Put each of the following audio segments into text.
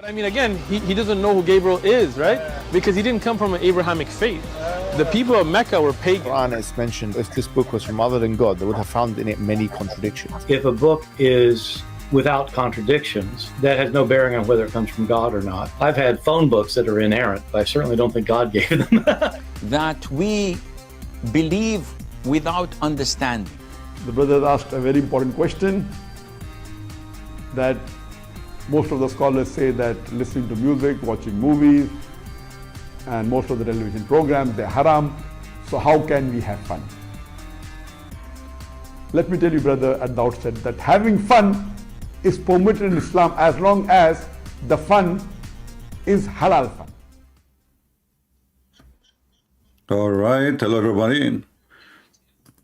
I mean, again, he doesn't know who Gabriel is, right? Because he didn't come from an Abrahamic faith. The people of Mecca were pagan. Quran is mentioned, if this book was from other than God, they would have found in it many contradictions. If a book is without contradictions, that has no bearing on whether it comes from God or not. I've had phone books that are inerrant, but I certainly don't think God gave them. That we believe without understanding. The brother asked a very important question, that most of the scholars say that listening to music, watching movies, and most of the television programs, they're haram. So how can we have fun? Let me tell you, brother, at the outset, that having fun is permitted in Islam as long as the fun is halal fun. All right. Hello, everybody.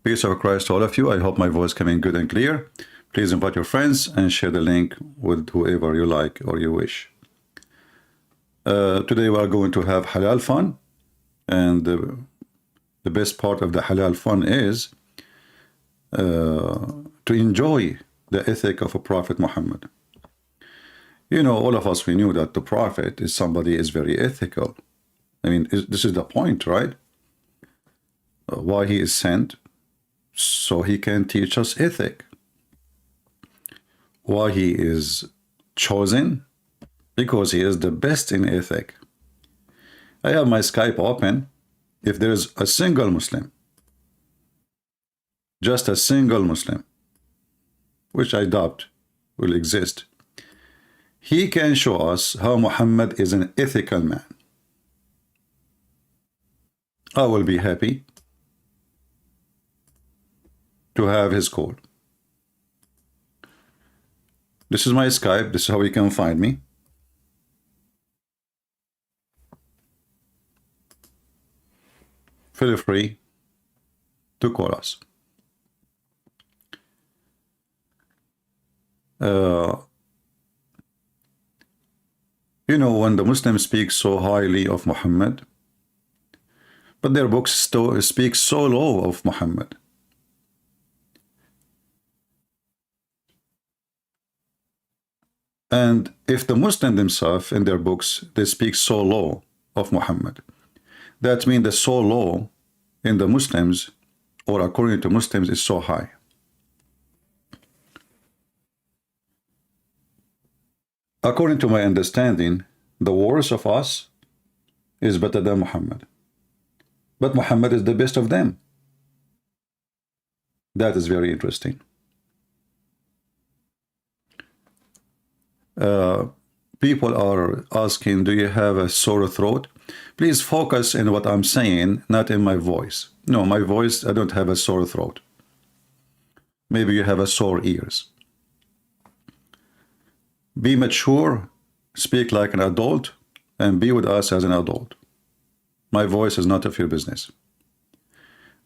Peace of Christ to all of you. I hope my voice coming good and clear. Please invite your friends and share the link with whoever you like or you wish. Today we are going to have halal fun, and the best part of the halal fun is to enjoy the ethic of a Prophet Muhammad. You know, all of us, we knew that the Prophet is somebody is very ethical. I mean, this is the point, right? Why he is sent, so he can teach us ethic. Why he is chosen? Because he is the best in ethic. I have my Skype open. If there is a single Muslim, just a single Muslim, which I doubt will exist, he can show us how Muhammad is an ethical man. I will be happy to have his call. This is my Skype. This is how you can find me. Feel free to call us. You know, when the Muslims speak so highly of Muhammad, but their books still speak so low of Muhammad. And if the Muslims themselves in their books, they speak so low of Muhammad, that means the so low in the Muslims, or according to Muslims, is so high. According to my understanding, the worst of us is better than Muhammad. But Muhammad is the best of them. That is very interesting. People are asking, do you have a sore throat? Please focus in what I'm saying, not in my voice. No, my voice, I don't have a sore throat. Maybe you have a sore ears. Be mature, speak like an adult, and be with us as an adult. My voice is not of your business.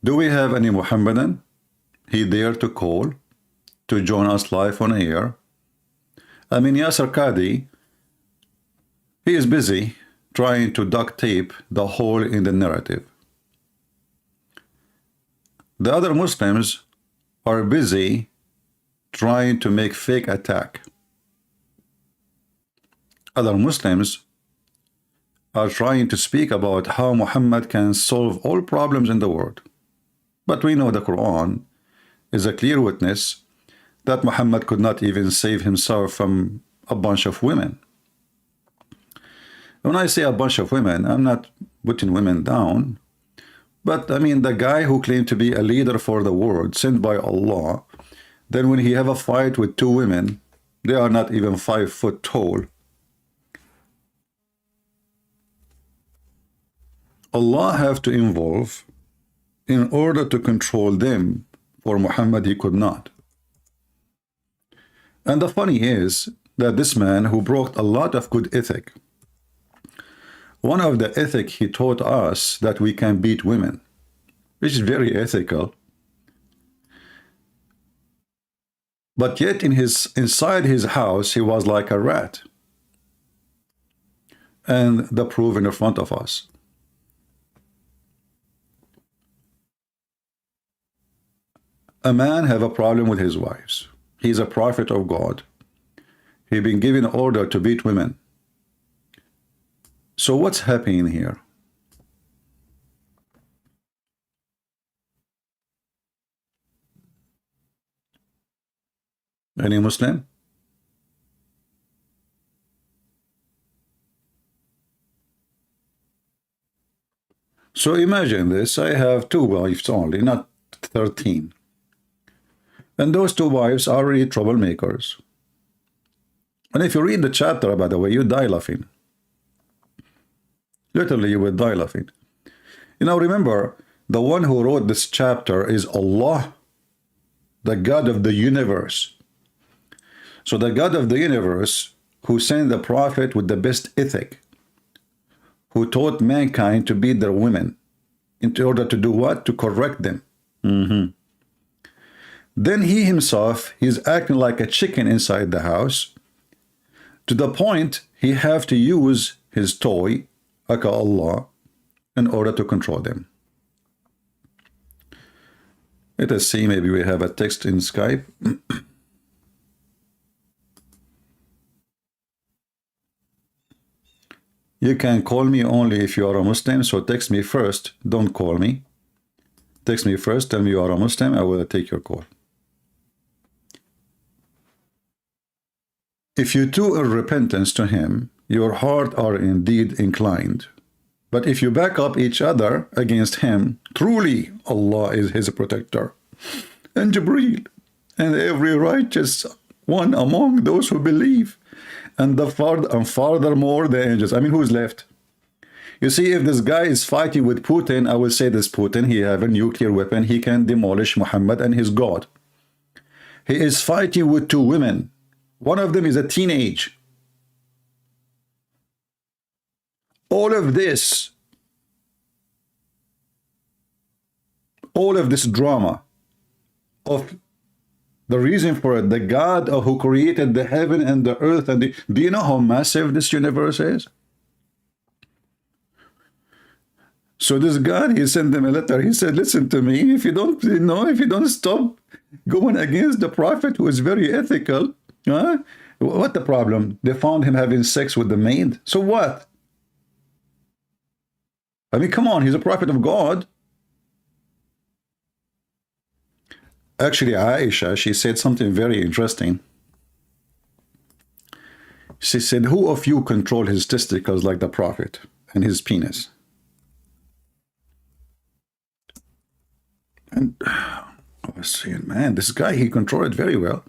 Do we have any Muhammadan? He dared to call to join us live on air. I mean, Yasser Qadi, he is busy trying to duct tape the hole in the narrative. The other Muslims are busy trying to make fake attack. Other Muslims are trying to speak about how Muhammad can solve all problems in the world. But we know the Quran is a clear witness that Muhammad could not even save himself from a bunch of women. When I say a bunch of women, I'm not putting women down, but I mean the guy who claimed to be a leader for the world, sent by Allah, then when he have a fight with two women, they are not even 5 foot tall. Allah have to involve in order to control them. For Muhammad, he could not. And the funny is that this man who brought a lot of good ethic, one of the ethic he taught us that we can beat women, which is very ethical. But yet inside his house, he was like a rat. And the proof in front of us. A man have a problem with his wives. He's a prophet of God. He been given order to beat women. So what's happening here? Any Muslim? So imagine this, I have 2 wives only, not 13. And those 2 wives are really troublemakers. And if you read the chapter, by the way, you die laughing. Literally, you will die laughing. You know, remember, the one who wrote this chapter is Allah, the God of the universe. So the God of the universe, who sent the prophet with the best ethic, who taught mankind to beat their women in order to do what? To correct them. Then he himself, he's acting like a chicken inside the house, to the point he have to use his toy, aka Allah, in order to control them. Let us see, maybe we have a text in Skype. You can call me only if you are a Muslim, so text me first, don't call me. Text me first, tell me you are a Muslim, I will take your call. If you do a repentance to him, your heart are indeed inclined. But if you back up each other against him, truly Allah is his protector, and Jibreel, and every righteous one among those who believe, and furthermore the angels. I mean, who's left? You see, if this guy is fighting with Putin, I will say this Putin, he have a nuclear weapon, he can demolish Muhammad and his God. He is fighting with 2 women. One of them is a teenage. All of this drama of the reason for it, the God who created the heaven and the earth, and do you know how massive this universe is? So this God, he sent them a letter. He said, listen to me, if you don't stop going against the prophet who is very ethical, what the problem? They found him having sex with the maid. So what? I mean, come on, he's a prophet of God. Actually, Aisha, she said something very interesting. She said, who of you control his testicles like the prophet and his penis? And I was saying, man, this guy, he controlled it very well.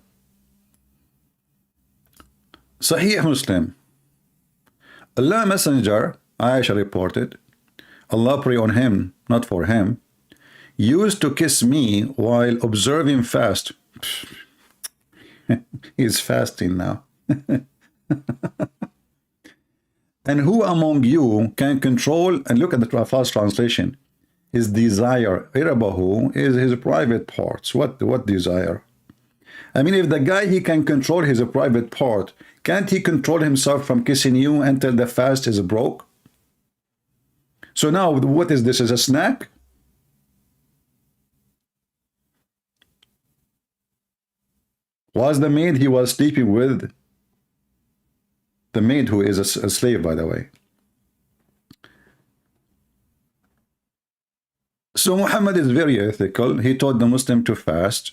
Sahih Muslim. Allah Messenger, Aisha reported, Allah pray on him, not for him, used to kiss me while observing fast. He's fasting now. And who among you can control, and look at the fast translation, his desire? Irabahu is his private parts. What desire? I mean, if the guy, he can control his private part, can't he control himself from kissing you until the fast is broke? So now, what is this? Is a snack? Was the maid he was sleeping with, the maid who is a slave, by the way. So Muhammad is very ethical. He taught the Muslim to fast.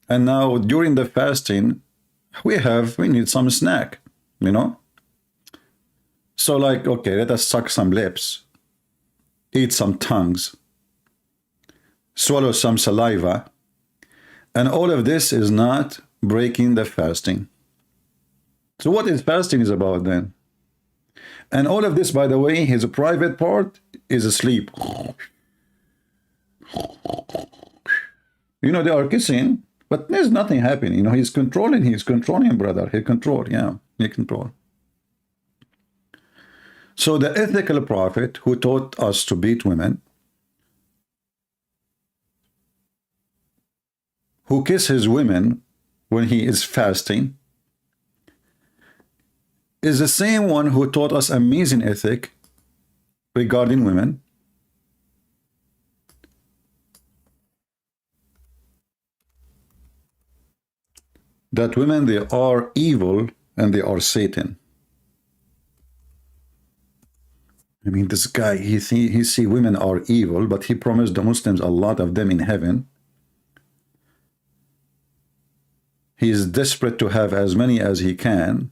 And now during the fasting, we need some snack, you know. So like, okay, let us suck some lips, eat some tongues, swallow some saliva. And all of this is not breaking the fasting. So what is fasting is about then? And all of this, by the way, his private part is asleep. You know, they are kissing, but there's nothing happening. You know, he's controlling, brother. He control. So the ethical prophet who taught us to beat women, who kiss his women when he is fasting, is the same one who taught us amazing ethic regarding women. That women, they are evil and they are Satan. I mean, this guy, he see women are evil, but he promised the Muslims a lot of them in heaven. He is desperate to have as many as he can,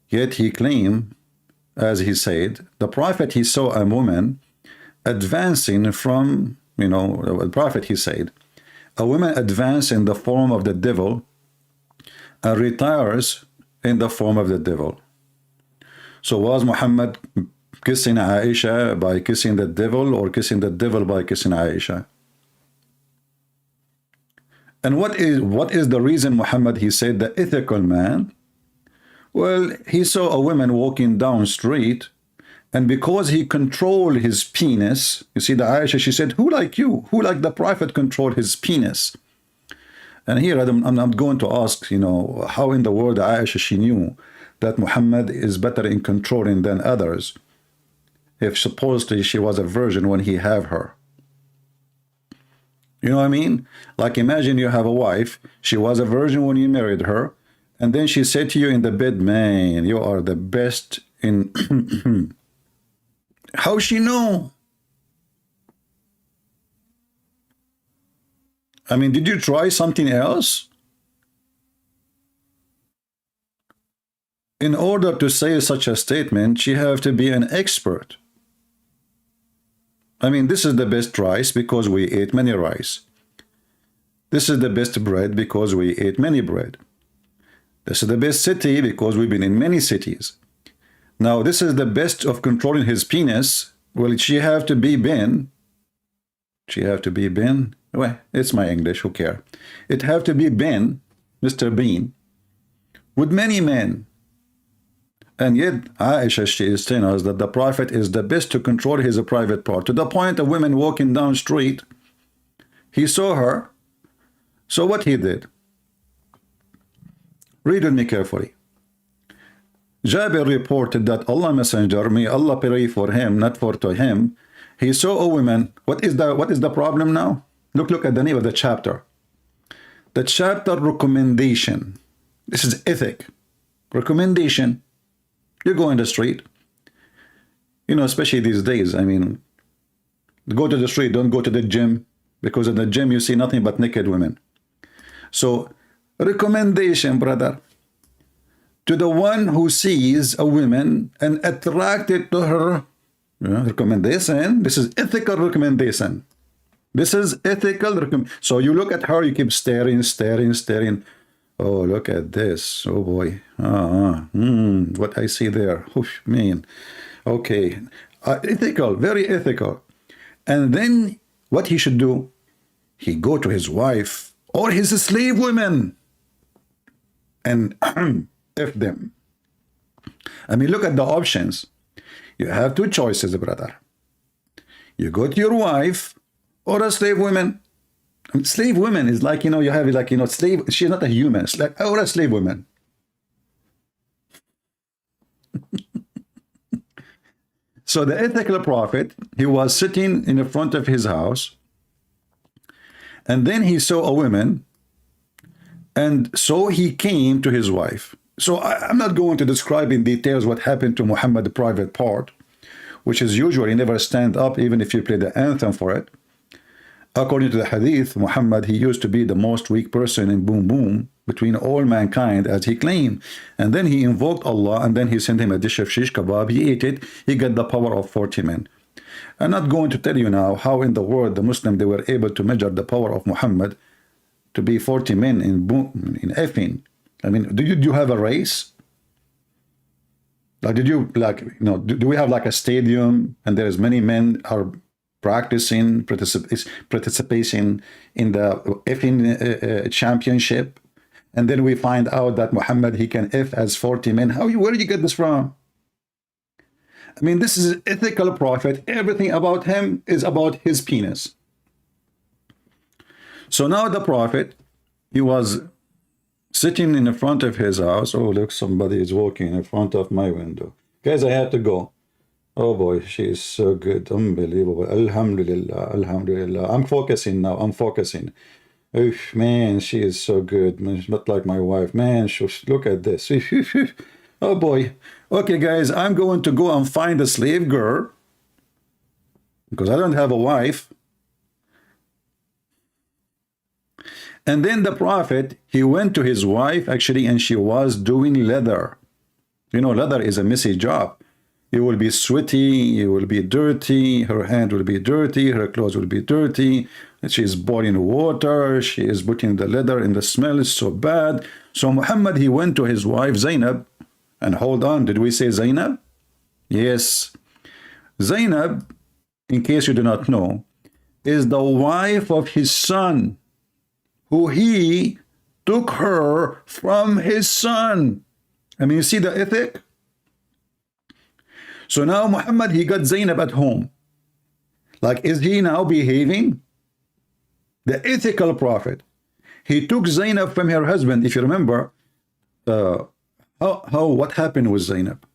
yet he claimed, as he said, the prophet, he saw a woman advancing from, the prophet, he said, a woman advances in the form of the devil and retires in the form of the devil. So was Muhammad kissing Aisha by kissing the devil, or kissing the devil by kissing Aisha? And what is the reason Muhammad, he said, the ethical man? Well, he saw a woman walking down street, and because he controlled his penis, you see, the Aisha, she said, who like you? Who like the prophet controlled his penis? And here I'm not going to ask, how in the world Aisha, she knew that Muhammad is better in controlling than others, if supposedly she was a virgin when he had her. You know what I mean? Like, imagine you have a wife, she was a virgin when you married her, and then she said to you in the bed, man, you are the best in... How she know? I mean, did you try something else? In order to say such a statement, she have to be an expert. I mean, this is the best rice because we ate many rice. This is the best bread because we ate many bread. This is the best city because we've been in many cities. Now, this is the best of controlling his penis. Well, she have to be Ben. She have to be Ben. Well, it's my English, who care? It have to be Ben, Mr. Bean, with many men. And yet, Aisha, she is telling us that the prophet is the best to control his private part. To the point of women walking down street, he saw her. So what he did? Read with me carefully. Jabir reported that Allah Messenger, may Allah pray for him, not for to him, he saw a woman. What is the problem now? Look at the name of the chapter. The chapter recommendation. This is ethic. Recommendation. You go in the street, especially these days. I mean, go to the street, don't go to the gym, because in the gym you see nothing but naked women. So, recommendation, brother, to the one who sees a woman and attracted to her. Recommendation. This is ethical recommendation. This is ethical recommendation. So you look at her, you keep staring. Oh, look at this. Oh, boy. What I see there. Oof, man. Okay. Ethical. Very ethical. And then what he should do? He go to his wife or his slave women and F them. I mean, look at the options. You have two choices, brother. You go to your wife or a slave woman. Slave women is like, you have like, slave, she's not a human, it's like, or a slave woman. So the ethical prophet, he was sitting in the front of his house, and then he saw a woman, and so he came to his wife. So I'm not going to describe in details what happened to Muhammad, the private part, which is usually never stand up even if you play the anthem for it. According to the hadith, Muhammad, he used to be the most weak person in boom boom between all mankind, as he claimed. And then he invoked Allah, and then he sent him a dish of shish kebab. He ate it. He got the power of 40 men. I'm not going to tell you now how in the world the Muslim, they were able to measure the power of Muhammad to be 40 men in effing. I mean, do you have a race? Like, do we have like a stadium and there's many men are practicing, participation in the effing championship, and then we find out that Muhammad, he can F as 40 men. Where did you get this from? I mean, this is an ethical prophet. Everything about him is about his penis. So now the prophet, he was sitting in the front of his house. Oh, look, somebody is walking in front of my window. Guys, I have to go. Oh boy, she is so good. Unbelievable. Alhamdulillah. Alhamdulillah. I'm focusing now. I'm focusing. Oof, man, she is so good. Man, she's not like my wife. Man, look at this. Oh boy. okay, guys, I'm going to go and find a slave girl because I don't have a wife. And then the Prophet, he went to his wife actually, and she was doing leather. You know, leather is a messy job. You will be sweaty, you will be dirty, her hand will be dirty, her clothes will be dirty. She is boiling water, she is putting the leather, and the smell is so bad. So Muhammad, he went to his wife Zainab, and hold on, did we say Zainab? Yes. Zainab, in case you do not know, is the wife of his son, who he took her from his son. I mean, you see the ethic? So now Muhammad, he got Zainab at home. Like, is he now behaving? The ethical prophet. He took Zainab from her husband. If you remember, what happened with Zainab?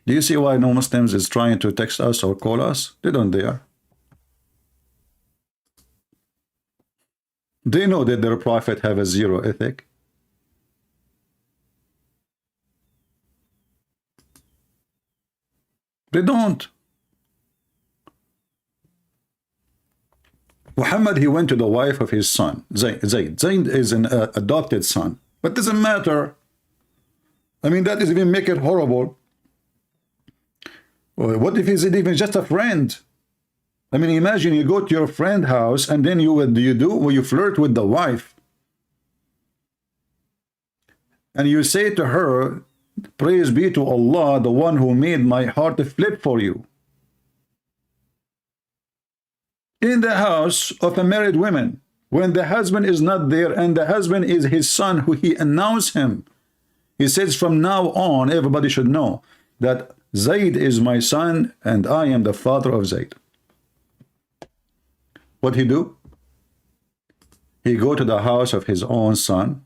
Do you see why no Muslims is trying to text us or call us? They don't dare. They know that their prophet have a zero ethic. They don't. Muhammad, he went to the wife of his son, Zayd. Zayd is an adopted son, but doesn't matter. I mean, that doesn't even make it horrible. What if he's even just a friend? I mean, imagine you go to your friend's house and then what do? Well, you flirt with the wife. And you say to her, praise be to Allah, the one who made my heart flip for you. In the house of a married woman, when the husband is not there, and the husband is his son, who he announced him. He says, from now on, everybody should know that Zayd is my son, and I am the father of Zayd. What he do? He go to the house of his own son.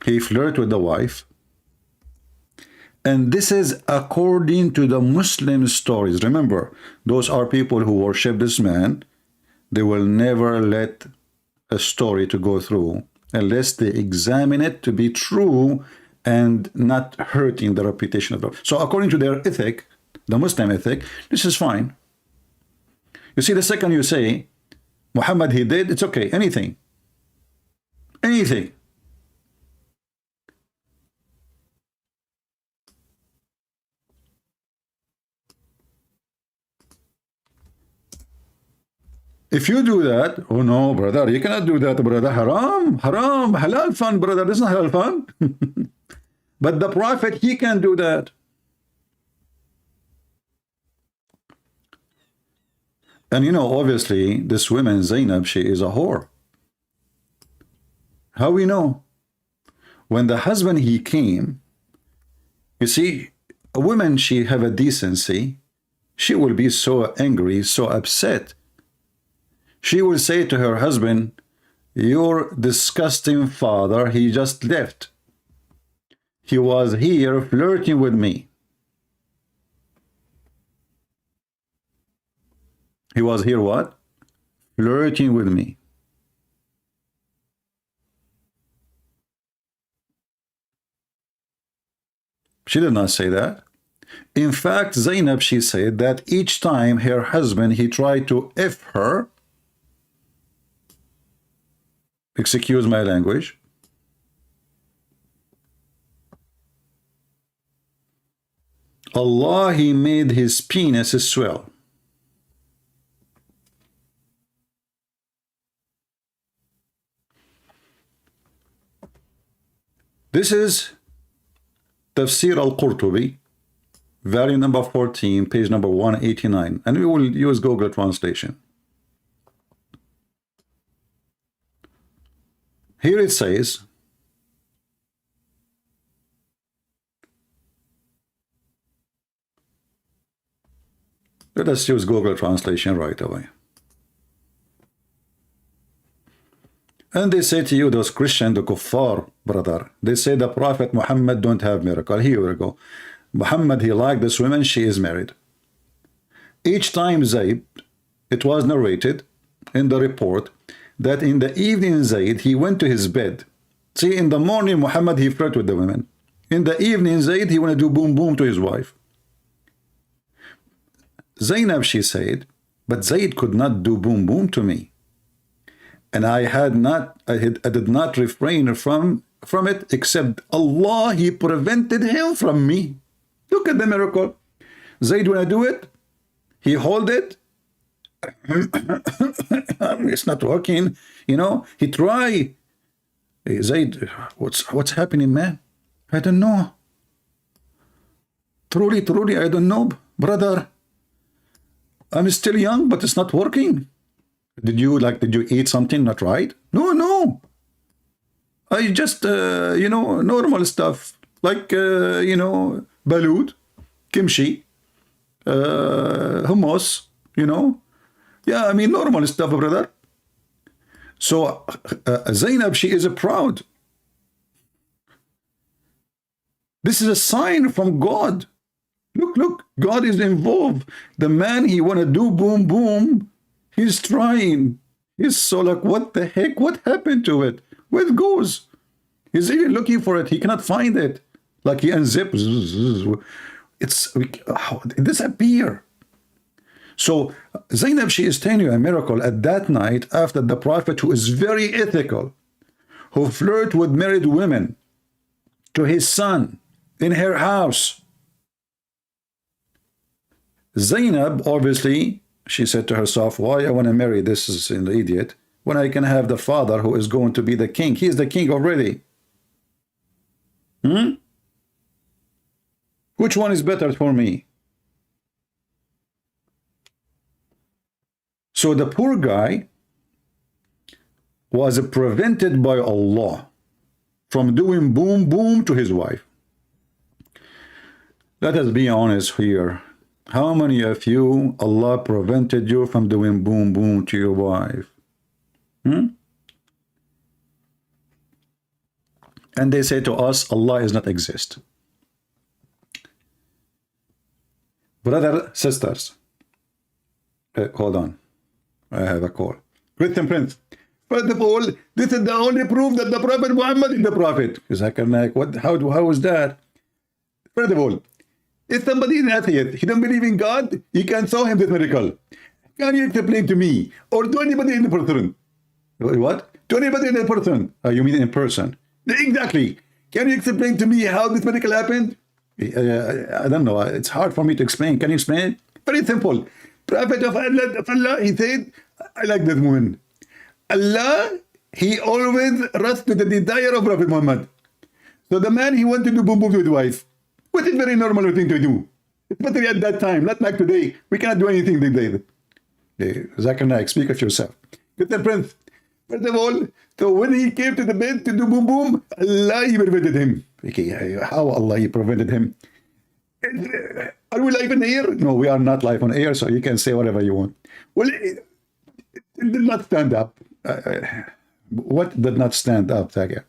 He flirt with the wife. And this is according to the Muslim stories. Remember, those are people who worship this man. They will never let a story to go through unless they examine it to be true and not hurting the reputation of the. So according to their ethic, the Muslim ethic, this is fine. You see, the second you say, Muhammad, he did, it's okay, anything. Anything. If you do that, oh no, brother, you cannot do that, brother. Haram, haram, halal fun, brother. This is not halal fun. But the Prophet, he can do that. And you know, obviously, this woman, Zainab, she is a whore. How we know? When the husband, he came, you see, a woman, she have a decency. She will be so angry, so upset. She will say to her husband, your disgusting father, he just left. He was here flirting with me. He was here what? Flirting with me. She did not say that. In fact, Zainab, she said that each time her husband, he tried to F her, excuse my language, Allah, he made his penis swell. This is Tafsir al-Qurtubi, volume number 14, page number 189, and we will use Google translation. Here it says, let us use Google translation right away. And they say to you, those Christian, the kuffar, brother, they say the Prophet Muhammad don't have miracle. Here we go. Muhammad, he liked this woman, she is married. Each time Zayd, it was narrated in the report that in the evening Zayd, he went to his bed. See, in the morning, Muhammad, he flirted with the women. In the evening, Zayd, he wanted to do boom boom to his wife. Zainab, she said, but Zayd could not do boom boom to me. And I did not refrain from it, except Allah, he prevented him from me. Look at the miracle. Zayd, when I do it, he hold it. It's not working. You know, he try. Hey, Zayd, what's happening, man? I don't know. Truly, I don't know, brother. I'm still young, but it's not working. Did you eat something not right? No. I just, you know, normal stuff like, you know, balut, kimchi, hummus, you know. Yeah, I mean, normal stuff, brother. So Zainab, she is proud. This is a sign from God. Look, God is involved. The man, he want to do boom, boom. He's trying. He's so like, what the heck? What happened to it? Where it goes? He's even looking for it. He cannot find it. Like he unzips. It disappears. So Zainab, she is telling you a miracle at that night after the Prophet, who is very ethical, who flirt with married women, to his son in her house. Zainab, obviously, she said to herself, why I want to marry this is an idiot when I can have the father who is going to be the king? He is the king already. Which one is better for me? So the poor guy was prevented by Allah from doing boom boom to his wife. Let us be honest here. How many of you, Allah prevented you from doing boom boom to your wife? And they say to us, Allah does not exist. Brother, sisters, hold on. I have a call. Christian Prince. First of all, this is the only proof that the Prophet Muhammad is the Prophet. What? How is that? First of all, if somebody is an atheist, he don't believe in God, you can show him this miracle. Can you explain to me, or to anybody in person? What? To anybody in person? You mean in person? Exactly. Can you explain to me how this miracle happened? I don't know. It's hard for me to explain. Can you explain it? Very simple. Prophet of Allah, he said, I like this woman. Allah, he always runs to the desire of Prophet Muhammad. So the man, he wanted to do boom boom to his wife, which is very normal thing to do. Especially at that time, not like today. We cannot do anything these days. Zakir Naik, speak of yourself. Mr. Prince, first of all, so when he came to the bed to do boom boom, Allah, he prevented him. Okay, how Allah, he prevented him? Are we live on air? No, we are not live on air, so you can say whatever you want. Well, it did not stand up. What did not stand up, Zakir?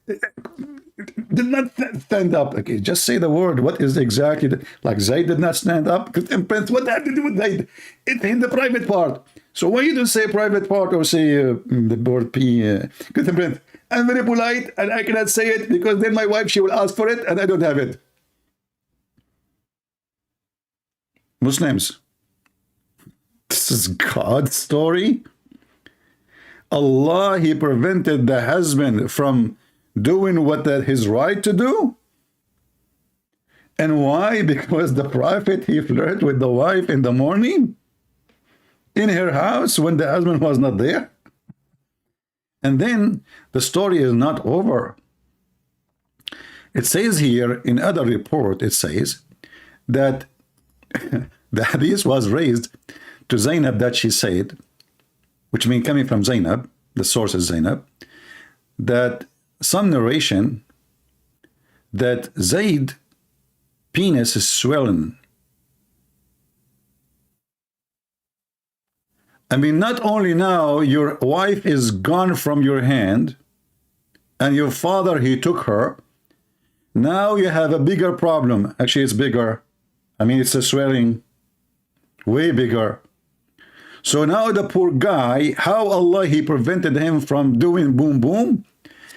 Did not stand up. Okay, just say the word. What is exactly like Zayd did not stand up? Because Prince, what had to do with Zayd? It's in the private part. So why you don't say private part or say the word P? Prince, I'm very polite and I cannot say it because then my wife, she will ask for it and I don't have it. Muslims, this is God's story. Allah, he prevented the husband from doing what that his right to do. And why? Because the Prophet, he flirted with the wife in the morning in her house when the husband was not there. And then the story is not over. It says here in other report, it says that the hadith was raised to Zainab that she said, which means coming from Zainab, the source is Zainab, that some narration that Zayd penis is swollen. I mean, not only now your wife is gone from your hand and your father, he took her, now you have a bigger problem. Actually, it's bigger. I mean, it's a swelling way bigger. So now the poor guy, how Allah, he prevented him from doing boom boom?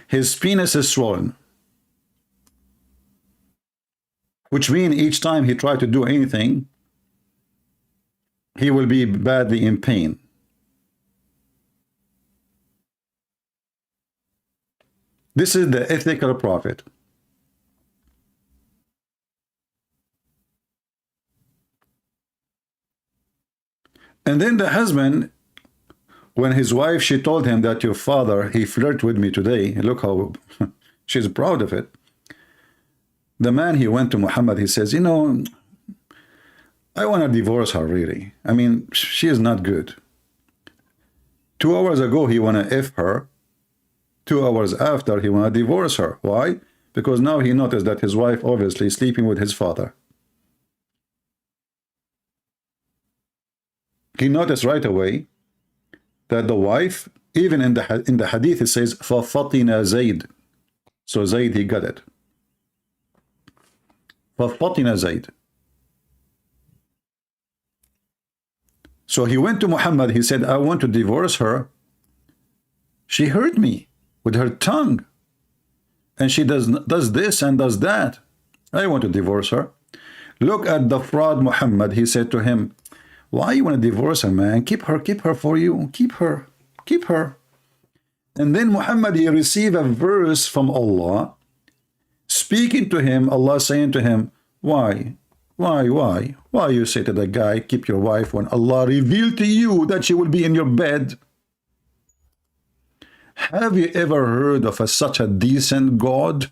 His penis is swollen. Which means each time he tried to do anything, he will be badly in pain. This is the ethical prophet. And then the husband, when his wife, she told him that your father, he flirted with me today. Look how she's proud of it. The man, he went to Muhammad, he says, you know, I want to divorce her, really. I mean, she is not good. 2 hours ago, he want to F her. 2 hours after, he want to divorce her. Why? Because now he noticed that his wife obviously is sleeping with his father. He noticed right away that the wife, even in the hadith, it says, فَفَطِنَ Zayd. So Zayd, he got it. فَفَطِنَ Zayd. So he went to Muhammad, he said, I want to divorce her. She hurt me with her tongue. And she does this and does that. I want to divorce her. Look at the fraud Muhammad. He said to him, why you want to divorce her, man? Keep her for you. Keep her. And then Muhammad, he received a verse from Allah, speaking to him, Allah saying to him, why you say to the guy, keep your wife, when Allah revealed to you that she will be in your bed? Have you ever heard of such a decent God?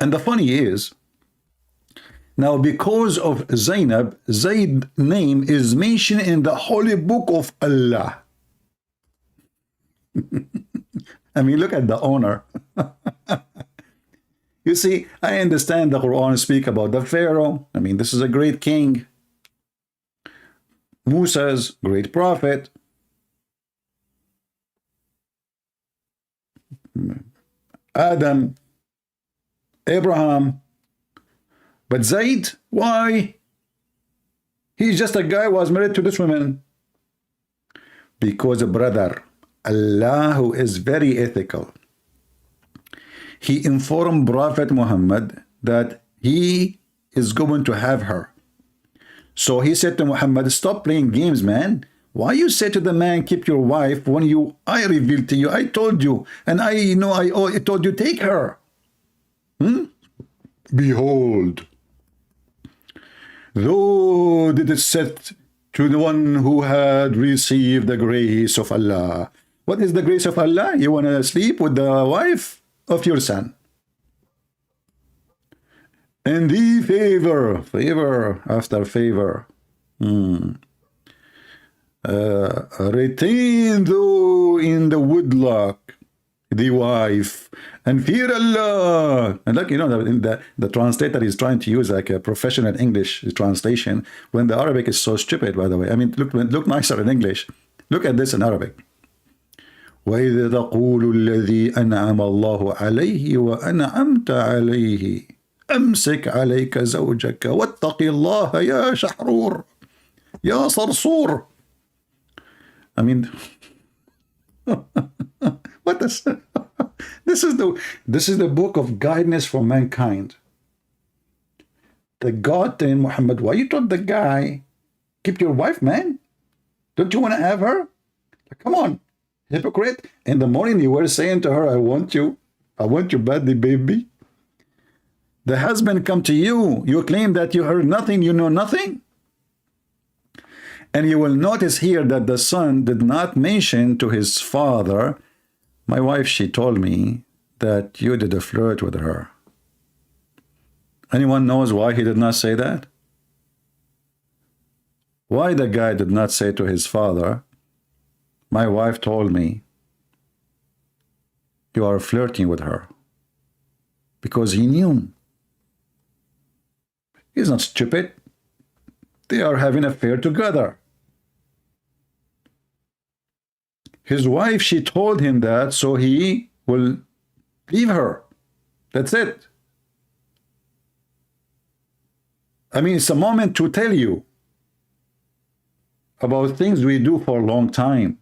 And the funny is, now because of Zainab, Zayd's name is mentioned in the holy book of Allah. I mean, look at the honor. You see, I understand the Quran speak about the Pharaoh. I mean, this is a great king. Musa's great prophet. Adam, Abraham. But Zayd, why? He's just a guy who was married to this woman. Because, brother, Allah, who is very ethical, he informed Prophet Muhammad that he is going to have her. So he said to Muhammad, stop playing games, man. Why you say to the man, keep your wife, when I revealed to you, I told you, and I told you, take her. Behold, though did it set to the one who had received the grace of Allah. What is the grace of Allah? You want to sleep with the wife of your son. And the favor after favor. Retain though in the woodlock the wife, and fear Allah. And like, you know, the translator is trying to use like a professional English translation when the Arabic is so stupid, by the way. I mean, look nicer in English. Look at this in Arabic. وَإِذَا تَقُولُ الَّذِي أَنْعَمَ اللَّهُ عَلَيْهِ وَأَنْعَمْتَ عَلَيْهِ أَمْسِكْ عَلَيْكَ زَوْجَكَ وَاتَّقِ اللَّهَ يَا شَحْرُورُ يَا صَرْصُورُ. I mean, what is this is the book of guidance for mankind. The God telling Muhammad, why you told the guy, keep your wife, man? Don't you want to have her? Come on, hypocrite. In the morning you were saying to her, I want you badly, baby. The husband come to you, you claim that you heard nothing, you know nothing. And you will notice here that the son did not mention to his father, my wife, she told me that you did a flirt with her. Anyone knows why he did not say that? Why the guy did not say to his father, my wife told me you are flirting with her? Because he knew. He's not stupid. They are having an affair together. His wife, she told him that, so he will leave her. That's it. I mean, it's a moment to tell you about things we do for a long time.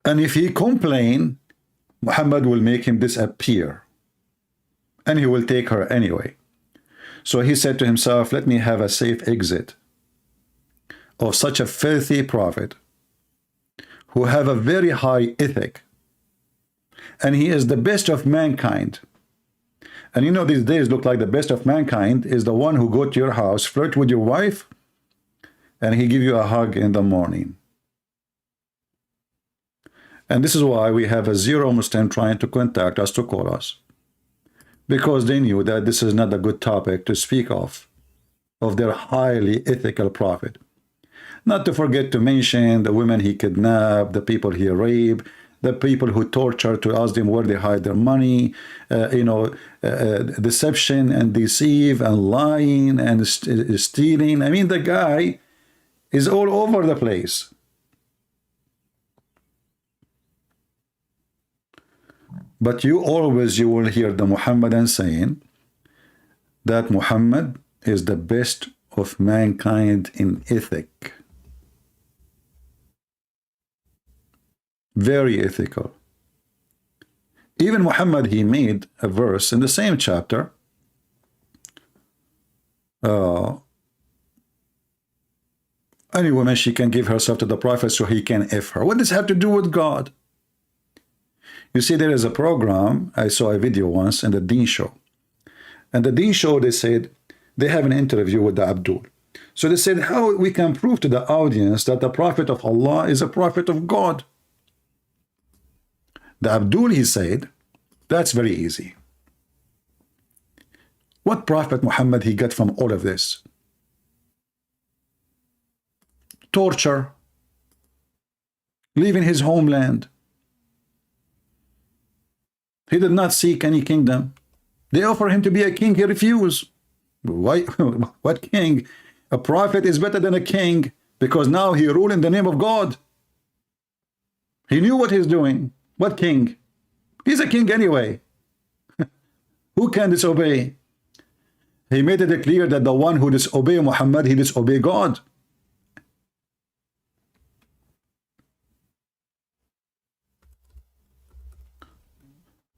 And if he complain, Muhammad will make him disappear. And he will take her anyway. So he said to himself, let me have a safe exit of such a filthy prophet who have a very high ethic. And he is the best of mankind. And you know, these days look like the best of mankind is the one who go to your house, flirt with your wife, and he give you a hug in the morning. And this is why we have a zero Muslim trying to contact us, to call us. Because they knew that this is not a good topic to speak of their highly ethical prophet. Not to forget to mention the women he kidnapped, the people he raped, the people who torture to ask them where they hide their money, deception and deceive and lying and stealing. I mean, the guy is all over the place. But you will hear the Muhammadan saying that Muhammad is the best of mankind in ethic. Very ethical. Even Muhammad, he made a verse in the same chapter. Any woman, she can give herself to the prophet so he can F her. What does this have to do with God? You see, there is a program, I saw a video once in the Deen Show. And the Deen Show, they said, they have an interview with the Abdul. So they said, how we can prove to the audience that the prophet of Allah is a prophet of God? The Abdul, he said, that's very easy. What prophet Muhammad he got from all of this? Torture, leaving his homeland. He did not seek any kingdom. They offer him to be a king, he refused. Why? What king? A prophet is better than a king because now he ruled in the name of God. He knew what he's doing. What king? He's a king anyway. Who can disobey? He made it clear that the one who disobey Muhammad, he disobey God.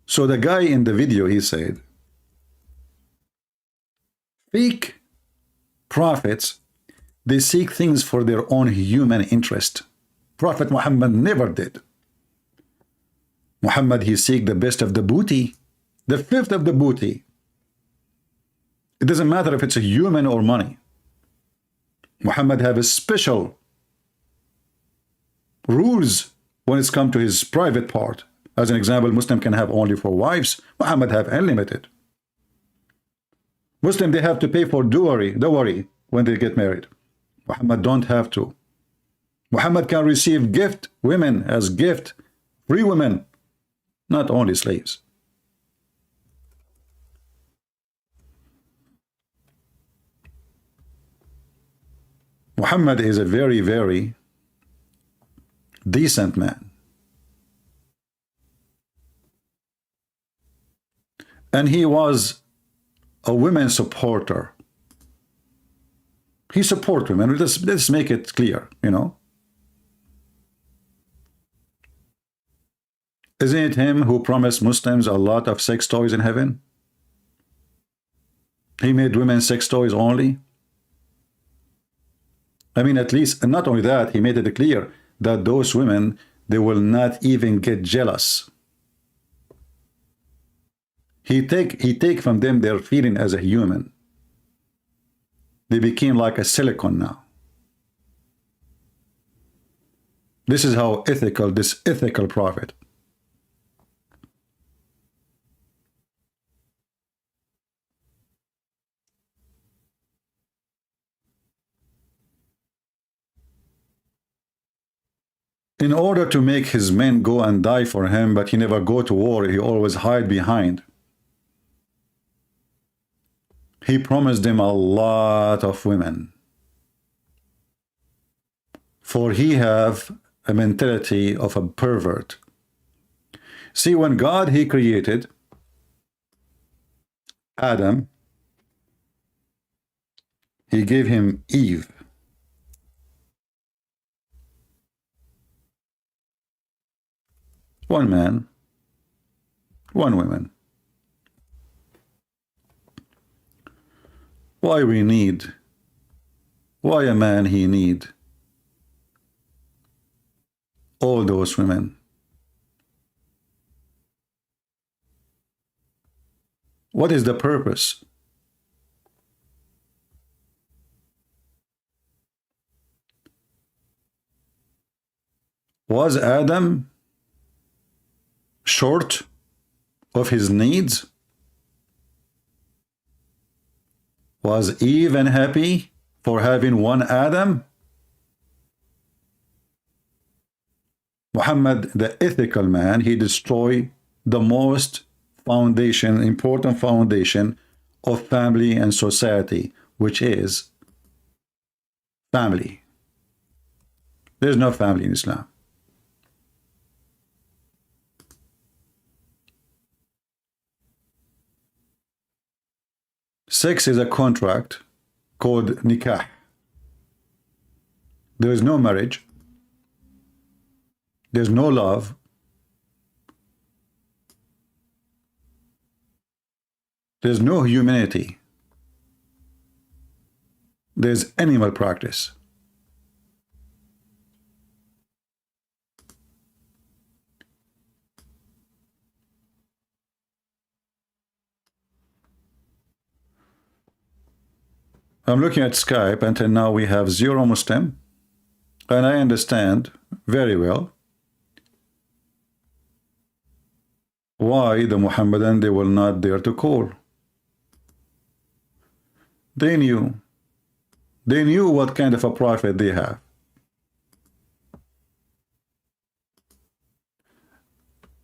So the guy in the video, he said, fake prophets, they seek things for their own human interest. Prophet Muhammad never did. Muhammad, he seek the best of the booty, the fifth of the booty. It doesn't matter if it's a human or money. Muhammad have a special rules when it's come to his private part. As an example, Muslim can have only 4 wives. Muhammad have unlimited. Muslim, they have to pay for dowry when they get married. Muhammad don't have to. Muhammad can receive gift women as gift, free women, not only slaves. Muhammad is a very, very decent man. And he was a women supporter. He support women. Let's make it clear, you know. Isn't it him who promised Muslims a lot of sex toys in heaven? He made women sex toys only. I mean, at least, and not only that, he made it clear that those women, they will not even get jealous. He take from them their feeling as a human. They became like a silicon now. This is how ethical this ethical prophet. In order to make his men go and die for him, but he never go to war, he always hide behind. He promised them a lot of women. For he have a mentality of a pervert. See, when God, he created Adam, he gave him Eve. One man, one woman. Why a man he need all those women? What is the purpose? Was Adam short of his needs? Was Eve unhappy for having one Adam? Muhammad, the ethical man, he destroyed the most important foundation of family and society, which is family. There's no family in Islam. Sex is a contract called nikah. There is no marriage. There's no love. There's no humanity. There's animal practice. I'm looking at Skype. Until now we have 0 Muslim, and I understand very well why the Muhammadan, they will not dare to call. They knew what kind of a prophet they have.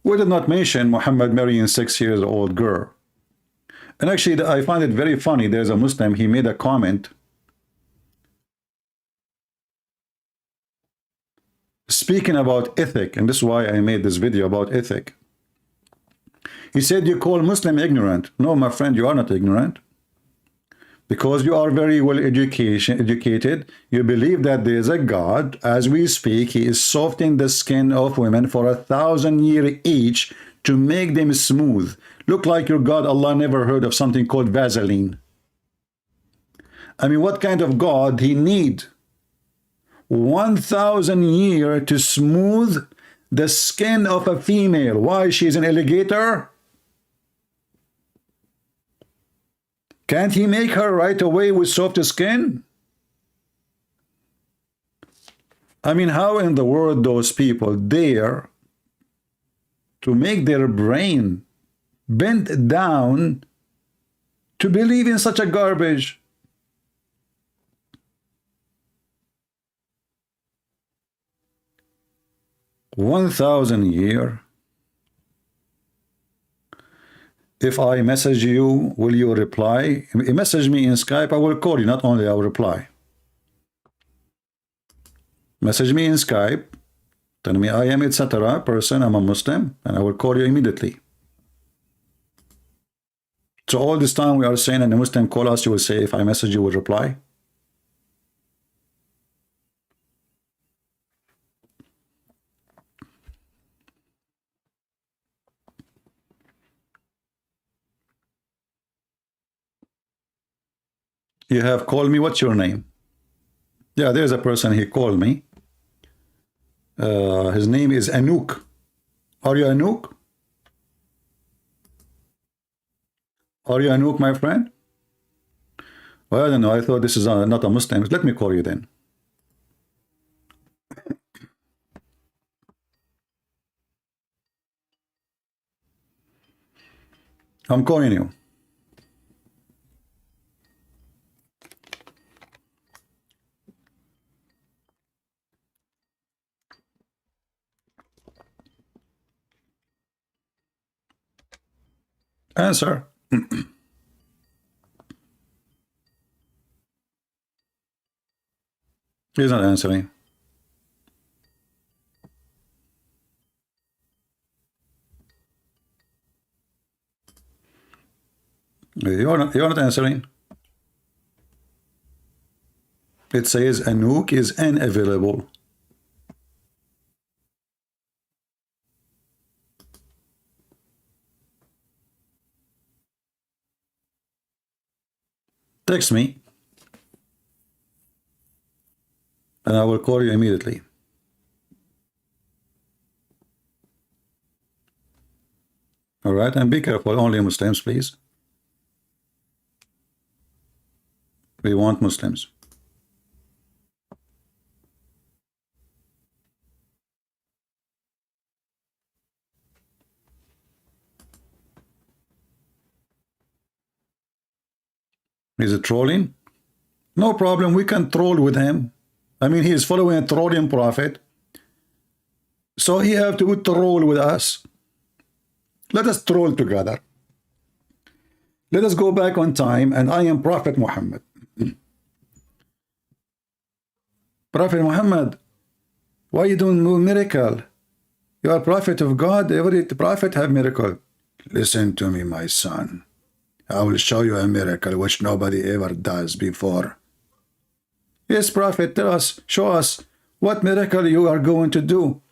We did not mention Muhammad marrying 6-year-old girl. And actually, I find it very funny. There's a Muslim, he made a comment speaking about ethic, and this is why I made this video about ethic. He said, you call Muslim ignorant. No, my friend, you are not ignorant. Because you are very well educated. You believe that there is a God. As we speak, he is softening the skin of women for 1,000 years each to make them smooth. Look like your God. Allah never heard of something called Vaseline. I mean, what kind of God he need 1,000 years to smooth the skin of a female? Why? She's an alligator? Can't he make her right away with soft skin? I mean, how in the world those people dare to make their brain bent down to believe in such a garbage? $1,000 years. If I message you, will you reply? Message me in Skype, I will call you. Not only I will reply. Message me in Skype, tell me I am etc. person, I'm a Muslim, and I will call you immediately. So all this time we are saying, and a Muslim call us, you will say, if I message you, will reply. You have called me. What's your name? Yeah, there's a person, he called me. His name is Anouk. Are you Anouk? Are you Anouk, my friend? Well, I don't know. I thought this is not a Muslim. Let me call you then. I'm calling you. Answer. He's not answering. You're not answering. It says a nuke is unavailable. Text me, and I will call you immediately. All right, and be careful, only Muslims, please. We want Muslims. Is it trolling? No problem, we can troll with him. I mean, he is following a trolling prophet. So he have to troll with us. Let us troll together. Let us go back on time, and I am Prophet Muhammad. Prophet Muhammad, why you doing no miracle? You are prophet of God. Every prophet have miracle. Listen to me, my son. I will show you a miracle which nobody ever does before. Yes, prophet, tell us, show us what miracle you are going to do.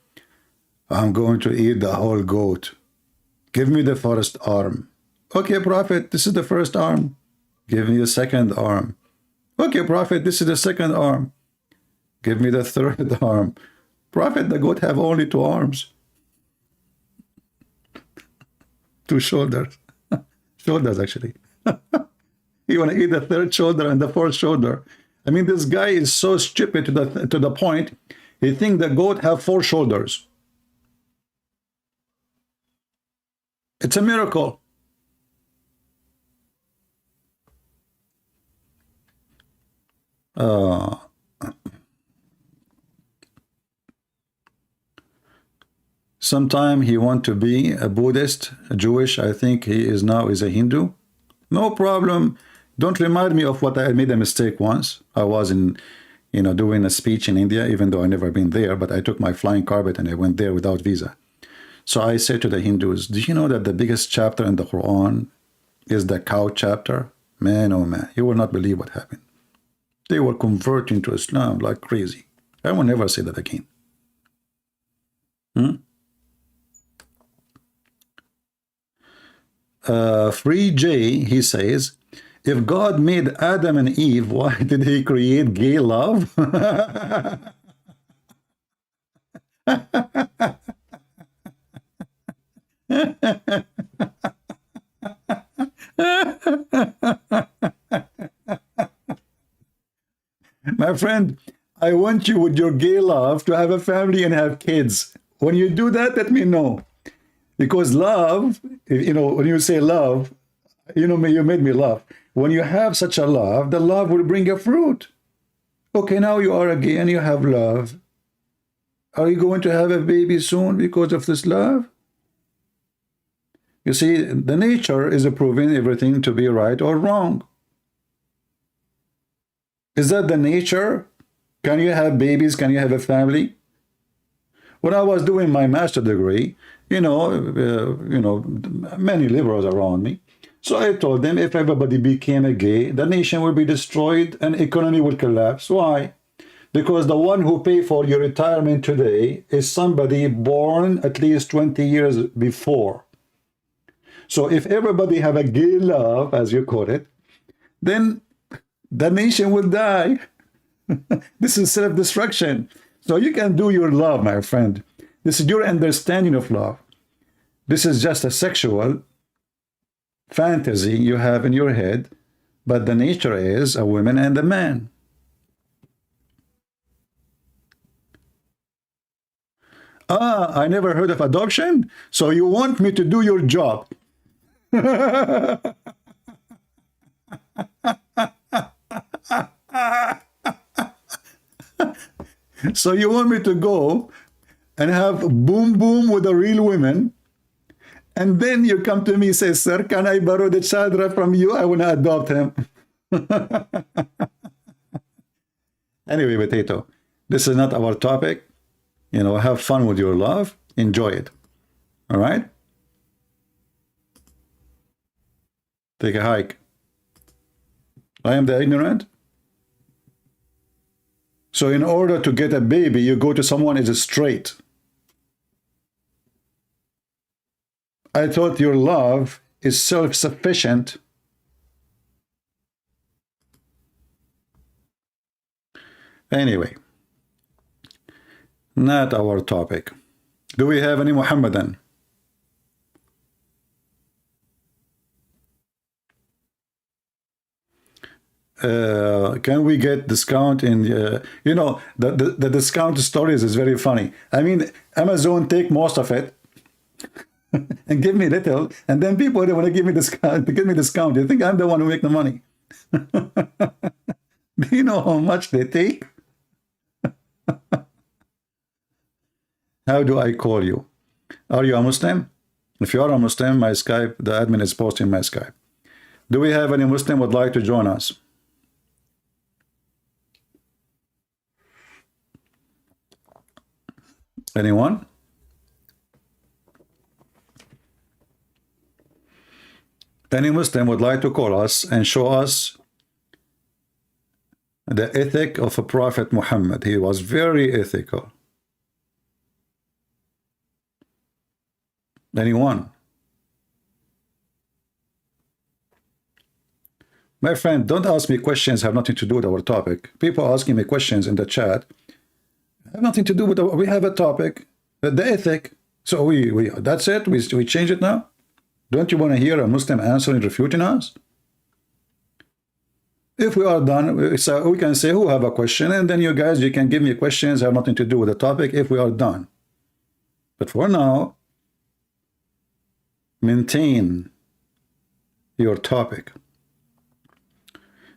I'm going to eat the whole goat. Give me the first arm. Okay, prophet, this is the first arm. Give me the second arm. Okay, prophet, this is the second arm. Give me the third arm. Prophet, the goat have only 2 arms. 2 shoulders. Shoulders, actually. You want to eat the 3rd shoulder and the 4th shoulder. I mean, this guy is so stupid to the point, he thinks the goat have 4 shoulders. It's a miracle. Sometime he want to be a Buddhist, a Jewish. I think he is now is a Hindu. No problem. Don't remind me of what I made a mistake once. I was in, doing a speech in India, even though I never been there, but I took my flying carpet and I went there without visa. So I said to the Hindus, do you know that the biggest chapter in the Quran is the cow chapter? Man, oh man, you will not believe what happened. They were converting to Islam like crazy. I will never say that again. Free J, he says, if God made Adam and Eve, why did he create gay love? My friend, I want you with your gay love to have a family and have kids. When you do that, let me know. Because love, when you say love, you made me laugh. When you have such a love, the love will bring a fruit. Okay, now you are gay and you have love. Are you going to have a baby soon because of this love? You see, the nature is proving everything to be right or wrong. Is that the nature? Can you have babies? Can you have a family? When I was doing my master's degree, many liberals around me. So I told them if everybody became a gay, the nation will be destroyed and economy will collapse. Why? Because the one who pay for your retirement today is somebody born at least 20 years before. So if everybody have a gay love, as you call it, then the nation will die. This is self-destruction. So you can do your love, my friend. This is your understanding of love. This is just a sexual fantasy you have in your head, but the nature is a woman and a man. I never heard of adoption, so you want me to do your job. So you want me to go and have boom boom with the real women, and then you come to me and say, sir, can I borrow the child from you? I want to adopt him. Anyway, Potato, this is not our topic. Have fun with your love. Enjoy it. All right? Take a hike. I am the ignorant? So in order to get a baby, you go to someone who is straight. I thought your love is self-sufficient. Anyway, not our topic. Do we have any Muhammadan? Can we get discount in you know, the discount stories is very funny. I mean, Amazon take most of it and give me little, and then people, they want to give me discount. You think I'm the one who make the money? Do you know how much they take? How do I call you? Are you a Muslim? If you are a Muslim, my Skype, the admin is posting my Skype. Do we have any Muslim would like to join us? Anyone? Any Muslim would like to call us and show us the ethic of a Prophet Muhammad. He was very ethical. Anyone? My friend, don't ask me questions have nothing to do with our topic. People asking me questions in the chat have nothing to do with we have a topic, the ethic. So we that's it. We change it now. Don't you want to hear a Muslim answering, refuting us? If we are done, so we can say who have a question, and then you guys, you can give me questions have nothing to do with the topic if we are done. But for now, maintain your topic.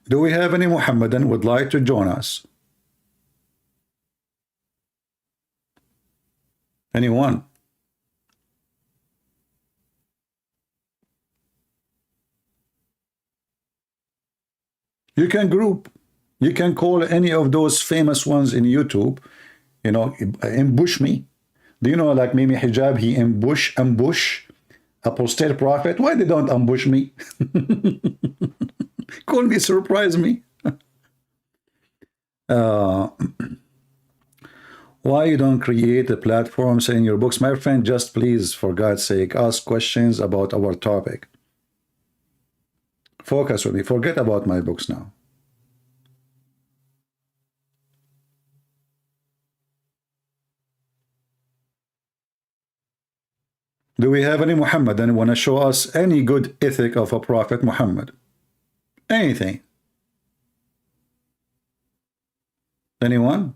Do we have any Muhammadan would like to join us? Anyone? You can group. You can call any of those famous ones in YouTube, you know, ambush me. Do you know, like Mimi Hijab, he ambush apostate prophet? Why they don't ambush me? Call me, surprise me. Why you don't create a platform saying your books? My friend, just please, for God's sake, ask questions about our topic. Focus with me. Forget about my books now. Do we have any Muhammadan want to show us any good ethic of a Prophet Muhammad? Anything? Anyone?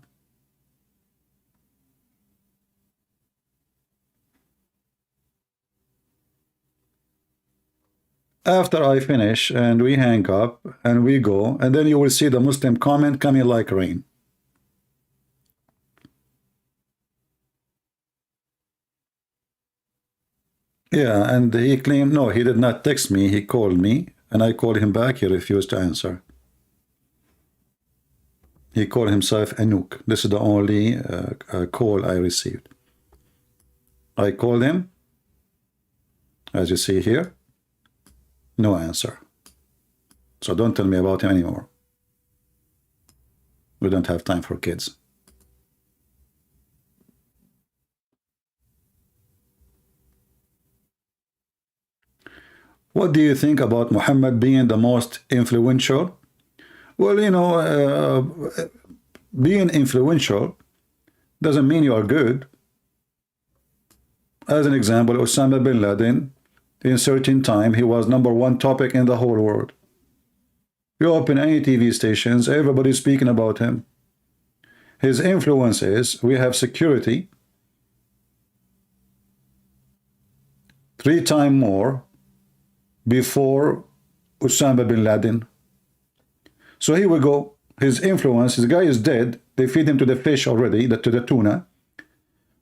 After I finish and we hang up and we go, and then you will see the Muslim comment coming like rain. Yeah, and he claimed, no, he did not text me, he called me, and I called him back, he refused to answer. He called himself Anouk. This is the only call I received. I called him, as you see here, no answer. So don't tell me about him anymore. We don't have time for kids. What do you think about Muhammad being the most influential? Well, you know, being influential doesn't mean you are good. As an example, Osama bin Laden, in a certain time, he was #1 topic in the whole world. You open any TV stations, everybody's speaking about him. His influence is, we have security 3 times more before Osama bin Laden. So here we go. His influence, the guy is dead. They feed him to the fish already, to the tuna.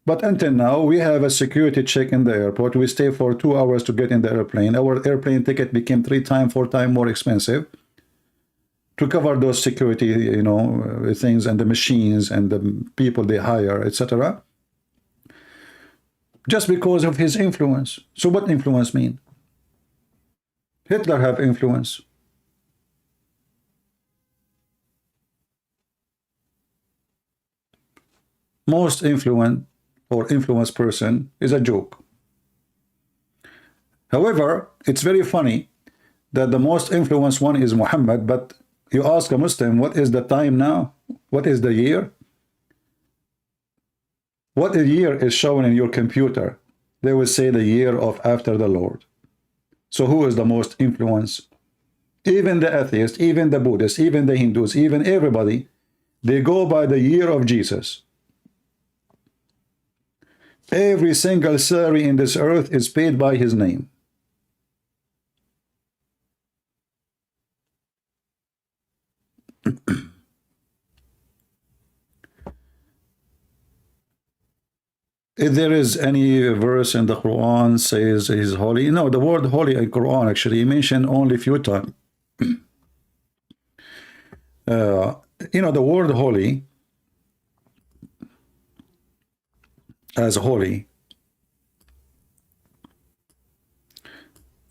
But until now, we have a security check in the airport. We stay for 2 hours to get in the airplane. Our airplane ticket became 3 times, 4 times more expensive to cover those security, you know, things and the machines and the people they hire, etc. Just because of his influence. So what influence mean? Hitler have influence. most influent or influenced person is a joke. However, it's very funny that the most influenced one is Muhammad, but you ask a Muslim, what is the time now? What is the year? What a year is shown in your computer? They will say the year of after the Lord. So who is the most influenced? Even the atheists, even the Buddhists, even the Hindus, even everybody, they go by the year of Jesus. Every single salary in this earth is paid by his name. If there is any verse in the Quran says he's holy, no, the word holy in Quran actually mentioned only a few times. The word holy as holy,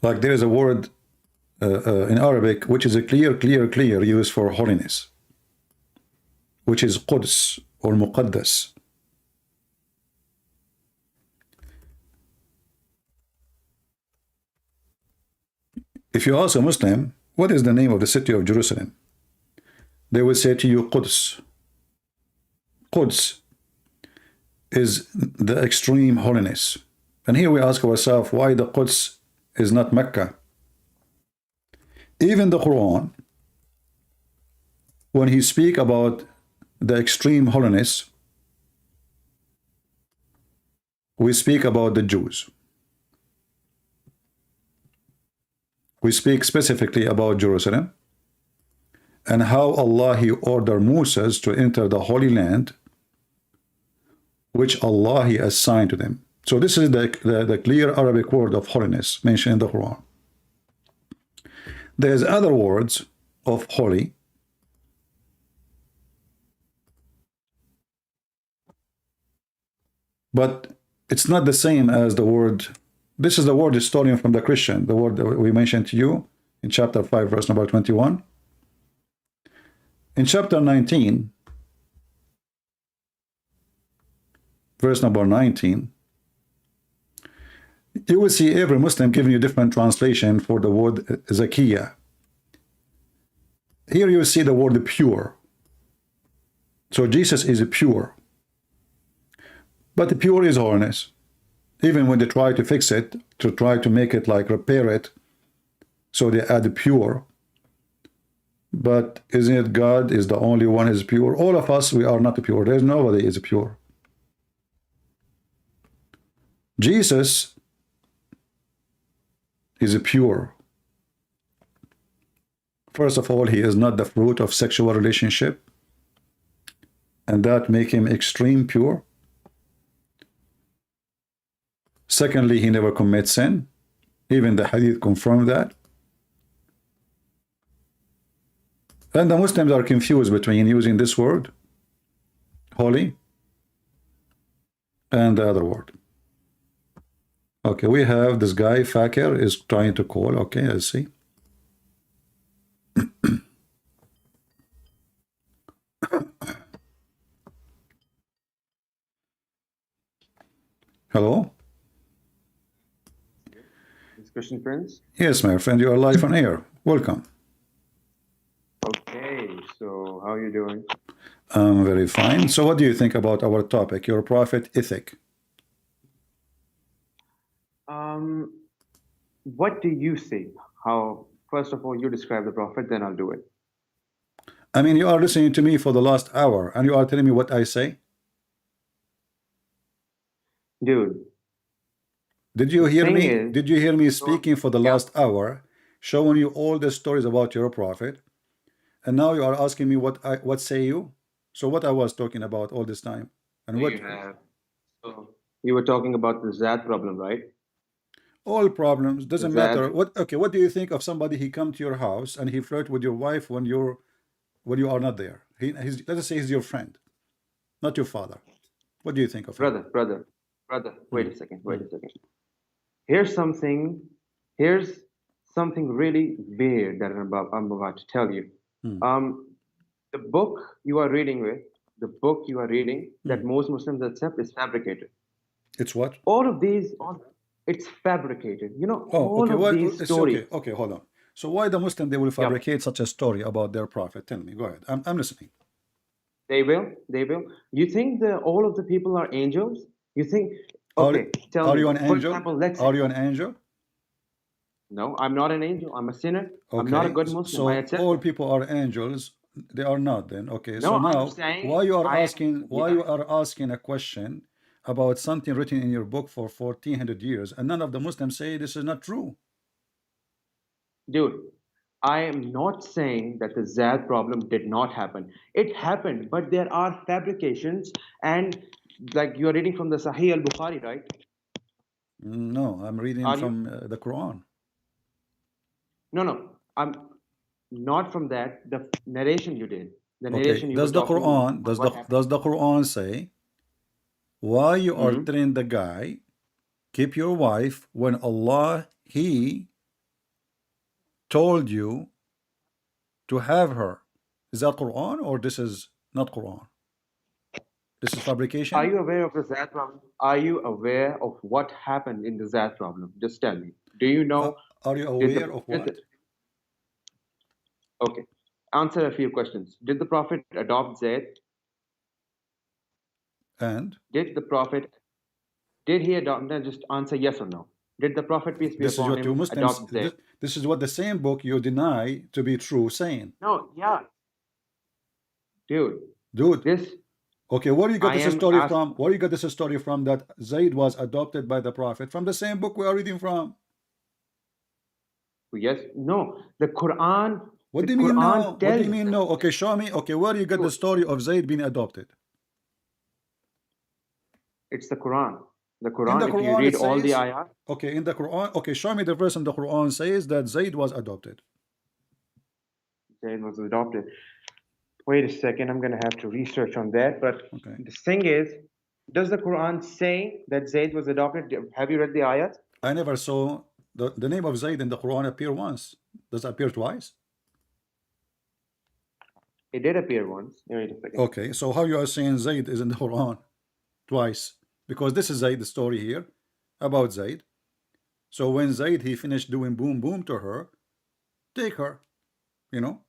like there is a word in Arabic which is a clear use for holiness, which is Quds or Muqaddas. If you ask a Muslim, what is the name of the city of Jerusalem? They will say to you, Quds. Quds is the extreme holiness. And here we ask ourselves, why the Quds is not Mecca? Even the Quran, when he speak about the extreme holiness, we speak about the Jews. We speak specifically about Jerusalem and how Allah he ordered Moses to enter the Holy Land, which Allah he assigned to them. So this is the clear Arabic word of holiness mentioned in the Quran. There's other words of holy, but it's not the same as the word. This is the word stolen from the Christian, the word that we mentioned to you in chapter 5, verse number 21. In chapter 19, verse number 19, you will see every Muslim giving you different translation for the word Zakiyah. Here you see the word pure. So Jesus is pure. But the pure is holiness. Even when they try to fix it, to try to make it like repair it, so they add pure. But isn't it God is the only one is pure? All of us, we are not pure. There's nobody is pure. Jesus is pure. First of all, he is not the fruit of sexual relationship, and that make him extreme pure. Secondly, he never commits sin. Even the hadith confirm that. And the Muslims are confused between using this word, holy, and the other word. Okay, we have this guy, Fakir, is trying to call. Okay, let's see. Hello? Christian Prince? Yes, my friend, you are live on air. Welcome. Okay, so how are you doing? I'm very fine. So what do you think about our topic, your prophet ethic? What do you see? How, first of all, you describe the prophet, then I'll do it. I mean, you are listening to me for the last hour, and you are telling me what I say? Dude. Did you hear me? Is, did you hear me speaking for the last hour, showing you all the stories about your prophet, and now you are asking me what say you? So what I was talking about all this time, and what so you were talking about the Zad problem, right? All problems doesn't matter. What okay? What do you think of somebody he come to your house and he flirt with your wife when you are not there? Let us say he's your friend, not your father. What do you think of him? Brother. Wait a second. Here's something really weird that I'm about to tell you. The book you are reading with the book you are reading Hmm. that most Muslims accept is fabricated. It's what? All of these, it's fabricated. You know, Oh, all okay. of Well, these it's okay. stories. Okay, hold on. So why the Muslim they will Yep. fabricate such a story about their prophet? Tell me. Go ahead. I'm listening. They will. They will. You think that all of the people are angels? You think? Are Okay, tell are me. you an For angel? example, let's Are say, you an angel? no, I'm not an angel. I'm a sinner. I'm not a Okay. good Muslim. I So accept all that. people are angels. They are not then. Okay. No, So I'm now saying why you are I am. asking why you Yeah, are asking a question about something written in your book for 1400 years and none of the Muslims say this is not true? dude. I am not saying that the Zad problem did not happen. It happened, but there are fabrications, and like you're reading from the Sahih al-Bukhari, right? No, I'm reading Are you? from the Quran. No, no. I'm not from that. The narration you did. The Okay. narration you were Does the talking Quran about what happened. does the Quran say why you are Mhm. telling the guy keep your wife when Allah he told you to have her? Is that Quran or this is not Quran? This is Are fabrication? you aware of the Zad problem? Are you aware of what happened in the Zad problem? Just tell me. Do you Uh, know? are you Did aware of did what? the, okay. Answer a few questions. Did the Prophet adopt Zaid? And Did the Prophet? Did he adopt? Then just answer yes or no. Did the Prophet, peace be this is upon what you him, Muslims adopt Zaid? this is what the same book you deny to be true saying. No. Yeah, dude. Dude, This okay, where you got I this am story asking. from? Where you got this story from that Zaid was adopted by the Prophet? From the same book we are reading from. Yes. No. The Quran. What The do you mean Quran no? What do you tells. mean no? Okay, show me. Okay, where you got the Dude, story of Zaid being adopted? it's the Quran. The In the Quran. If you Quran it read all the says, ayat. okay, in the Quran, okay, show me the verse in the Quran says that Zaid was adopted. Zaid was adopted. Wait a second, I'm going to have to research on that. But Okay. the thing is, does the Quran say that Zaid was adopted? Have you read the ayat? I never saw the name of Zaid in the Quran appear once. Does it appear twice? It did appear once. Wait a second. Okay, so how you are saying Zaid is in the Quran twice? Because this is Zaid, the story here about Zaid. So when Zaid he finished doing boom boom to her, take her, you know.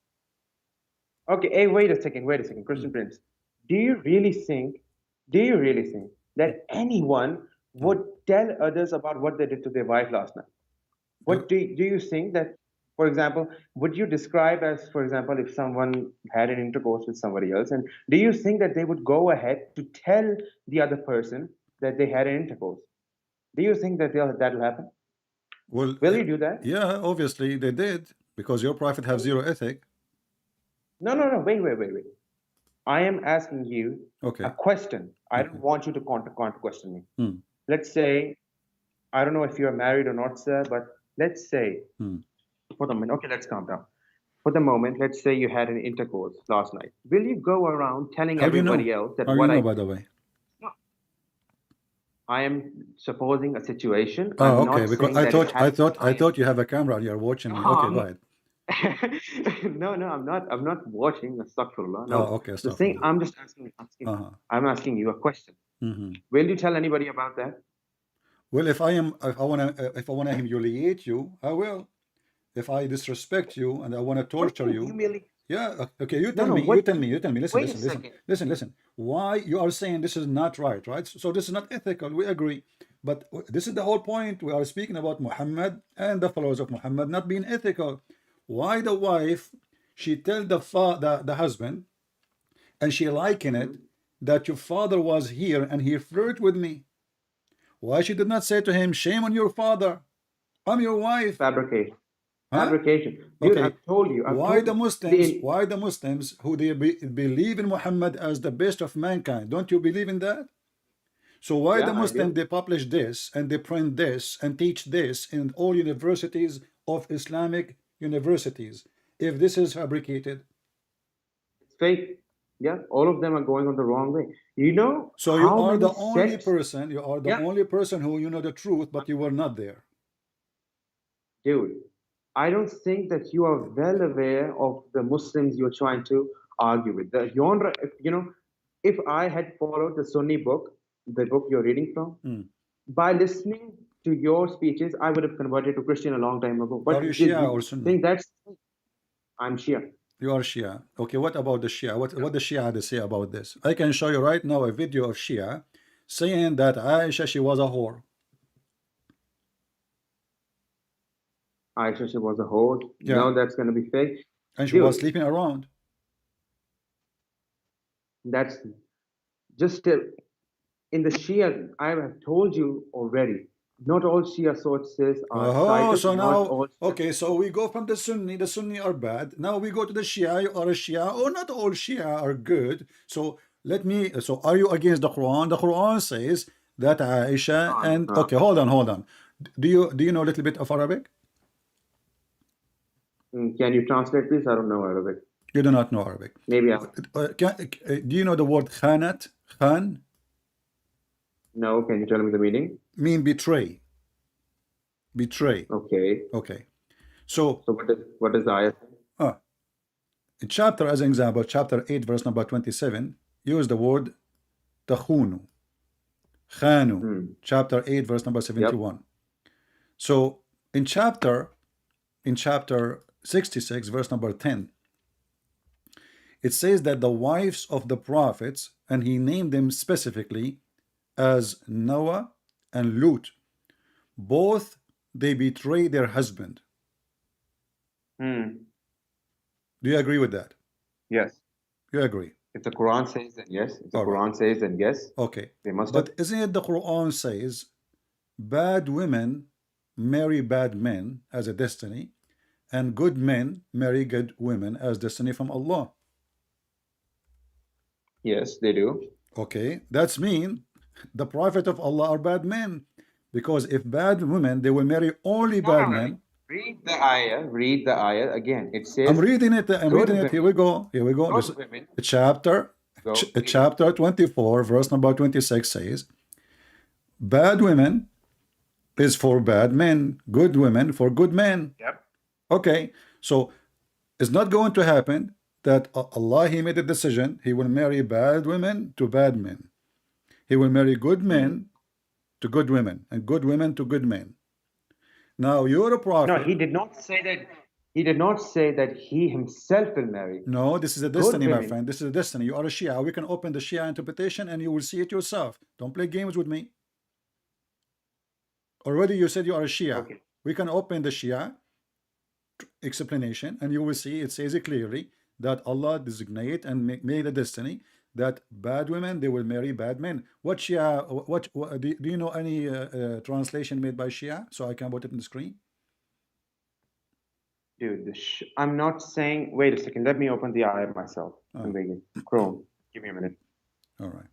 Okay, hey, wait a second, Christian Prince. Do you really think that anyone would tell others about what they did to their wife last night? What do you think that, for example, would you describe as, for example, if someone had an intercourse with somebody else, and do you think that they would go ahead to tell the other person that they had an intercourse? Do you think that that'll happen? Well, Will you do that? yeah, obviously they did because your prophet have zero ethic. No, no, no. Wait. I am asking you Okay. a question. I Okay. don't want you to question me. Hmm. Let's say, I don't know if you're married or not, sir, but let's say, Hmm. for the moment, okay, let's calm down. For the moment, let's say you had an intercourse last night. Will you go around telling How do you know? everybody else that How do you know, by the way? I am supposing a situation? Oh, I'm okay. not Because saying that it happened. I thought you have a camera and you're watching me. Okay, go ahead. No, I'm not. I'm not watching. Astaghfirullah. No. Oh, okay. The thing, Astaghfirullah. I'm just asking. Uh-huh. I'm asking you a question. Mm-hmm. Will you tell anybody about that? Well, if I wanna humiliate you, I will. If I disrespect you and I wanna torture you, yeah. Okay, you tell me. You tell me. Listen, Wait a second. listen. Why you are saying this is not right, right? So this is not ethical. We agree. But this is the whole point. We are speaking about Muhammad and the followers of Muhammad not being ethical. Why the wife she tell the husband and she liken it that your father was here and he flirted with me. Why she did not say to him, shame on your father, I'm your wife? Fabrication. Huh? Fabrication. Dude, Okay. I've told you. Why the Muslims who they believe in Muhammad as the best of mankind? Don't you believe in that? So why Yeah, the I do. Muslims they publish this and they print this and teach this in all universities of Islamic universities if this is fabricated? It's fake. Yeah, all of them are going on the wrong way. You know So you how are many the only sects? person, you are the Yeah. only person who you know the truth, but you were not there. Dude, I don't think that you are well aware of the Muslims you're trying to argue with. The genre, you know, if I had followed the Sunni book, the book you're reading from, by listening to your speeches, I would have converted to Christian a long time ago. But Are you Shia or Sunni? think that's I'm Shia. You are Shia. Okay, what about the Shia? What the Shia had to say about this? I can show you right now a video of Shia saying that Aisha, she was a whore. Aisha, she was a whore. Yeah. No, that's going to be fake. And she was sleeping around. That's just in the Shia. I have told you already. Not all Shia sources are cited. So not now, all- okay, so we go from the Sunni are bad. Now we go to the Shia, you are a Shia. Oh, not all Shia are good. So so are you against the Quran? The Quran says that Aisha and, okay, hold on. Do you know a little bit of Arabic? Can you translate, please? I don't know Arabic. You do not know Arabic. Maybe Do you know the word khanat? Khan No, can you tell me the meaning? mean betray. Betray. Okay. Okay. So So what is the ayah say? in chapter, as an example, chapter 8, verse number 27, use the word takhunu. Khanu. Chapter 8, verse number 71. So in chapter 66, verse number 10, it says that the wives of the prophets, and he named them specifically as Noah and Lut, both they betray their husband. Do you agree with that? Yes. You agree? If the Quran says then yes. If the All Quran says then yes. Okay. They must But isn't it the Quran says bad women marry bad men as a destiny, and good men marry good women as destiny from Allah? Yes, they do. Okay, that's mean the prophet of Allah are bad men, because if bad women, they will marry only bad men. Read the ayah. Read the ayah again. It says. I'm reading it. good Here we go. This, Good women. chapter 24, verse number 26 says, bad women is for bad men, good women for good men. Yep. Okay, so it's not going to happen that Allah, he made a decision, he will marry bad women to bad men. He will marry good men to good women, and good women to good men. Now you're a prophet. No, he did not say that. He did not say that he himself will marry. No, this is a destiny, my women. friend. This is a destiny. You are a Shia. We can open the Shia interpretation and you will see it yourself. Don't play games with me. Already you said you are a Shia. Okay. We can open the Shia explanation and you will see it says it clearly that Allah designate and made a destiny that bad women, they will marry bad men. What Shia, do you know any translation made by Shia? So I can put it on the screen. Dude, I'm not saying. Wait a second. Let me open the ayah myself. I'm waiting. Chrome. Give me a minute. All right.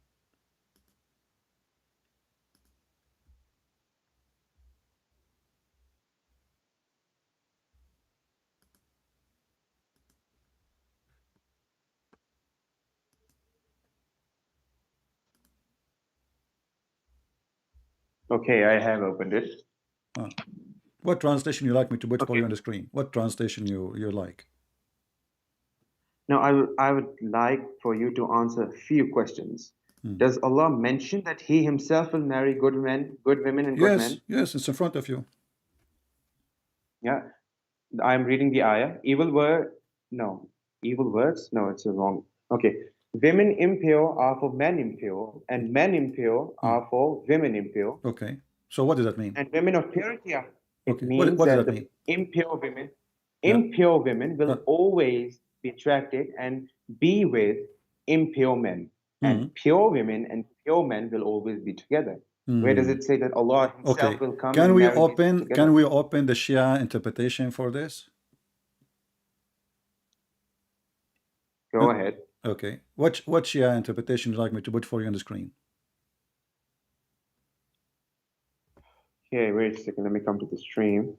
Okay, I have opened it. What translation you like me to put for Okay. you on the screen? What translation you like? Now, I would like for you to answer a few questions. Does Allah mention that He Himself will marry good men, good women, and good men? Yes, it's in front of you. Yeah. I'm reading the ayah. Evil words? No, it's wrong. Okay. Women impure are for men impure, and men impure are for women impure. Okay. So what does that mean? And women of purity are. It Okay. means What does that that the mean? impure women will always be attracted and be with impure men. And pure women and pure men will always be together. Where does it say that Allah Himself Okay. will come? Can and we marry these open together? the Shia interpretation for this? Go ahead. Okay. What Shia interpretation would you like me to put for you on the screen? Okay, wait a second. Let me come to the stream.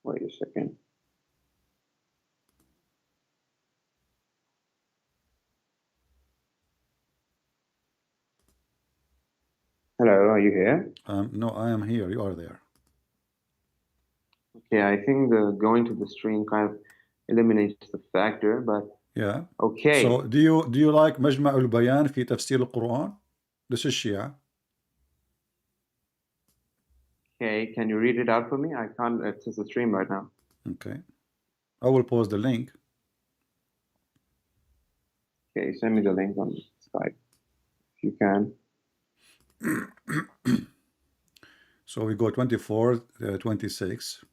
Wait a second. Hello, are you here? No, I am here. You are there. Yeah, I think the going to the stream kind of eliminates the factor, but Yeah. okay. So do you like مجمع البيان في تفسير القرآن? This is Shia. Okay, can you read it out for me? I can't access the stream right now. Okay. I will post the link. Okay, send me the link on Skype if you can. So we go 24, 26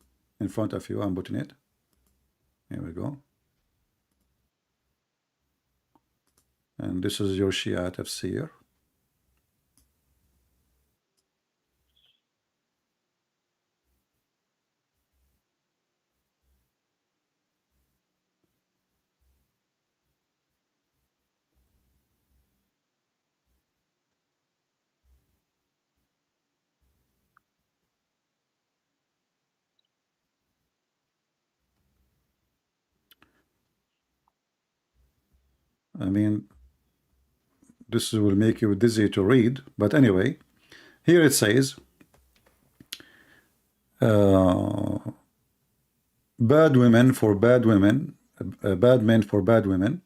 in front of you. I'm putting it. Here we go. And this is your Shia tafsir. I mean, this will make you dizzy to read, but anyway, here it says, bad women for bad women, bad men for bad women,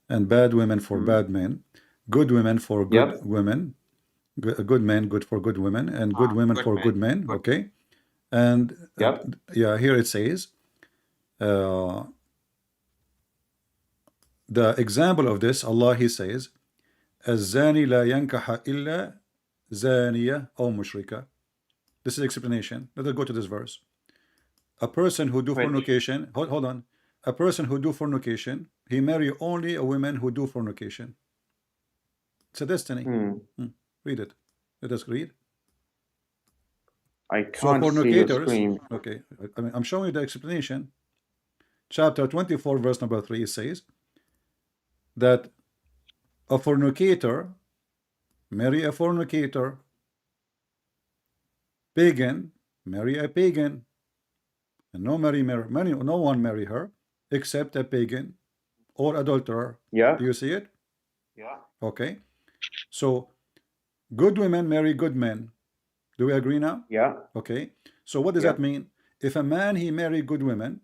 and bad women for bad men, good women for good Yep. women, good men good for good women, and good women good for men. good men. Good. Okay, and Yep. yeah, here it says, the example of this, Allah, He says, الزاني لا ينكح إلا زانية أو مشركة. This is explanation. Let us go to this verse. A person who do Wait. fornication, hold on. A person who do fornication, he marry only a woman who do fornication. It's a destiny. Read it. Let us read. I So can't see your fornicators, screen. okay, I mean, I'm showing you the explanation. Chapter 24, verse number 3, it says that a fornicator marry a fornicator, pagan marry a pagan, and no one marry her except a pagan or adulterer. Yeah. Do you see it? Yeah. Okay. So good women marry good men. Do we agree now? Yeah. Okay. So what does Yeah. that mean? If a man he marry good women,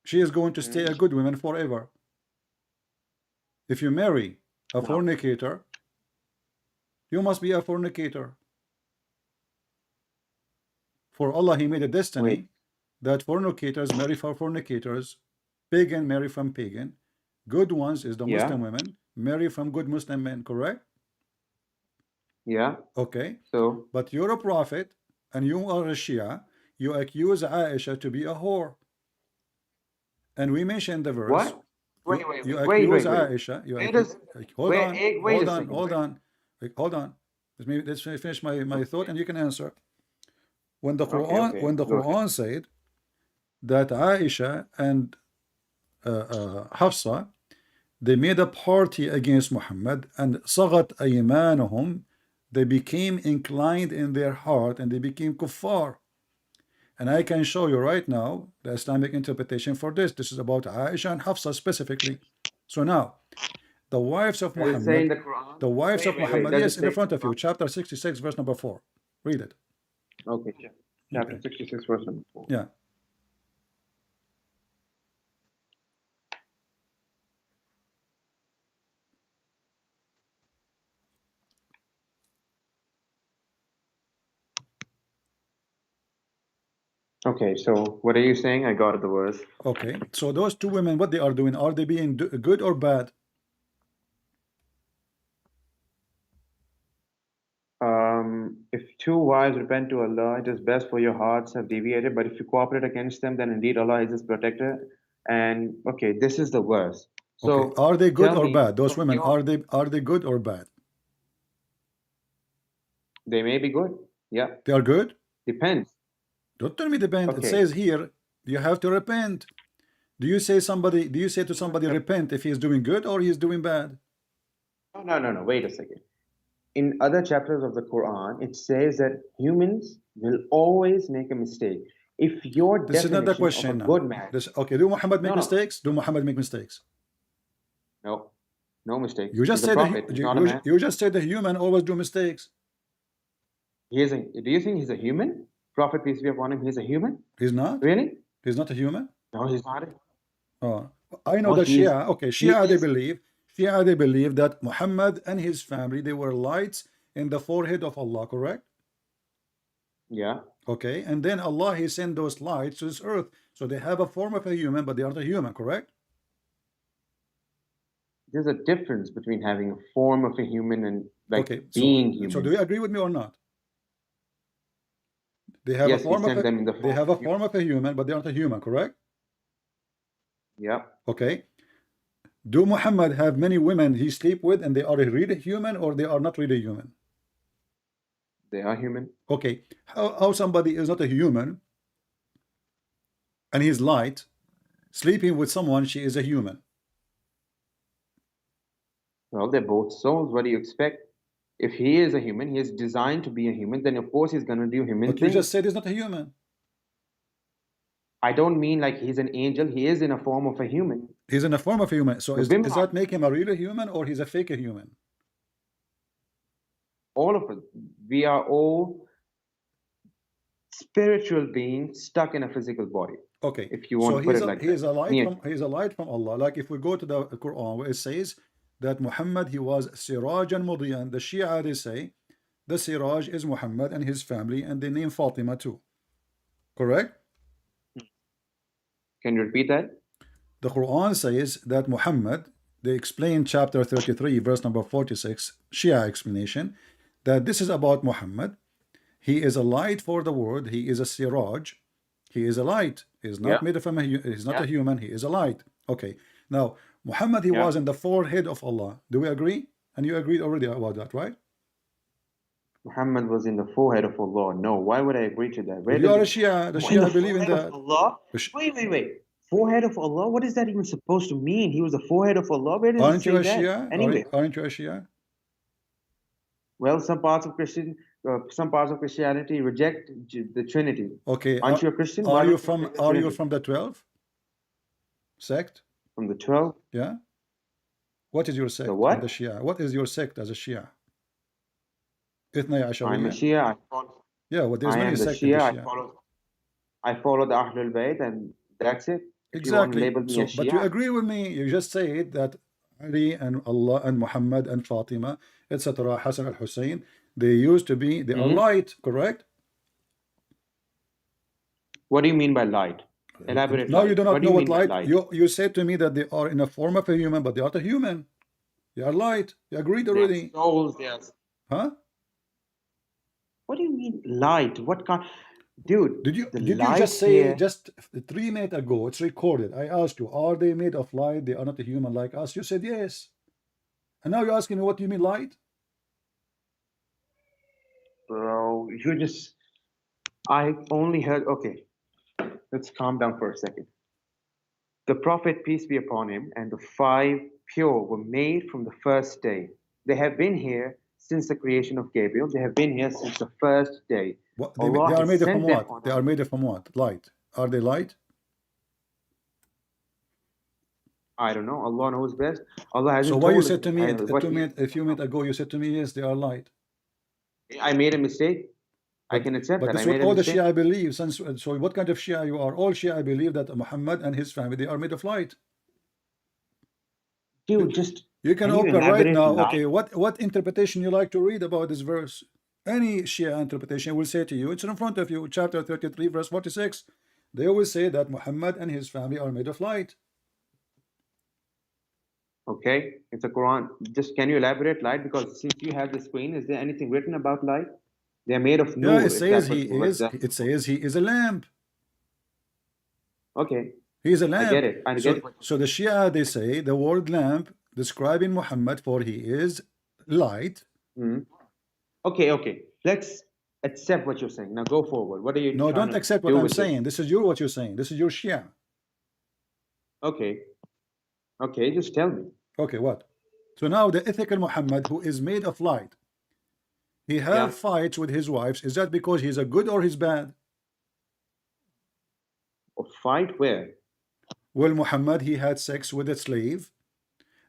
she is going to stay a good woman forever. If you marry a fornicator, you must be a fornicator. For Allah, He made a destiny that fornicators marry for fornicators, pagan marry from pagan, good ones is the Yeah. Muslim women marry from good Muslim men, correct? Yeah. Okay. So But you're a prophet and you are a Shia, you accuse Aisha to be a whore. And we mentioned the verse. what? Wait, You wait, accuse wait, wait. Aisha. You Wait accuse, hold wait, on, wait hold a on, second, hold wait. on. Hold on. Let's finish my thought and you can answer. When the Quran okay. when the Go ahead. Quran said that Aisha and Hafsa, they made a party against Muhammad, and صغت أيمانهم, they became inclined in their heart and they became kuffar. And I can show you right now the Islamic interpretation for this. This is about Aisha and Hafsa specifically. So now, the wives of Does it say in Muhammad, the Quran? the wives of Wait, Muhammad, does it yes, in the say- front of you, chapter 66, verse number 4. Read it. Okay. Chapter 66, verse number 4. Yeah. Okay, so what are you saying? I got the verse. Okay. So those two women, what they are doing, are they being good or bad? If two wives repent to Allah, it is best for your hearts have deviated. But if you cooperate against them, then indeed Allah is His protector. And okay, this is the verse. So Okay. Are they good tell or me, bad? Those from women, your- are they good or bad? They may be good. Yeah, They are good? depends. Don't tell me depend. It Okay. says here you have to repent. Do you say to somebody repent if he's doing good or he's doing bad? No. Wait a second. In other chapters of the Quran, it says that humans will always make a mistake. If your This is not the definition question of a now. good man, Okay, do Muhammad make No. mistakes? Do Muhammad make mistakes? no mistake. You just He's a said prophet. He's not a man. you just said the human always do mistakes. Do you think he's a human? Prophet, peace be upon him, he's a human? He's not? Really? He's not a human? No, he's not. Oh, I know Oh, that he's- Shia, okay, he Shia, they is- believe that Muhammad and his family, they were lights in the forehead of Allah, correct? Yeah. Okay, and then Allah, he sent those lights to this earth. So they have a form of a human, but they aren't a human, correct? There's a difference between having a form of a human and like Okay, being human. so do you agree with me or not? They have Yes, a he form of sent them in the they form have a of form of a human, but they aren't a human, correct? Yeah. Okay. Do Muhammad have many women he sleep with and they are really human or they are not really human? They are human. Okay. How somebody is not a human and he's light, sleeping with someone, she is a human. Well, they're both souls. What do you expect? If he is a human, he is designed to be a human, then of course he's going to do human But you things. just said he's not a human. I don't mean like he's an angel. He is in a form of a human. He's in a form of a human. So The does women that make him a real human or he's a fake human? All of us. We are all spiritual beings stuck in a physical body. Okay. If you want so to put he's it a, like he's that. a light Yeah. from he's a light from Allah. Like if we go to the Quran where it says that Muhammad, he was Sirajan Mudiyan. The Shia, they say the Siraj is Muhammad and his family, and they name Fatima too. Correct? Can you repeat that? The Quran says that Muhammad, they explain chapter 33 verse number 46, Shia explanation, that this is about Muhammad. He is a light for the world. He is a Siraj. He is a light. He is not Yeah. made of a he's not Yeah. a human. He is a light. Okay. Now Muhammad, he Yeah. was in the forehead of Allah. Do we agree? And you agreed already about that, right? Muhammad was in the forehead of Allah. No, why would I agree to that? Where You are a does Shia. The in Shia the believe in forehead that. of Allah? The Sh- Wait. Forehead of Allah? What is that even supposed to mean? He was the forehead of Allah? Where does Aren't it say you a that? Shia? Anyway, Aren't you a Shia? well, some parts of Christianity reject the Trinity. Okay. Aren't you a Christian? Why Are you don't from reject the are you Trinity? from the 12 sect? From the 12? Yeah. What is your sect? what? in The Shia. What is your sect as a Shia? Ithnai I'm a Ashariya. Shia. Yeah, well, there's I many am the sects in the Shia. Shia. I follow the Ahlul Bayt, and that's it. If you want to Exactly. label me So, a but you Shia, agree with me. You just said that Ali and Allah and Muhammad and Fatima, etc., Hassan al-Hussein, they used to be, they are light, correct? what do you mean by light? Elaborate. Now light. you do not What do know you what mean by light. You said to me that they are in a form of a human, but they are not a human. They are light. You agreed already. Souls, yes. Huh? What do you mean light? What kind? Dude, Did you the just light say here- just 3 minutes ago? It's recorded. I asked you, are they made of light? They are not a human like us. You said yes. And now you're asking me, what do you mean light? Bro, you just. I only heard. Okay, let's calm down for a second. The Prophet, peace be upon him, and the 5 pure were made from the first day. They have been here since the creation of Gabriel. They have been here since the first day. What, they Allah are has made from sent them what? on They us. are made from what? Light. Are they light? I don't know. Allah knows best. Allah hasn't So why you told said us to me what a few minutes ago, you said to me, yes, they are light. I made a mistake. I can accept But that. this I is what made a all the mistake. Shia believe. So what kind of Shia you are? All Shia believe that Muhammad and his family, they are made of light. Dude, just You can you open right elaborate now. light? Okay, what interpretation you like to read about this verse? Any Shia interpretation will say to you, it's in front of you, chapter 33, verse 46. They will say that Muhammad and his family are made of light. Okay, it's a Quran. Just can you elaborate light? Because since you have the screen, is there anything written about light? They are made of nur. Yeah, it if says that's what- he what is. that- It says he is a lamp. Okay, He is a lamp. get it. I so, get it. so the Shia, they say the word lamp describing Muhammad, for he is light. okay. Let's accept what you're saying. Now go forward. What are you? No, trying don't to accept what do I'm with this? saying. This is what you're saying. This is your Shia. Okay, just tell me. Okay, what? So now the ethical Muhammad, who is made of light, he have Yeah. fights with his wives. Is that because he's a good or he's bad? A fight where? Well, Muhammad, he had sex with a slave.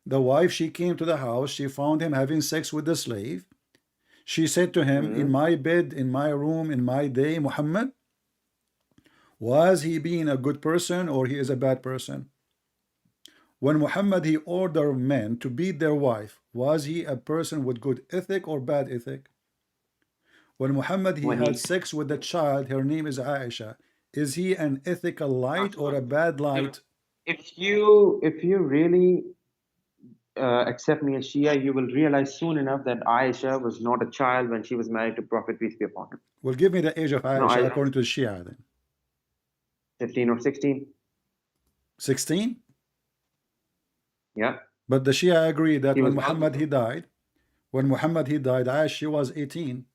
The wife, she came to the house. She found him having sex with the slave. She said to him, in my bed, in my room, in my day, Muhammad, Was he being a good person or he is a bad person? When Muhammad he ordered men to beat their wife, was he a person with good ethic or bad ethic? When Muhammad he When had he- sex with a child, her name is Aisha, is he an ethical light or a bad light? If you really accept me as Shia, you will realize soon enough that Aisha was not a child when she was married to Prophet peace be upon him. Well, give me the age of Aisha according to the Shia then. 15 or 16. 16? Yeah. But the Shia agree that He when was Muhammad he died, Aisha was 18,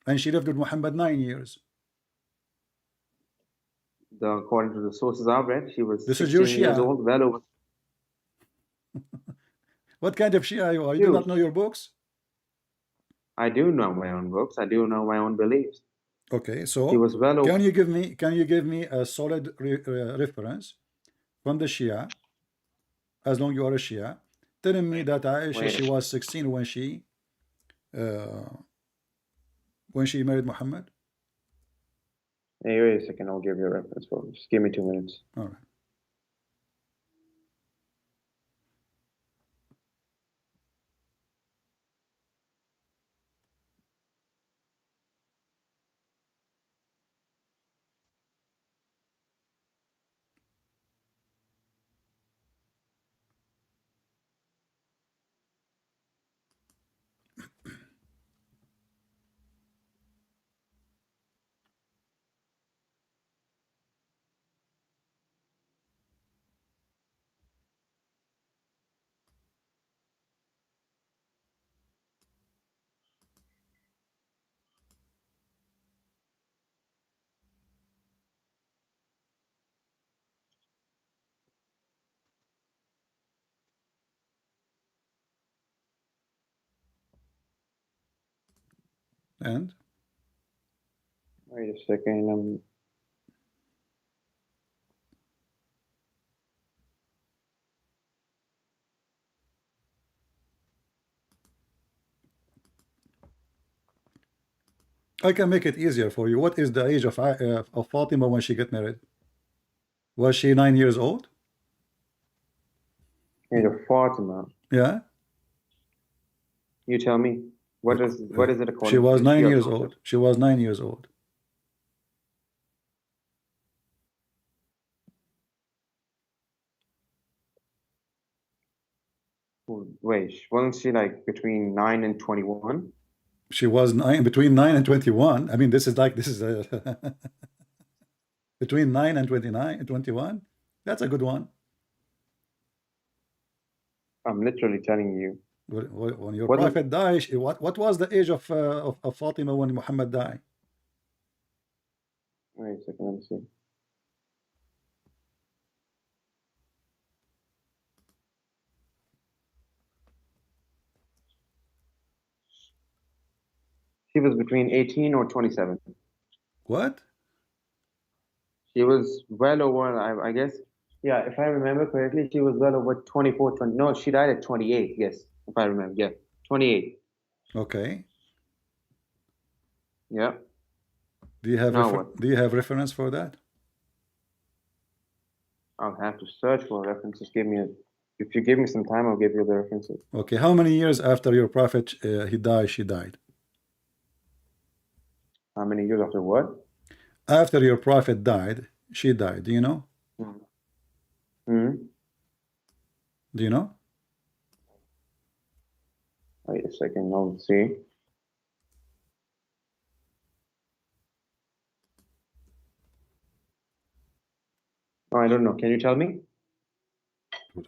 and she lived with Muhammad 9 years. According to the sources I've read, she was This is 16 your years Shia. old, well over. What kind of Shia you are? You do not know your books? I do know my own books. I do know my own beliefs. Okay, so He was well over. can you give me a solid reference from the Shia, as long you are a Shia, telling me that Aisha she was 16 when she married Muhammad? Hey, wait a second. I'll give you a reference for it. Just give me 2 minutes. All right. And Wait a second. I can make it easier for you. What is the age of Fatima when she got married? Was she 9 years old? Age of Fatima. Yeah. You tell me. What is it according She was to 9 Shia years concept? old. She was 9 years old. Wait, wasn't she like between 9 and 21? She was between 9 and 21. I mean, this is between 9 and 29 and 21. That's a good one. I'm literally telling you. When your What is- prophet died, what was the age of Fatima when Muhammad died? Wait a second, let me see. She was between 18 or 27. What? She was well over, I guess, yeah, if I remember correctly, she was well over 24, 20. No, she died at 28, yes, if I remember, yeah, 28. Okay. Yeah. Do you have Now what? do you have reference for that? I'll have to search for references. If you give me some time, I'll give you the references. Okay. How many years after your prophet she died? How many years after what? After your prophet died, she died. Do you know? Hmm. Do you know? Wait a second, I'll see. Oh, I don't know. Can you tell me?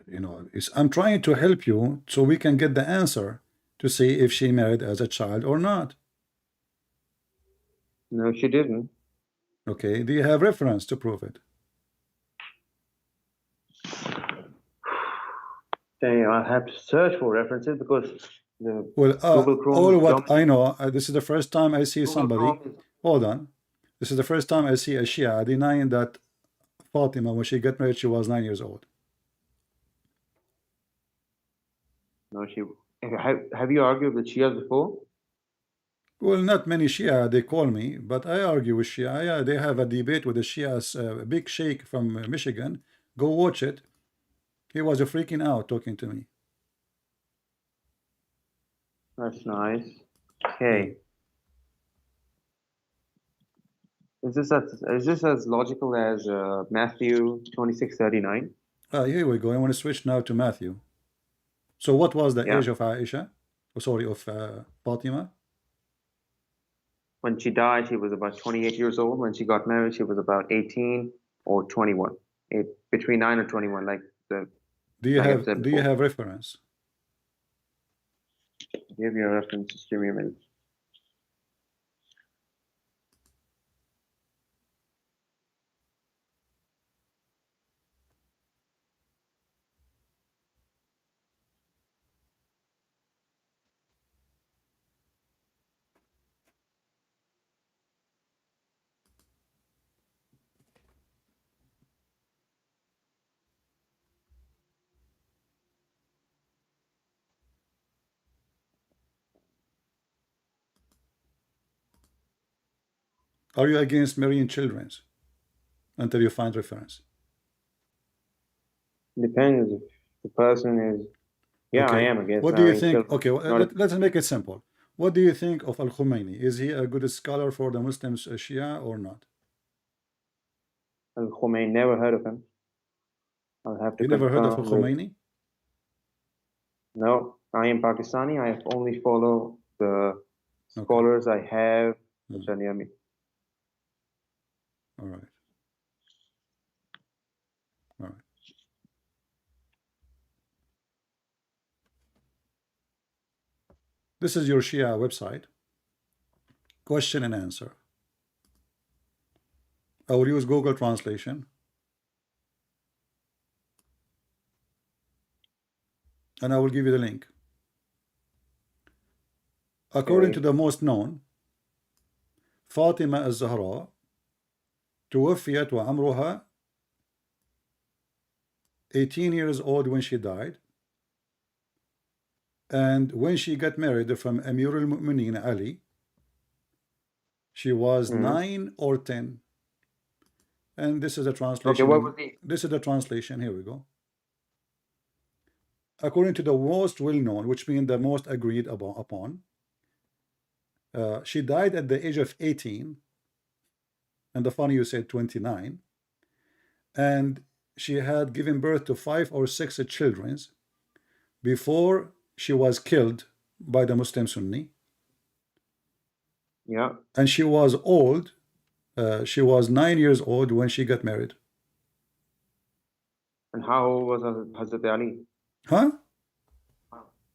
You know, I'm trying to help you so we can get the answer to see if she married as a child or not. No, she didn't. Okay. Do you have reference to prove it? Then I'll have to search for references because the Well, Google Chrome. all what I know, this is the first time I see Google somebody. Chrome is- Hold on. This is the first time I see a Shia denying that Fatima, when she got married, she was 9 years old. No, have you argued with Shias before? Well, not many Shia, they call me, but I argue with Shia. Yeah, they have a debate with the Shias, big sheikh from Michigan. Go watch it. He was freaking out talking to me. That's nice. Okay. Is this as logical as Matthew 26:39? Here we go. I want to switch now to Matthew. So what was the Yeah. age of Aisha? Oh, sorry, of Fatima? When she died, she was about 28 years old. When she got married, she was about 18 or 21. Between 9 or 21, like the. Do you like I have said do you before. have reference? Give you a reference. Just give me a minute. Are you against marrying children until you find reference? Depends if the person is. Yeah, Okay. I am against. What do you marrying think? children. Okay, well, let's make it simple. What do you think of Al-Khomeini? Is he a good scholar for the Muslims, Shia, or not? Al-Khomeini, never heard of him. I'll have to. You never heard of confirm with- Al-Khomeini? No, I am Pakistani. I only follow the scholars I have which are near me. All right. All right. This is your Shia website. Question and answer. I will use Google Translation. And I will give you the link. According to the most known, فاطمة الزهراء توفيت وعمرها 18 years old when she died. And when she got married from Amir al-Mu'mineen Ali, she was 9 or 10. And this is a translation. Okay, what was the? This is the translation. Here we go. According to the most well-known, which means the most agreed upon, she died at the age of 18. And the funny you said 29. And she had given birth to 5 or 6 children before she was killed by the Muslim Sunni. Yeah. And she was old. She was 9 years old when she got married. And how old was Hazrat Ali? Huh?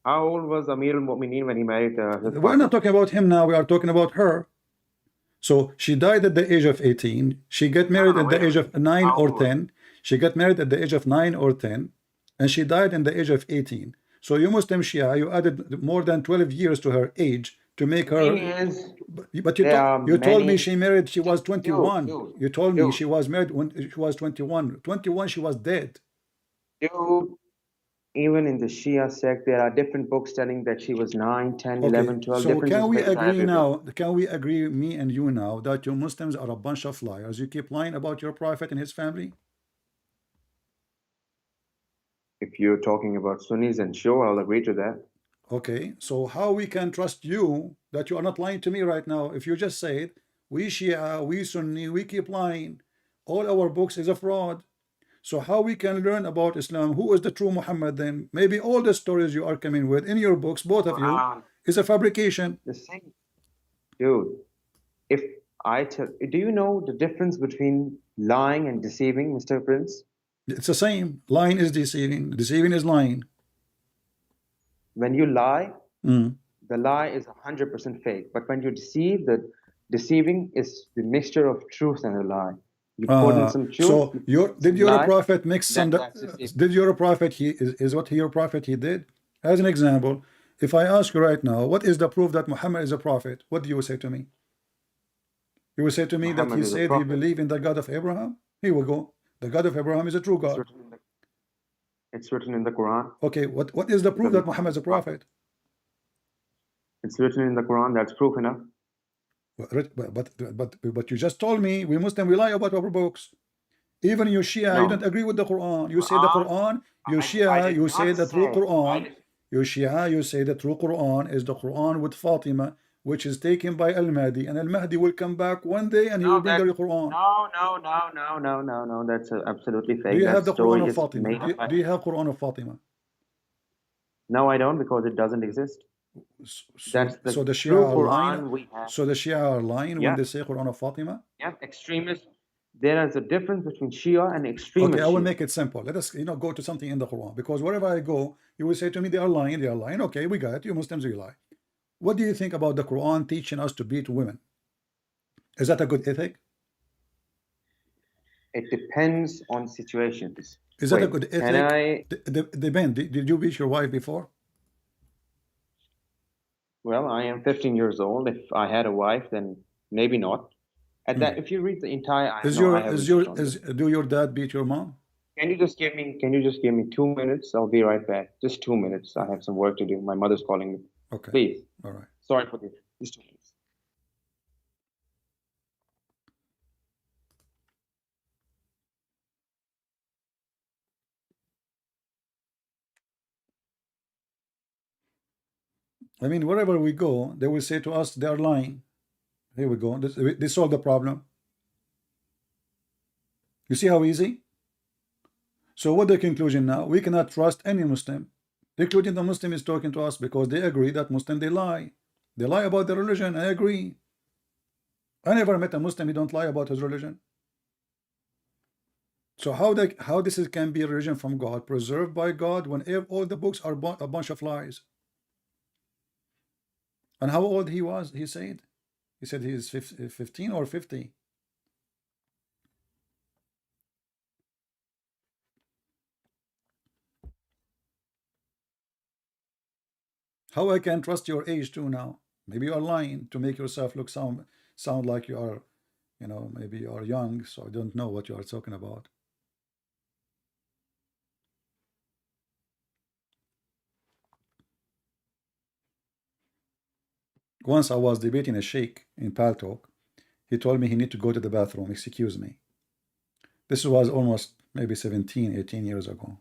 How old was Amir al-Mu'mineen when he married Hazrat We're not talking about him now. We are talking about her. So she died at the age of 18. She got married at the age of 9 or 10. She got married at the age of 9 or 10. And she died in the age of 18. So you Muslim Shia, you added more than 12 years to her age to make her. But you told me she married, she was 21. You told me she was married when she was 21. 21, she was dead. Dude, even in the Shia sect, there are different books telling that she was 9, 10, 11, 12. So different can we perspectives. agree now? Can we agree, me and you now, that you Muslims are a bunch of liars? You keep lying about your prophet and his family? If you're talking about Sunnis, and sure, I'll agree to that. Okay, so how we can trust you that you are not lying to me right now? If you just said, we Shia, we Sunni, we keep lying. All our books is a fraud. So how we can learn about Islam? Who is the true Muhammad then? Maybe all the stories you are coming with in your books, both of you, is a fabrication. The same. Dude, if I tell, do you know the difference between lying and deceiving, Mr. Prince? It's the same. Lying is deceiving. Deceiving is lying. When you lie, the lie is 100% fake. But when you deceive, the deceiving is the mixture of truth and a lie. You put in some truth. So did your lie, prophet mix some? that's deceiving. Did your prophet is what your prophet he did? As an example, if I ask you right now, what is the proof that Muhammad is a prophet? What do you say to me? You will say to me Muhammad that he is a said he prophet. believed in the God of Abraham. Here we go. The God of Abraham is a true God. It's written in the Quran. Okay, what is the proof that Muhammad is a prophet? It's written in the Quran. That's proof enough. But you just told me we Muslim we lie about our books. Even you Shia, you No. don't agree with the Quran. You say the Quran, you I Shia, did you not say the true say- I Quran. did- You Shia, you say the true Quran is the Quran with Fatima, which is taken by Al-Mahdi, and Al-Mahdi will come back one day and he will bring the Quran. No. That's absolutely fake. Do you That have the story Quran of is Fatima? made up by- Do you have Quran of Fatima? No, I don't, because it doesn't exist. That's the So the Shia true are Quran lying. we have. So the Shia are lying when Yeah. they say Quran of Fatima. Yeah, extremists. There is a difference between Shia and extremist. Okay, I will Shia. make it simple. Let us, go to something in the Quran, because wherever I go, you will say to me, they are lying, they are lying. Okay, we got it. You Muslims, you lie. What do you think about the Quran teaching us to beat women? Is that a good ethic? It depends on situations. Is that a Wait, good can ethic? I? Depend. Did you beat your wife before? Well, I am 15 years old. If I had a wife, then maybe not. At that, if you read the entire, I Is know your I have is research your on this. do your dad beat your mom? Can you just give me 2 minutes? I'll be right back. Just 2 minutes. I have some work to do. My mother's calling me. Okay. Please. All right. Sorry for this. Just 2 minutes. I mean, wherever we go, they will say to us, they are lying. Here we go. They solve the problem. You see how easy? So what the conclusion now? We cannot trust any Muslim, including the Muslim is talking to us, because they agree that Muslim, they lie. They lie about their religion. I agree. I never met a Muslim who don't lie about his religion. So how this can be a religion from God, preserved by God, when all the books are a bunch of lies? And how old he was, he said? He said he is 15 or 50. How I can trust your age too now? Maybe you are lying to make yourself look sound like you are, maybe you are young, so I don't know what you are talking about. Once I was debating a sheikh in Paltalk. He told me he need to go to the bathroom. Excuse me. This was almost maybe 17, 18 years ago.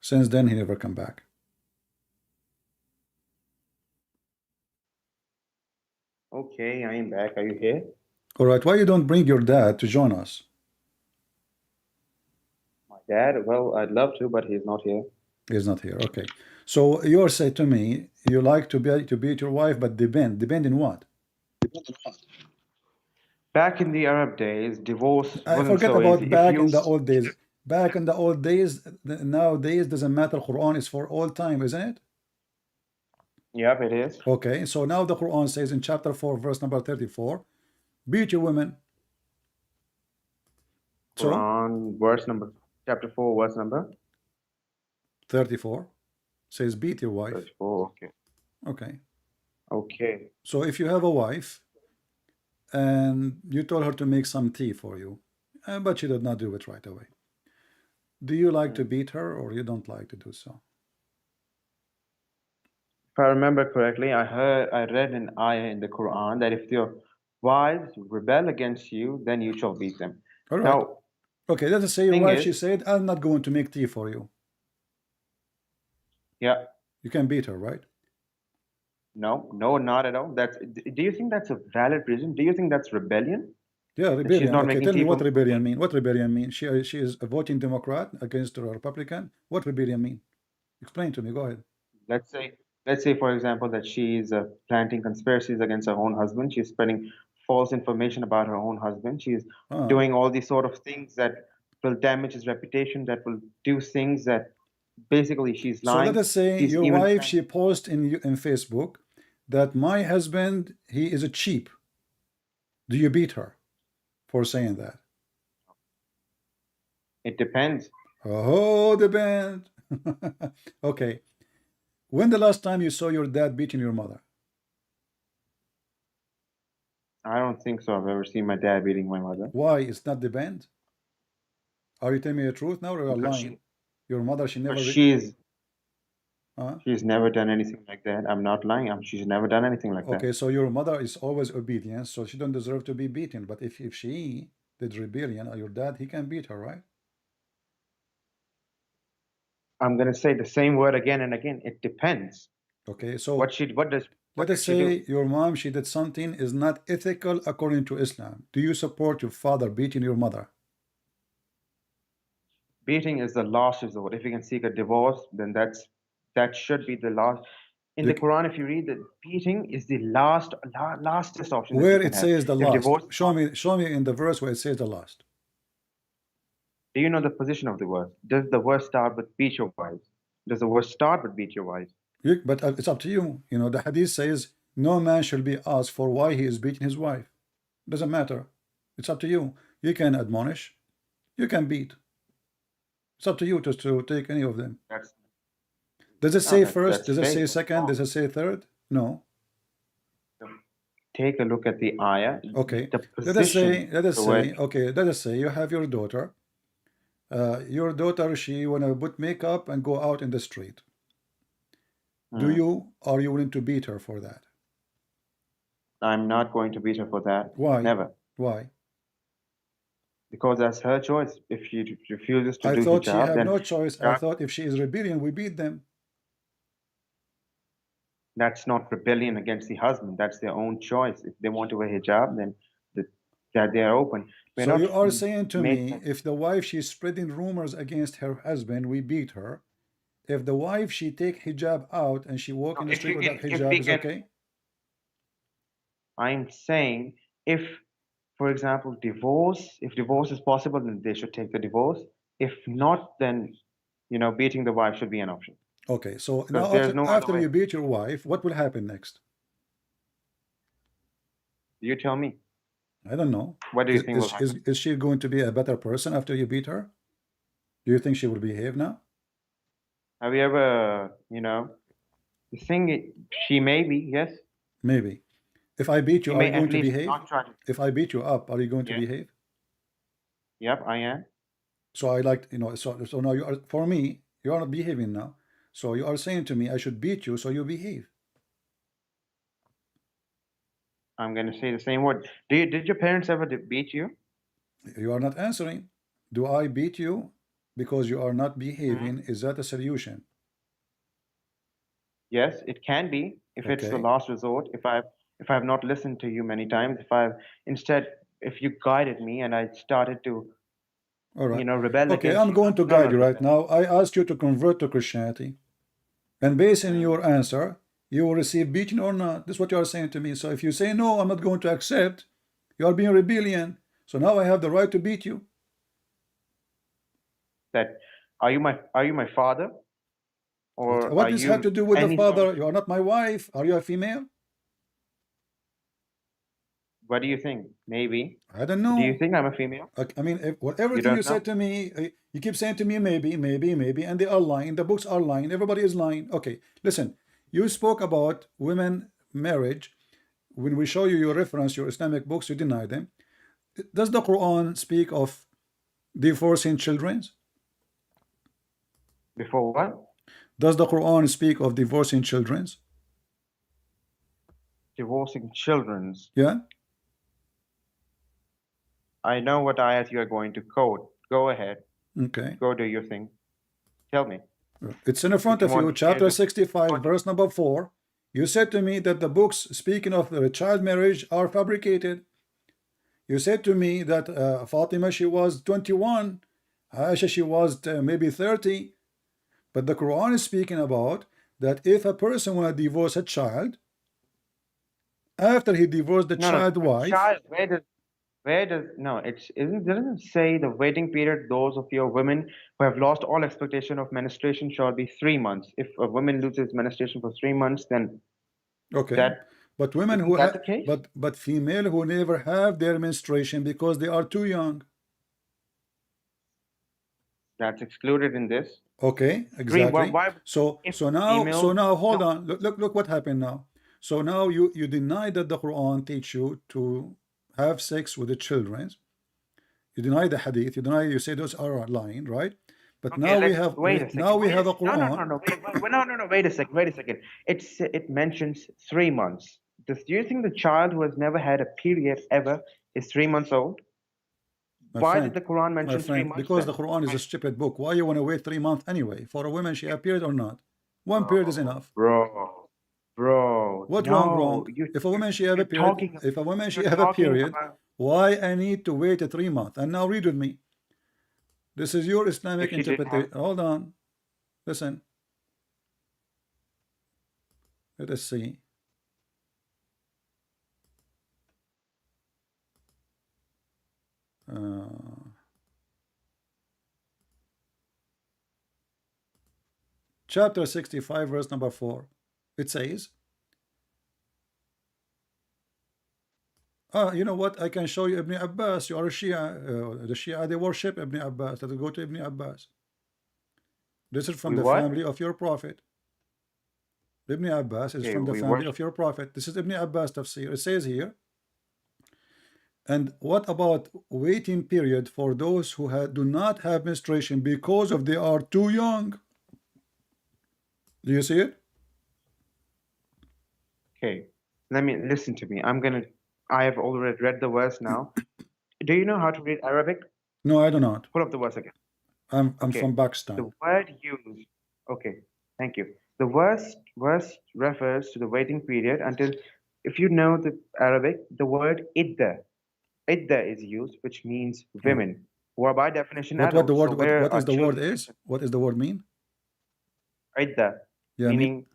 Since then, he never come back. Okay, I am back. Are you here? All right. Why you don't bring your dad to join us? My dad? Well, I'd love to, but he's not here. He's not here. Okay. So you're saying to me, you like to beat your wife, but depend in what? Back in the Arab days, divorce I wasn't forget so about easy. back in the old days. Back in the old days, nowadays doesn't matter. Quran is for all time, isn't it? Yep, it is. Okay, so now the Quran says in chapter 4, verse number 34, beat your women. So Quran, chapter 4, verse number 34 says beat your wife. 34. Okay. Okay. Okay. So if you have a wife and you told her to make some tea for you, but she did not do it right away, do you like to beat her, or you don't like to do so? If I remember correctly, I read an ayah in the Quran that if your wives rebel against you, then you shall beat them. All right. Now, Okay, let us say your thing wife, is- she said, I'm not going to make tea for you. yeah, You can beat her, right? no, not at all. Do you think that's a valid reason? Do you think that's rebellion? Yeah, rebellion. not Okay, making tell me tea what for- rebellion mean. What rebellion mean? She is a voting Democrat against a Republican. What rebellion mean? Explain to me. Go ahead. Let's say, for example, that she's planting conspiracies against her own husband. She's spreading false information about her own husband. She's doing all these sort of things that will damage his reputation, that will do things that basically she's So lying. let us say She's your even wife, trying- she posts in Facebook that my husband, he is a cheap. Do you beat her for saying that? It depends. Oh, the band. Okay. When the last time you saw your dad beating your mother? I don't think so. I've ever seen my dad beating my mother. Why? It's not the band? Are you telling me the truth now, or are you Because lying? Your mother, she never. She's She's never done anything like that. I'm not lying. She's never done anything like that. Okay, so your mother is always obedient, so she don't deserve to be beaten. But if she did rebellion, or your dad, he can beat her, right? I'm gonna say the same word again and again. It depends. Okay, so What let us say your mom, she did something is not ethical according to Islam. Do you support your father beating your mother? Beating is the last resort. If you can seek a divorce, then that should be the last. In the Quran, if you read that beating is the lastest option. that you Where can it have. says the If last, divorce, show me in the verse where it says the last. do you know the position of the verse? Does the verse start with beat your wives? Does the verse start with beat your wives? But it's up to you. You know, the hadith says no man shall be asked for why he is beating his wife. Doesn't matter. It's up to you. You can admonish, you can beat. It's up to you to take any of them. That's Does it say that's first? Does it say vague. second? Does it say third? No. Take a look at the ayah. Okay. The Let us say, position, okay, let us say you have your daughter. Your daughter, she wanna put makeup and go out in the street. Are you willing to beat her for that? I'm not going to beat her for that. Why? Never. Why? Because that's her choice. If she refuses to I do thought she hijab, had then no choice. I thought if she is rebellion, we beat them. that's not rebellion against the husband. That's their own choice. If they want to wear hijab, then that they are open. We're So not you are saying to make- me, if the wife she's spreading rumors against her husband, we beat her. If the wife she take hijab out and she walk in the if street you without can- if hijab we is can- okay? I'm saying if, for example, if divorce is possible, then they should take the divorce. If not, then beating the wife should be an option. Okay, so now there's no other after way. you beat your wife, what will happen next? You tell me. I don't know. What do you think will Is, happen? is she going to be a better person after you beat her? Do you think she will behave now? Have you ever, the thing, she may be, yes. Maybe. If I beat you, She are may you going at to least behave? not try to. If I beat you up, are you going to Yeah. behave? Yep, I am. So I like, so now you are, for me, you are not behaving now. So you are saying to me, I should beat you, so you behave. I'm going to say the same word. Did your parents ever beat you? You are not answering. Do I beat you because you are not behaving? Is that a solution? Yes, it can be if it's the Okay. last resort. If I've not listened to you many times, if you guided me and I started to All right. rebel Okay, against I'm you, going to no, guide you no, right now. I asked you to convert to Christianity. And based on your answer, you will receive beating or not. This is what you are saying to me. So if you say, no, I'm not going to accept, you are being rebellion. So now I have the right to beat you. That are you my father? Or What are does you have to do with the any father? sort of- You are not my wife. Are you a female? What do you think? Maybe. I don't know. Do you think I'm a female? I mean, everything don't you said to me, you keep saying to me, maybe, and they are lying. The books are lying. Everybody is lying. Okay, listen. You spoke about women marriage. When we show you your reference, your Islamic books, you deny them. Does the Quran speak of divorcing children? Before what? Does the Quran speak of divorcing children? Divorcing children's. Yeah. I know what ayat you are going to quote. Go ahead. Okay. Go do your thing. Tell me. It's in front of you you, want- chapter 65, verse number 4. You said to me that the books speaking of the child marriage are fabricated. You said to me that Fatima, she was 21, Aisha, she was maybe 30. But the Quran is speaking about that if a person want to divorce a child, after he divorced the child wife, Child, where does no? Doesn't say the waiting period. Those of your women who have lost all expectation of menstruation shall be 3 months. If a woman loses menstruation for 3 months, then okay. that- But women who that have, the case? but female who never have their menstruation because they are too young. that's excluded in this. Okay, exactly. why- So if now female- hold on. Look what happened now. So now you deny that the Quran teach you to have sex with the children. You deny the hadith. You say those are lying, right? But Okay, now we let's have wait a second. now we Wait have a no, no, no, Quran. no, wait a second. Wait a second. It mentions 3 months. Do you think the child who has never had a period ever is 3 months old? My Why friend, did the Quran my mention 3 friend, months? because Then? the Quran is a stupid book. Why you want to wait 3 months anyway? For a woman, she have period or not? One period is enough. Bro, What no, wrong? If a woman she have a you're period, talking- if a woman she you're have a talking period, about- why I need to wait 3 months? And now read with me. This is your Islamic If she did interpretation. have- Hold on. Listen. Let us see. Chapter 65, verse number 4. It says, you know what? I can show you Ibn Abbas. You are a Shia. The Shia, they worship Ibn Abbas. Let's go to Ibn Abbas. This is from the what? family of your prophet. Ibn Abbas is Okay, from the we family worship- of your prophet. This is Ibn Abbas tafsir. It says here, and what about waiting period for those who do not have menstruation because of they are too young? Do you see it? Okay, let me listen to me. I have already read the verse now. Do you know how to read Arabic? No, I do not. Pull up the verse again. I'm Okay. from Pakistan. The word used. Okay, thank you. The verse refers to the waiting period until, if you know the Arabic, the word idda. Idda is used, which means women, who are by definition What the adults. word? So where What is are the word children- is? What is the word mean? Idda, Yeah, meaning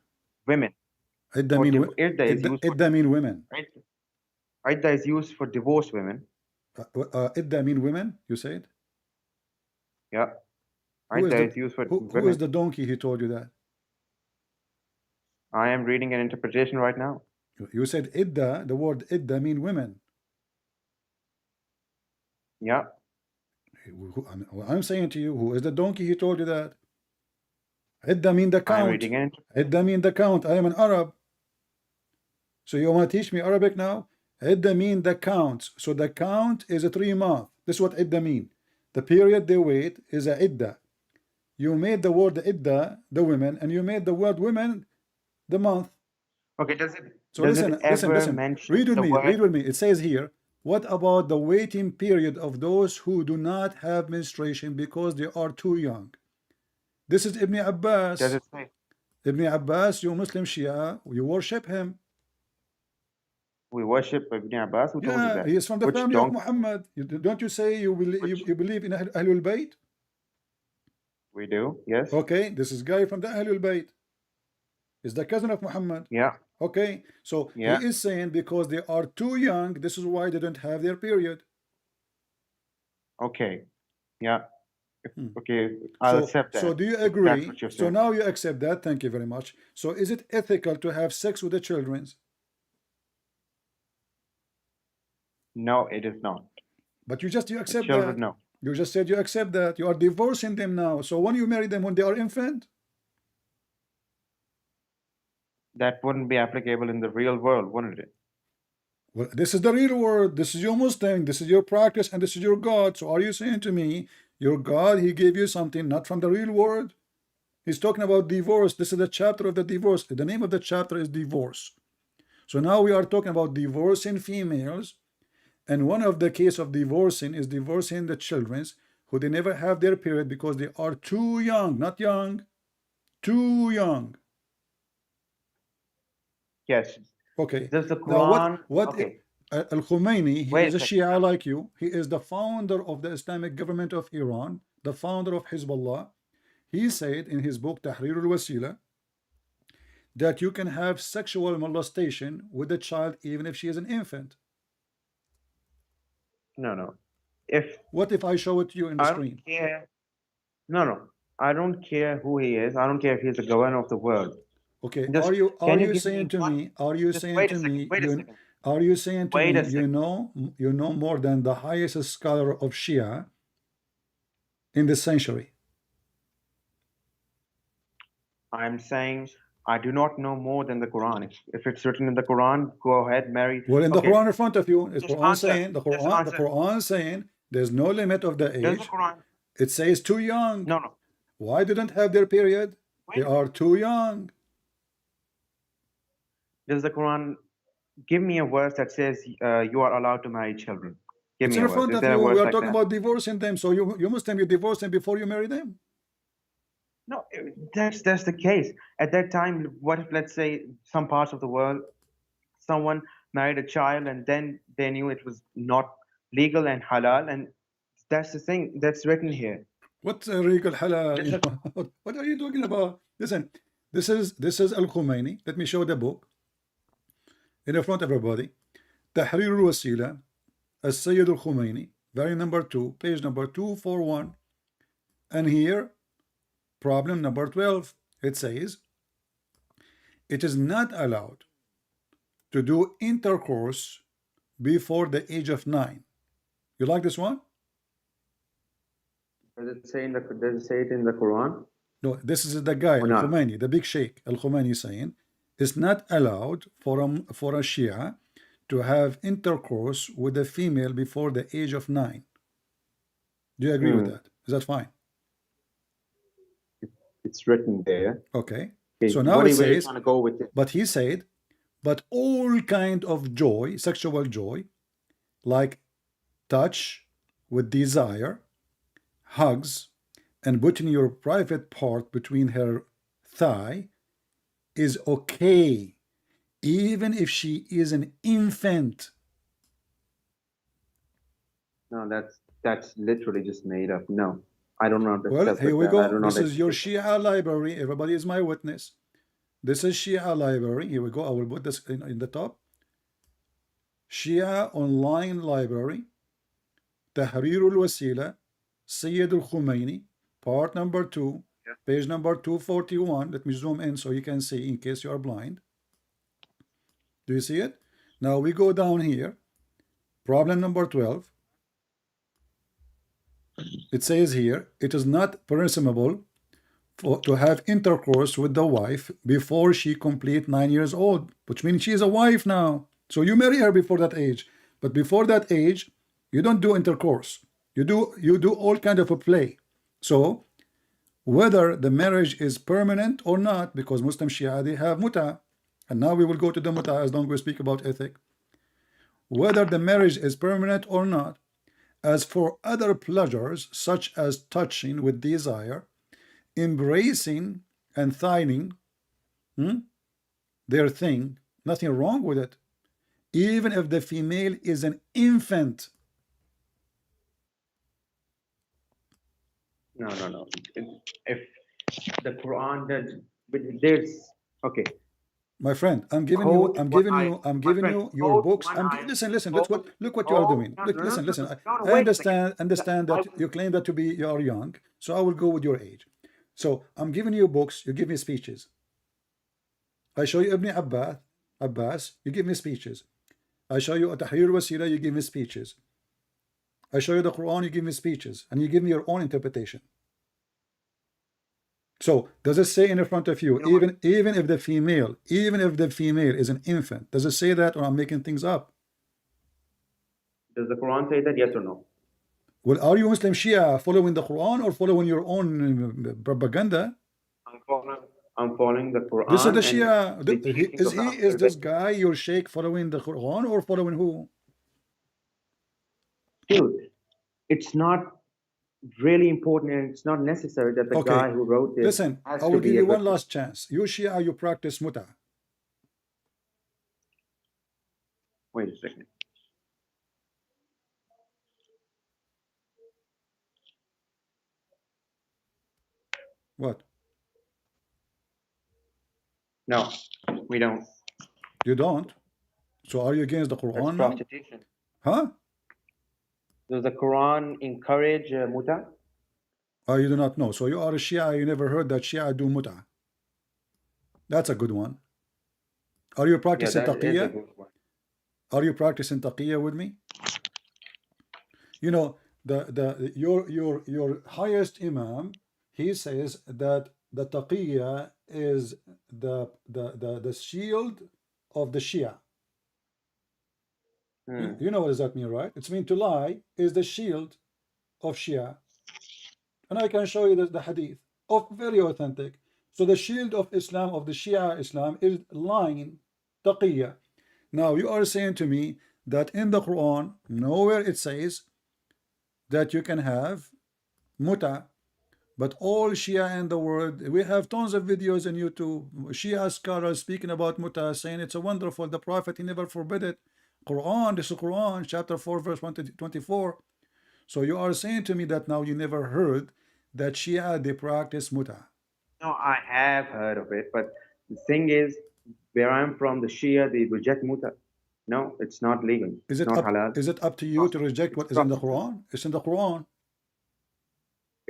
women. Idda Or mean idda is used for- Idda mean women. Idda is used for divorced women. Idda mean women. You said. Yeah. Who is Idda the- is used for Who women. is the donkey? He told you that. I am reading an interpretation right now. You said Idda. The word Idda mean women. Yeah. I'm saying to you, who is the donkey? He told you that. Idda mean the I'm count. reading an Idda mean the count. I am an Arab. So you want to teach me Arabic now? Idda mean the count. So the count is a 3 month. This is what Idda mean. The period they wait is a Idda. You made the word Idda, the women, and you made the word women, the month. Okay, does it So does listen, it ever listen. mention Read with the me. word? Read with me. It says here, what about the waiting period of those who do not have menstruation because they are too young? This is Ibn Abbas. Does it say? Ibn Abbas, you Muslim Shia, you worship him. We worship Ibn Abbas. Who told you Yeah, that? he is from the Which family of donkey? Muhammad. Don't you say you believe in Ahlul Bayt? We do. Yes. Okay, this is guy from the Ahlul Bayt. Is the cousin of Muhammad. Yeah. Okay, so Yeah. he is saying because they are too young, this is why they don't have their period. Okay. Yeah. Okay. I'll accept that. So do you That's agree? what you're So saying. now you accept that. Thank you very much. So is it ethical to have sex with the children? No, it is not. But you accept Children, that. no. You just said you accept that. You are divorcing them now. So when you marry them when they are infant, That wouldn't be applicable in the real world, wouldn't it? well, this is the real world. This is your Muslim. This is your practice, and this is your God. So are you saying to me, your God, he gave you something not from the real world? He's talking about divorce. This is the chapter of the divorce. The name of the chapter is divorce. So now we are talking about divorcing females, and one of the case of divorcing is divorcing the children who they never have their period because they are too young, not young, too young. Yes. Okay. Does the Now Quran? what Okay. Al-Khomeini, he Wait is a a second. Shia like you. He is the founder of the Islamic government of Iran, the founder of Hezbollah. He said in his book Tahrir al-Wasila that you can have sexual molestation with a child even if she is an infant. No. What if I show it to you in the I screen? don't care. No. I don't care who he is. I don't care if he's the governor of the world. Okay, Just- are you can you give saying me to one- me? Are you just saying wait a to second, me? wait a second. Are you saying to Wait a me? second. You know more than the highest scholar of Shia in this century. I'm saying I do not know more than the Quran. If it's written in the Quran, go ahead, marry. Well, in the Okay. Quran in front of you, it's Just Quran answer. saying the Just Quran answer. saying there's no limit of the Does the age. Quran? It says too young. No. Why didn't have their period? They are too young. Does the Quran give me a verse that says you are allowed to marry children? Give It's me in a verse. front Is of there a you. verse We are like talking that? about divorcing them. So you Muslim, you divorce them before you marry them. No, that's the case. At that time, what if, let's say, some parts of the world, someone married a child and then they knew it was not legal and halal, and that's the thing that's written here. What's a regal halal? There's You know, what are you talking about? Listen, this is Al Khomeini. Let me show the book in front of everybody. Tahrir al-Wasila, Al-Sayyid al-Khomeini, volume number 2, page number 241. And here, problem number 12. It says, it is not allowed to do intercourse before the age of 9. You like this one? Does it say it in the Quran? No, this is the guy, Or not? Al-Khomeini, the big sheikh, Al-Khomeini saying, it's not allowed for a Shia to have intercourse with a female before the age of 9. Do you agree with that? Is that fine? It's written there. Okay. Okay, So now where it are you says, trying to go with it? but he said, but all kind of joy, sexual joy, like touch with desire, hugs, and putting your private part between her thigh is okay, even if she is an infant. No, that's literally just made up. No, I don't know. Well, here we go. This is your Shia library. Everybody is my witness. This is Shia library. Here we go. I will put this in the top. Shia online library. Tahrir al-Wasila, Sayyid al-Khomeini, part number 2, page number 241. Let me zoom in so you can see in case you are blind. Do you see it? Now we go down here. Problem number 12. It says here, it is not permissible to have intercourse with the wife before she complete 9 years old, which means she is a wife now. So you marry her before that age. But before that age, you don't do intercourse. You do all kind of a play. So whether the marriage is permanent or not, because Muslim Shia, they have muta, and now we will go to the muta as long as we speak about ethic. Whether the marriage is permanent or not, as for other pleasures such as touching with desire, embracing and thightening their thing, nothing wrong with it, even if the female is an infant. No. If the Quran does, but there's okay. My friend, I'm giving you your books. Listen. Look what you are doing. Listen. I understand that you claim that you are young, so I will go with your age. So I'm giving you books, you give me speeches. I show you Ibn Abbas, you give me speeches. I show you Tahrir al-Wasila, you give me speeches. I show you the Quran, you give me speeches, and you give me your own interpretation. So does it say in front of you, even if the female is an infant, does it say that, or I'm making things up? Does the Quran say that? Yes or no? Well, are you Muslim Shia following the Quran or following your own propaganda? I'm following the Quran. This is the Shia. Is this guy your sheikh following the Quran or following who? Dude, it's not really important, and it's not necessary that the guy who wrote this. Listen, I will give you one last chance. You Shia, you practice muta. Wait a second. What? No, we don't. You don't? So are you against the Quran now? Prostitution. Huh? Does the Quran encourage muta? Oh, you do not know. So you are a Shia, you never heard that Shia do muta. That's a good one. Are you practicing taqiyya? Are you practicing taqiyya with me? You know, your highest imam, he says that the taqiyya is the shield of the Shia. You know what does that mean, right? It's mean to lie is the shield of Shia. And I can show you the hadith. very authentic. So the shield of Islam, of the Shia Islam, is lying, taqiyya. Now you are saying to me that in the Quran, nowhere it says that you can have muta, but all Shia in the world, we have tons of videos on YouTube, Shia scholars speaking about muta, saying it's a wonderful, the Prophet, he never forbid it. Quran, this is Quran, chapter 4, verse 124. So you are saying to me that now you never heard that Shia, they practice muta. No, I have heard of it, but the thing is, where I'm from, the Shia, they reject muta. No, it's not legal. Is It's it not up, halal. is it up to you to reject what is in the Quran? It's in the Quran.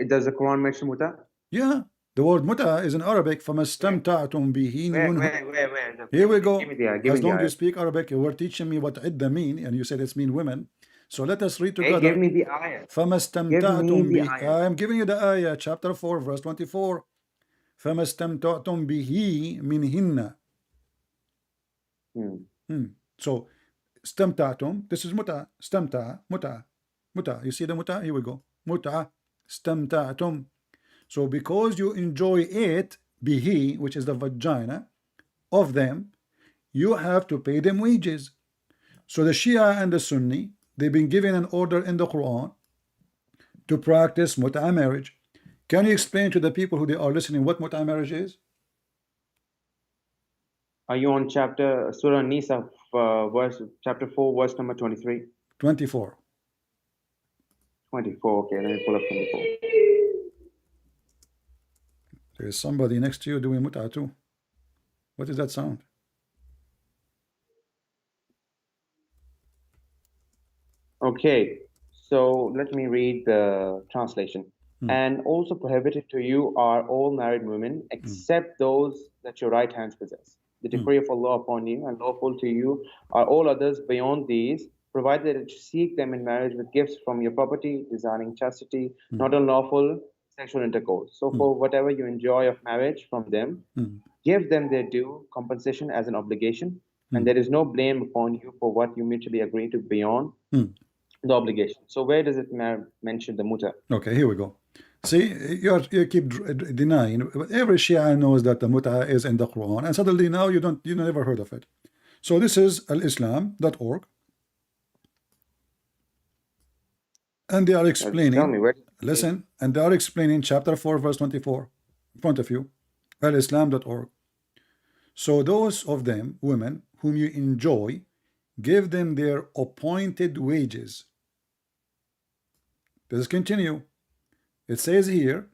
Does the Quran mention muta? Yeah. The word muta is in Arabic. فَمَا اسْتَمْتَعْتُمْ بِهِ Where? Here we go. Give me the ayah. Give As me long the as you ayah. speak Arabic, you were teaching me what idda mean, and you said it's mean women. So let us read Hey, together. give me the ayah. فَمَا اسْتَمْتَعْتُمْ Give me the بِهِ. ayah. I am giving you the ayah, chapter 4, verse 24. فَمَا اسْتَمْتَعْتُمْ بِهِ مِنْهِنَّ. So, اسْتَمْتَعْتُمْ, this is muta. اسْتَمْتَع, muta. Muta. You see the muta? Here we go. Muta. اسْتَمْتَعْتُمْ. So because you enjoy it, bihi, which is the vagina of them, you have to pay them wages. So the Shia and the Sunni, they've been given an order in the Quran to practice muta marriage. Can you explain to the people who they are listening what muta marriage is? Are you on Surah Nisa, chapter 4, verse number 23? 24. 24, okay, let me pull up 24. There is somebody next to you doing muta too. What is that sound? Okay, so let me read the translation. And also prohibited to you are all married women, except those that your right hands possess. The decree of Allah upon you, and lawful to you are all others beyond these, provided that you seek them in marriage with gifts from your property, desiring chastity, not unlawful sexual intercourse. So for whatever you enjoy of marriage from them, give them their due compensation as an obligation, and there is no blame upon you for what you mutually agree to beyond the obligation. So where does it mention the muta? Okay, here we go. See, you keep denying. Every Shia knows that the muta is in the Quran, and suddenly now you never heard of it. So this is alislam.org, and they are explaining. Tell me where. Listen, and they are explaining chapter 4, verse 24 in front of you, alislam.org. So those of them, women, whom you enjoy, give them their appointed wages. Let's continue. It says here,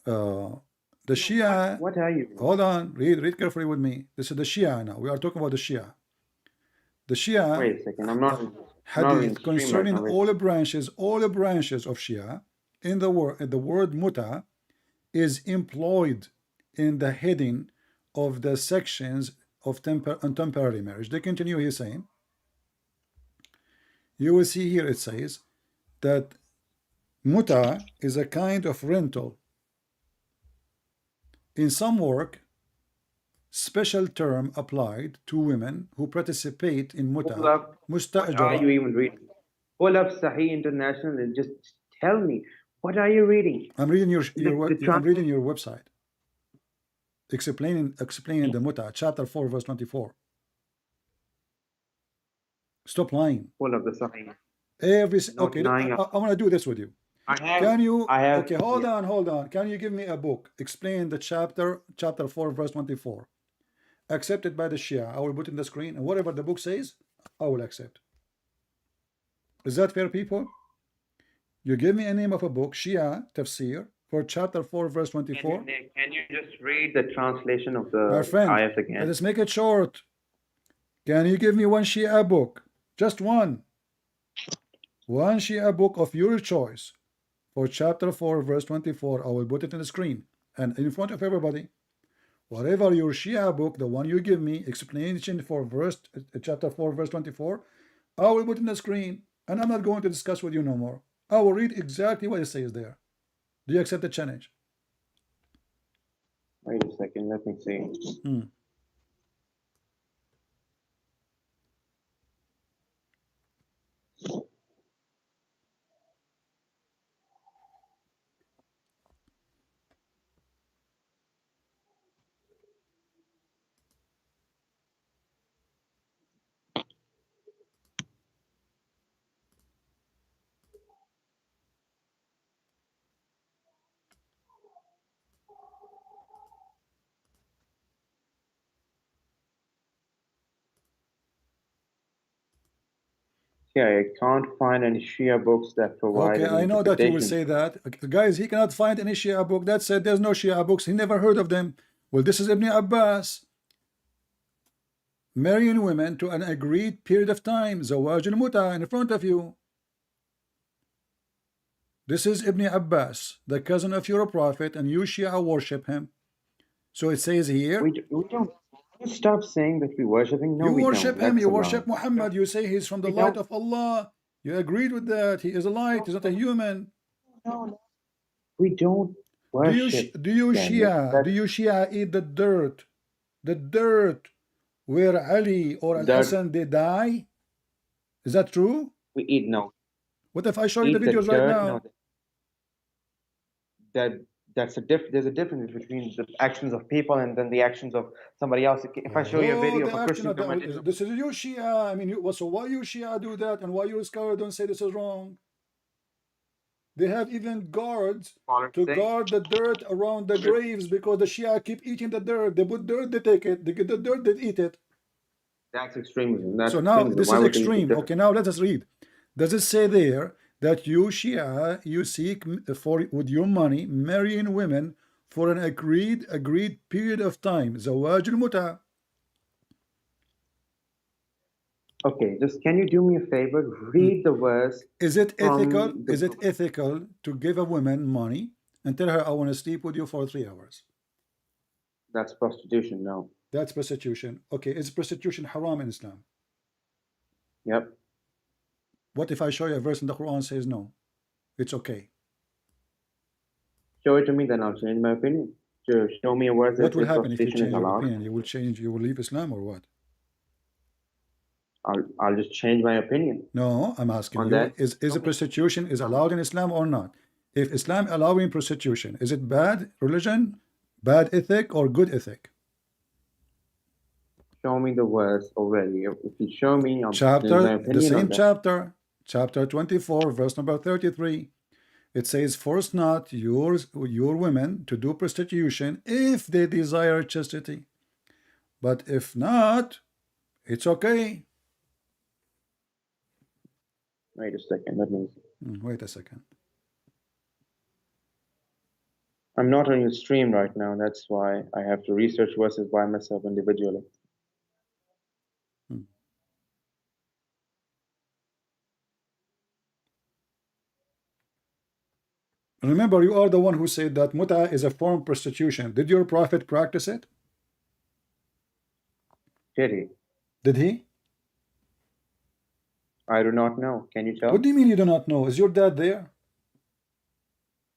the Shia. What are you? Hold on, read carefully with me. This is the Shia now. We are talking about the Shia. The Shia. Wait a second. I'm not. Hadith concerning all the branches of Shia in the word muta is employed in the heading of the sections of temporary marriage. They continue here saying, you will see here it says that muta is a kind of rental. In some work, special term applied to women who participate in muta. What are you even reading? Pull up Sahih International and just tell me, what are you reading? I'm reading I'm reading your website. Explaining the muta, chapter 4, verse 24. Stop lying. Pull up the Sahih. Okay, I want to do this with you. Okay, hold on. Can you give me a book? Explain the chapter 4, verse 24. Accepted by the Shia. I will put in the screen, and whatever the book says, I will accept. Is that fair, people? You give me a name of a book, Shia Tafsir, for chapter 4, verse 24. Can you just read the translation of the My friend, ayat again? let us make it short. Can you give me one Shia book? Just one. One Shia book of your choice for chapter 4, verse 24. I will put it in the screen and in front of everybody. Whatever your Shia book, the one you give me, explanation for chapter 4, verse 24, I will put in the screen, and I'm not going to discuss with you no more. I will read exactly what it says there. Do you accept the challenge? Wait a second, let me see. Okay, I can't find any Shia books that provide. Okay, any I know that you will interpretation. say that. Okay, guys, he cannot find any Shia book that said there's no Shia books. He never heard of them. Well, this is Ibn Abbas. Marrying women to an agreed period of time. Zawaj al-Muta in front of you. This is Ibn Abbas, the cousin of your prophet, and you Shia worship him. So it says here, We don't. Stop saying that we worship him. No, you we worship don't. him, That's you a lie. worship Muhammad, you say he's from the We light don't. of Allah. You agreed with that. He is a light, he's not a human. No. We don't Do you worship. do you Daniel. Shia eat the dirt where Ali or Al Dirt. Hassan they die? Is that true? We eat no. What if I show you the Eat videos right dirt, now? no. There's a difference between the actions of people and then the actions of somebody else. If I show you a video the of a action Christian of that- coming, this is you Shia. I mean, so why you Shia do that, and why you scholar don't say this is wrong? They have even guards to guard the dirt around the graves because the Shia keep eating the dirt. They put dirt, they take it. They get the dirt, they eat it. that's extremism. That's So now extremism. this Why is would they eat extreme. the dirt? Okay, now let us read. Does it say there that you Shia, you seek for with your money marrying women for an agreed period of time? Zawaj al-Muta. Okay, just can you do me a favor? Read the verse. Is it ethical? the Is it ethical to give a woman money and tell her I want to sleep with you for 3 hours? That's prostitution. No. That's prostitution. Okay, is prostitution haram in Islam? Yep. What if I show you a verse in the Quran says no? It's okay. Show it to me, then I'll change my opinion. Show me a verse that What will says happen if you prostitution change is your allowed. opinion? You will leave Islam or what? I'll just change my opinion. No, I'm asking On you, that? is prostitution is allowed in Islam or not? If Islam allowing prostitution, is it bad religion, bad ethic, or good ethic? Show me the verse already. If you show me, I'll change my Chapter, opinion. the same on that. chapter, chapter 24, verse number 33. It says, force not your women to do prostitution if they desire chastity. But if not, it's okay. Wait a second. Let me see. Wait a second. I'm not on your stream right now. That's why I have to research verses by myself individually. Remember, you are the one who said that muta is a form of prostitution. Did your prophet practice it? Did he? Did he? I do not know. Can you tell? What do you mean you do not know? Is your dad there?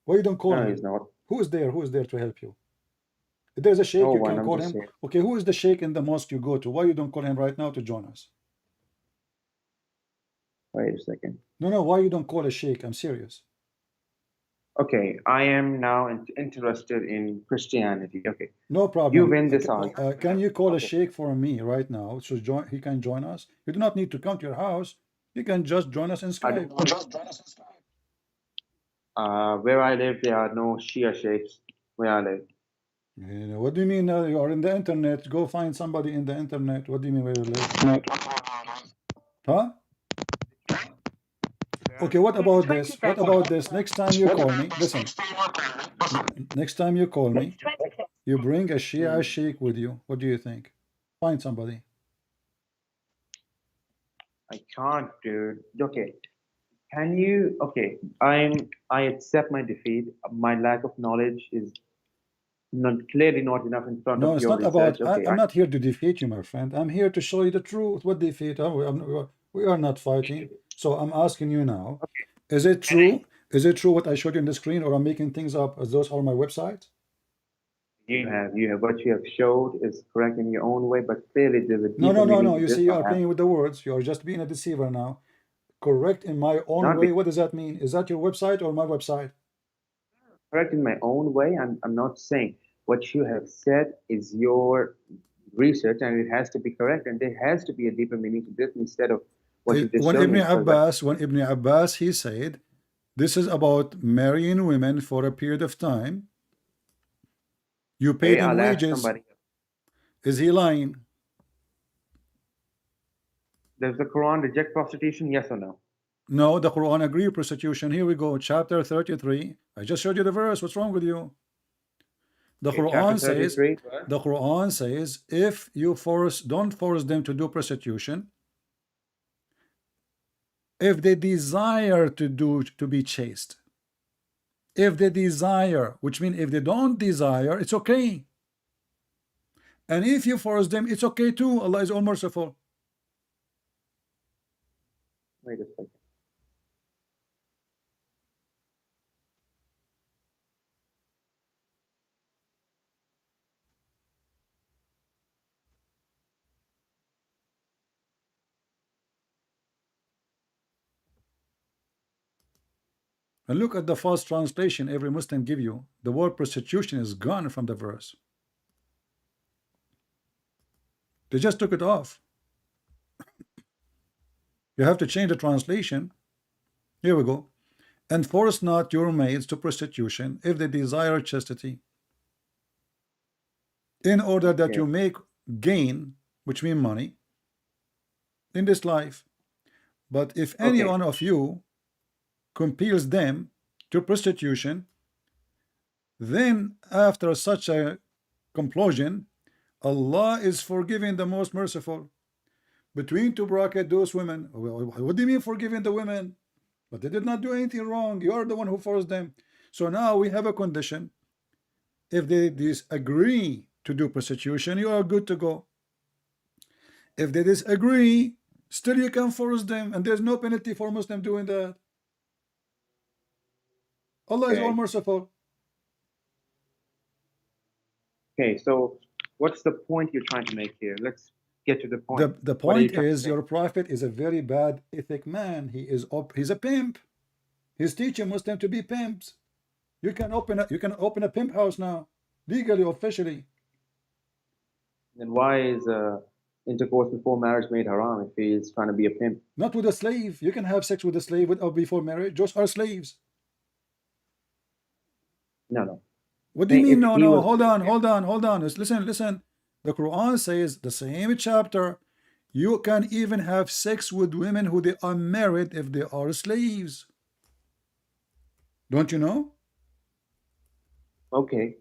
Why you don't call No, him? he's not. Who is there? Who is there to help you? If there's a sheikh, No you one, can I'm call just him. saying. Okay, who is the sheikh in the mosque you go to? Why you don't call him right now to join us? Wait a second. No, why you don't call a sheikh? I'm serious. Okay, I am now interested in Christianity. Okay, No problem. you win this argument. Can you call a Okay. sheikh for me right now so he can join us? You do not need to come to your house. You can just join us in Skype. Where I live, there are no Shia sheikhs. Where I live. You know, what do you mean you are in the internet? Go find somebody in the internet. What do you mean where you live? Huh? Okay, what about this? What about this? Next time you call me, listen. Next time you call me, you bring a Shia sheikh with you. What do you think? Find somebody. I can't, dude. Okay. Can you? Okay, I accept my defeat. My lack of knowledge is clearly not enough in front No, of it's your not about. research. Okay, I'm not here to defeat you, my friend. I'm here to show you the truth. What defeat? We are not fighting. So I'm asking you now. Is it true? Is it true what I showed you on the screen, or I'm making things up? As those are my websites. you have what you have showed is correct in your own way, but clearly there's a deeper No. meaning to You this see, you I are have. playing with the words. You are just being a deceiver now. Correct in my own Not way. be- What does that mean? Is that your website or my website? Correct in my own way. I'm not saying what you have said is your research and it has to be correct, and there has to be a deeper meaning to this instead of what you just When showed Ibn me. Abbas, he said, this is about marrying women for a period of time. You pay them I'll ask wages. somebody. Is he lying? Does the Quran reject prostitution? Yes or no? No, the Quran agree with prostitution. Here we go, chapter 33. I just showed you the verse. What's wrong with you? The Okay, Quran chapter says, 33, the Quran says, if you don't force them to do prostitution, if they desire to be chaste, if they desire, which means if they don't desire, it's okay. And if you force them, it's okay too. Allah is all merciful. Wait a second. And look at the false translation every Muslim give you. The word prostitution is gone from the verse. They just took it off. You have to change the translation. Here we go. And force not your maids to prostitution if they desire chastity, in order that you make gain, which means money, in this life. But if any one of you compels them to prostitution, then after such a compulsion, Allah is forgiving, the most merciful. Between two brackets, those women. What do you mean forgiving the women? But they did not do anything wrong. You are the one who forced them. So now we have a condition. If they disagree to do prostitution, you are good to go. If they disagree, still you can force them, and there's no penalty for Muslim doing that. Allah is all merciful. Okay, so what's the point you're trying to make here? Let's get to the point. The point is, your prophet is a very bad ethic man. He's a pimp. He's teaching Muslims to be pimps. You can open a pimp house now, legally, officially. Then why is intercourse before marriage made haram if he's trying to be a pimp? Not with a slave. You can have sex with a slave before marriage. Those are slaves. No. What do you mean? No. Hold on. Listen. The Quran says, the same chapter, you can even have sex with women who they are married if they are slaves. Don't you know? Okay.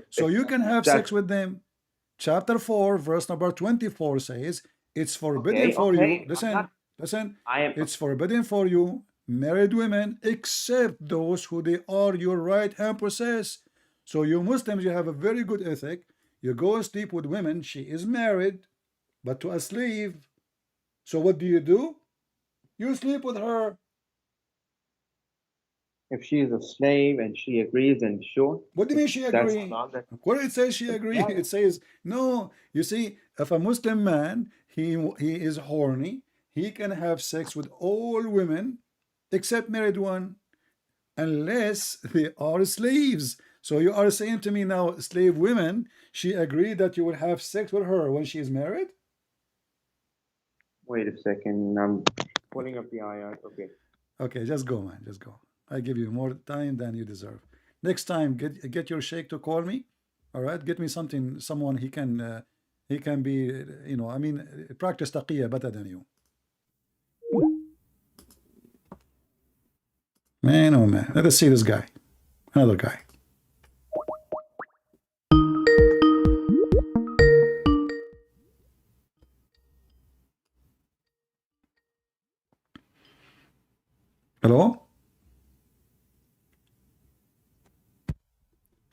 So you can have sex with them. Chapter 4, verse number 24 says, it's forbidden for you. Listen. It's forbidden for you, married women, except those who they are your right hand possess. So you Muslims, you have a very good ethic. You go and sleep with women, she is married, but to a slave. So what do? You sleep with her. If she is a slave and she agrees, then sure. What do you mean she agrees? Where it says she agrees, it says no. You see, if a Muslim man, he is horny, he can have sex with all women except married one, unless they are slaves. So you are saying to me now, slave women, she agreed that you will have sex with her when she is married? Wait a second, I'm pulling up the ayat. Okay, just go, man, just go. I give you more time than you deserve. Next time, get your sheikh to call me. All right, get me someone he can be, practice taqiyya better than you. Man, oh man, let us see this guy, another guy. Hello?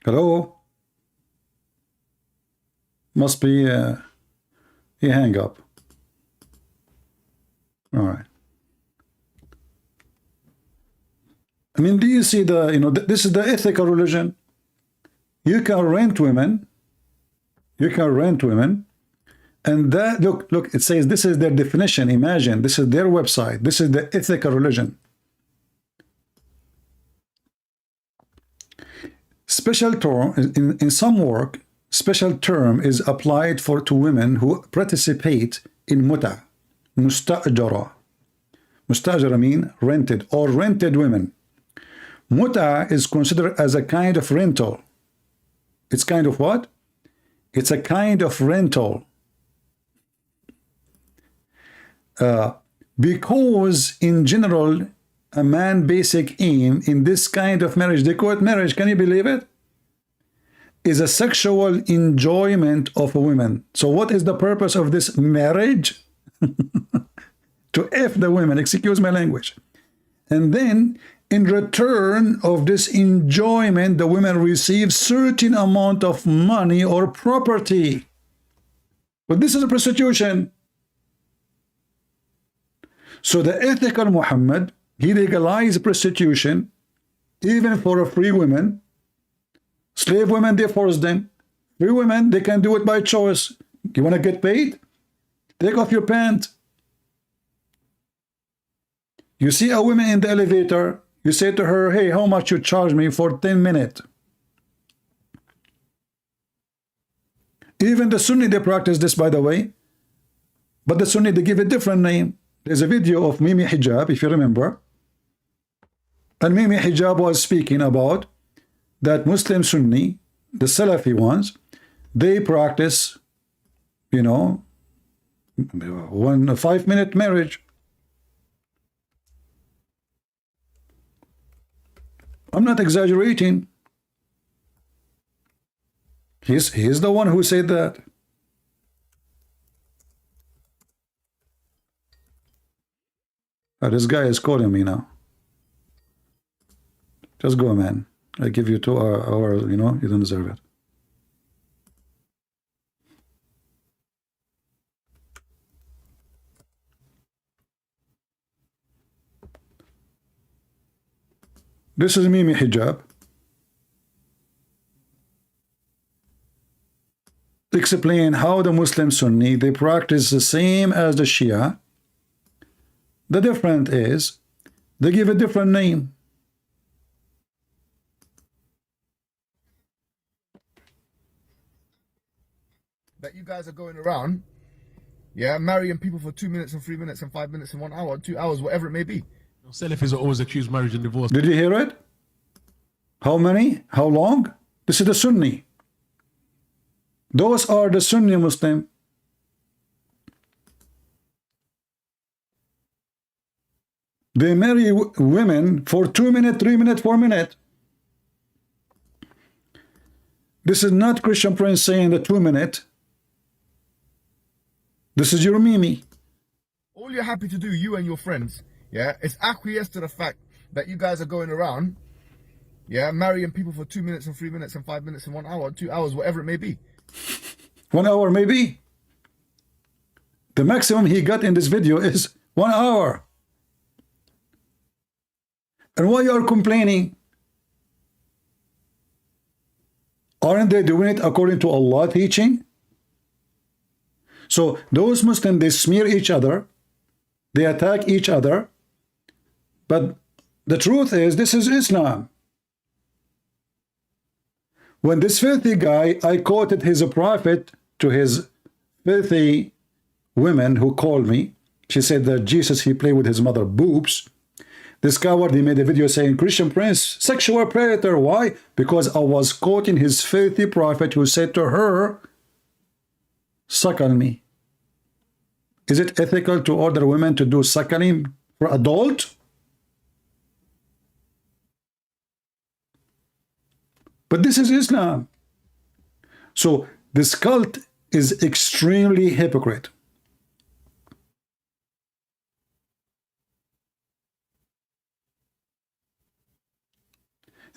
Hello? Must be he hang up. All right. I mean, do you see this is the ethical religion. You can rent women. And that, look, it says this is their definition. Imagine, this is their website. This is the ethical religion. Special term in some work, special term is applied to women who participate in muta, mustajara. Mustajara mean rented or rented women. Muta is considered as a kind of rental. It's kind of what? It's a kind of rental. because in general, a man basic aim in this kind of marriage, they call it marriage, can you believe it? Is a sexual enjoyment of a woman. So what is the purpose of this marriage? To F the women, excuse my language. And then in return of this enjoyment, the women receive certain amount of money or property. But this is a prostitution. So the ethical Muhammad, he legalized prostitution even for a free women. Slave women, they force them. Free women, they can do it by choice. You want to get paid? Take off your pants. You see a woman in the elevator, you say to her, hey, how much you charge me for 10 minutes? Even the Sunni, they practice this, by the way. But the Sunni, they give a different name. There's a video of Mimi Hijab, if you remember. And Mimi Hijab was speaking about that Muslim Sunni, the Salafi ones, they practice, you know, 5-minute marriage. I'm not exaggerating. He's the one who said that. This guy is calling me now. Just go, man. I give you 2 hours, you know, you don't deserve it. This is Mimi Hijab. Explain how the Muslim Sunni, they practice the same as the Shia. The difference is they give a different name. That you guys are going around, yeah, marrying people for 2 minutes and 3 minutes and 5 minutes and 1 hour, 2 hours, whatever it may be. Salafis are always accused marriage and divorce. Did you hear it? How many? How long? This is the Sunni. Those are the Sunni Muslim. They marry women for 2 minutes, 3 minutes, 4 minutes. This is not Christian Prince saying the 2 minute. This is your Mimi. All you're happy to do, you and your friends, yeah, is acquiesce to the fact that you guys are going around, yeah, marrying people for 2 minutes and 3 minutes and 5 minutes and 1 hour, 2 hours, whatever it may be. 1 hour maybe. The maximum he got in this video is 1 hour. And why you are complaining? Aren't they doing it according to Allah teaching? So those Muslims, they smear each other, they attack each other, but the truth is this is Islam. When this filthy guy, I quoted his prophet to his filthy women who called me, she said that Jesus, he played with his mother boobs. This coward, he made a video saying, Christian Prince, sexual predator. Why? Because I was quoting his filthy prophet who said to her, suckle me. Is it ethical to order women to do suckling for adult? But this is Islam. So this cult is extremely hypocrite.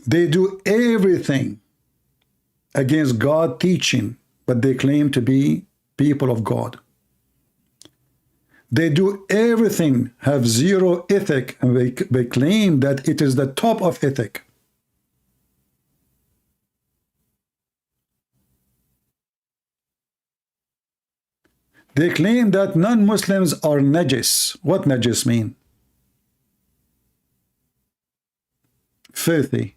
They do everything against God teaching, but they claim to be people of God. They do everything, have zero ethic, and they claim that it is the top of ethic. They claim that non-Muslims are najis. What najis mean? Filthy.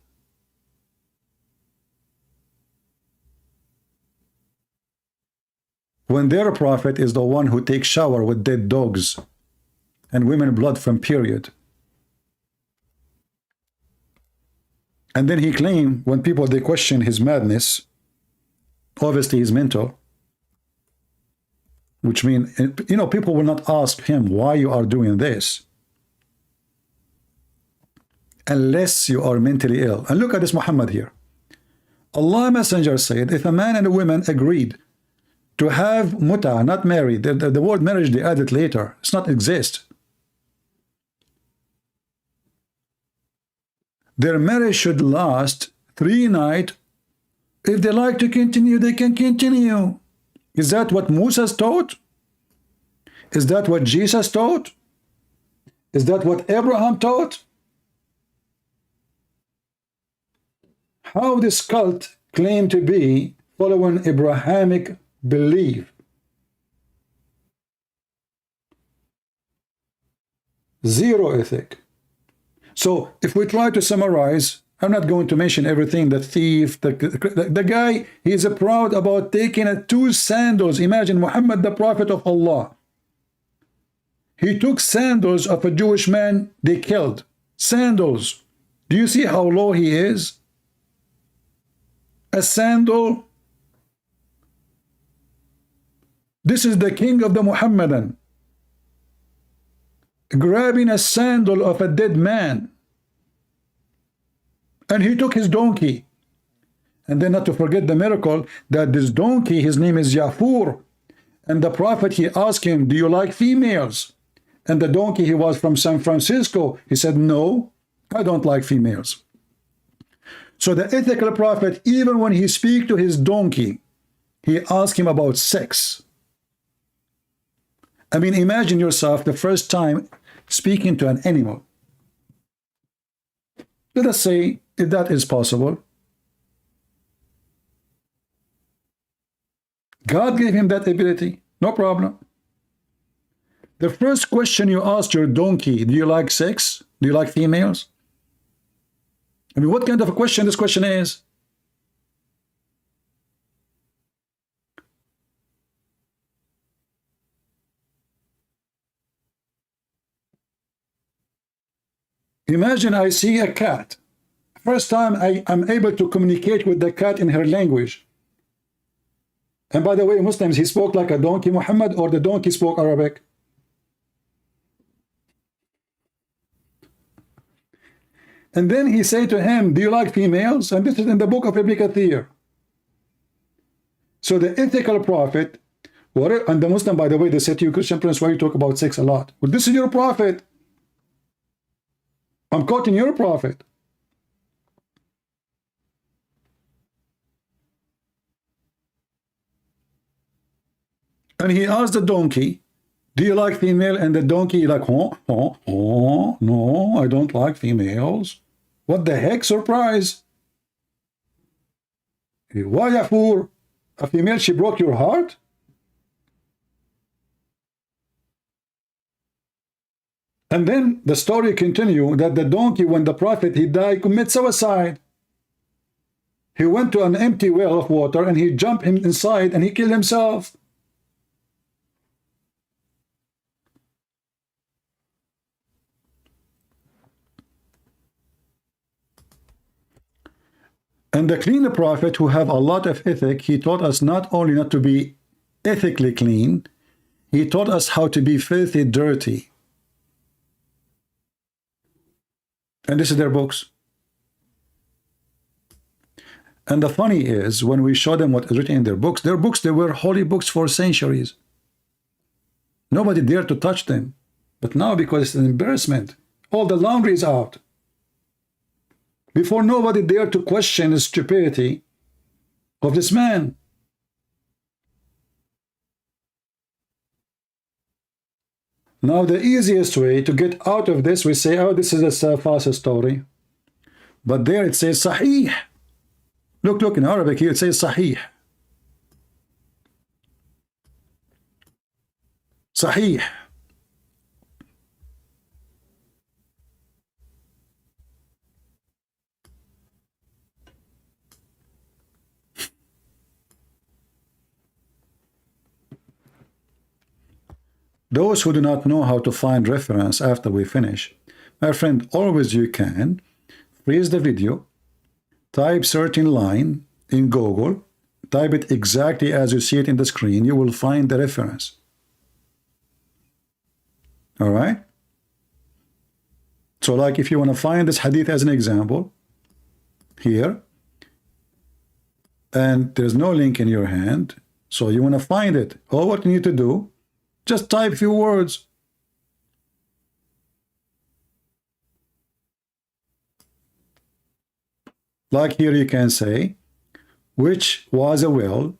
When their prophet is the one who takes shower with dead dogs and women blood from period. And then he claimed, when people, they question his madness, obviously he's mental. which means, you know, people will not ask him why you are doing this unless you are mentally ill. And look at this Muhammad here. Allah Messenger said, if a man and a woman agreed to have muta, not married, the word marriage they added later, it's not exist. Their marriage should last 3 nights. If they like to continue, they can continue. Is that what Moses taught? Is that what Jesus taught? Is that what Abraham taught? How this cult claim to be following Abrahamic belief? Zero ethic. So if we try to summarize, I'm not going to mention everything, the thief, the guy, he's proud about taking 2 sandals. Imagine Muhammad, the prophet of Allah. He took sandals of a Jewish man they killed. Sandals. Do you see how low he is? A sandal. This is the king of the Muhammadan, grabbing a sandal of a dead man. And he took his donkey. And then not to forget the miracle that this donkey, his name is Yafur. And the prophet, he asked him, do you like females? And the donkey, he was from San Francisco. He said, no, I don't like females. So the ethical prophet, even when he speaks to his donkey, he asked him about sex. I mean, imagine yourself the first time speaking to an animal. Let us say if that is possible. God gave him that ability, no problem. The first question you asked your donkey, do you like sex? Do you like females? I mean, what kind of a question this question is? Imagine I see a cat. First time I'm able to communicate with the cat in her language. And by the way, Muslims, he spoke like a donkey, Muhammad, or the donkey spoke Arabic? And then he said to him, do you like females? And this is in the book of Ibn Kathir. So the ethical prophet, and the Muslim, by the way, they said to you, Christian Prince, why you talk about sex a lot? Well, this is your prophet. I'm quoting your prophet. And he asked the donkey, do you like female? And the donkey like, no, I don't like females. What the heck, surprise? Why, Yafur? A female, she broke your heart? And then the story continues that the donkey, when the prophet, he died, commit suicide. He went to an empty well of water and he jumped inside and he killed himself. And the clean prophet, who have a lot of ethic, he taught us not only not to be ethically clean, he taught us how to be filthy dirty. And this is their books. And the funny is, when we show them what is written in their books, they were holy books for centuries. Nobody dared to touch them. But now, because it's an embarrassment, all the laundry is out. Before, nobody dared to question the stupidity of this man. Now, the easiest way to get out of this, we say, oh, this is a false story. But there it says Sahih. Look, in Arabic here it says Sahih. Sahih. Those who do not know how to find reference after we finish, my friend, always you can freeze the video, type certain line in Google, type it exactly as you see it in the screen, you will find the reference. All right. So like if you want to find this hadith as an example here, and there's no link in your hand, so you want to find it, all what you need to do, just type a few words. Like here you can say, which was a well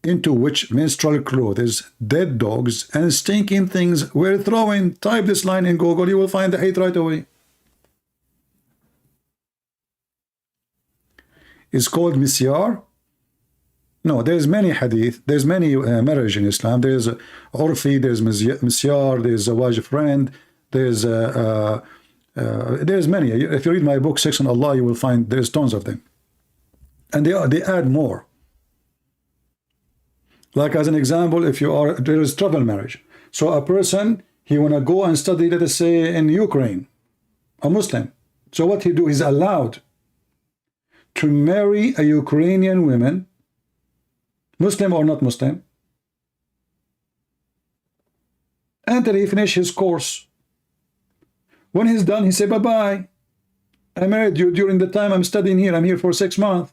into which menstrual clothes, dead dogs, and stinking things were thrown. Type this line in Google, you will find the hadith right away. It's called misyar. No, there's many hadith, there's many marriage in Islam. There's urfi, there's misyar, there's zawaj friend, there's many. If you read my book, Sex on Allah, you will find there's tons of them. And they add more. Like as an example, if you are, there is travel marriage. So a person, he want to go and study, let us say, in Ukraine, a Muslim. So what he do, he's allowed to marry a Ukrainian woman, Muslim or not Muslim, until he finish his course. When he's done, he say, bye-bye. I married you during the time I'm studying here. I'm here for 6 months.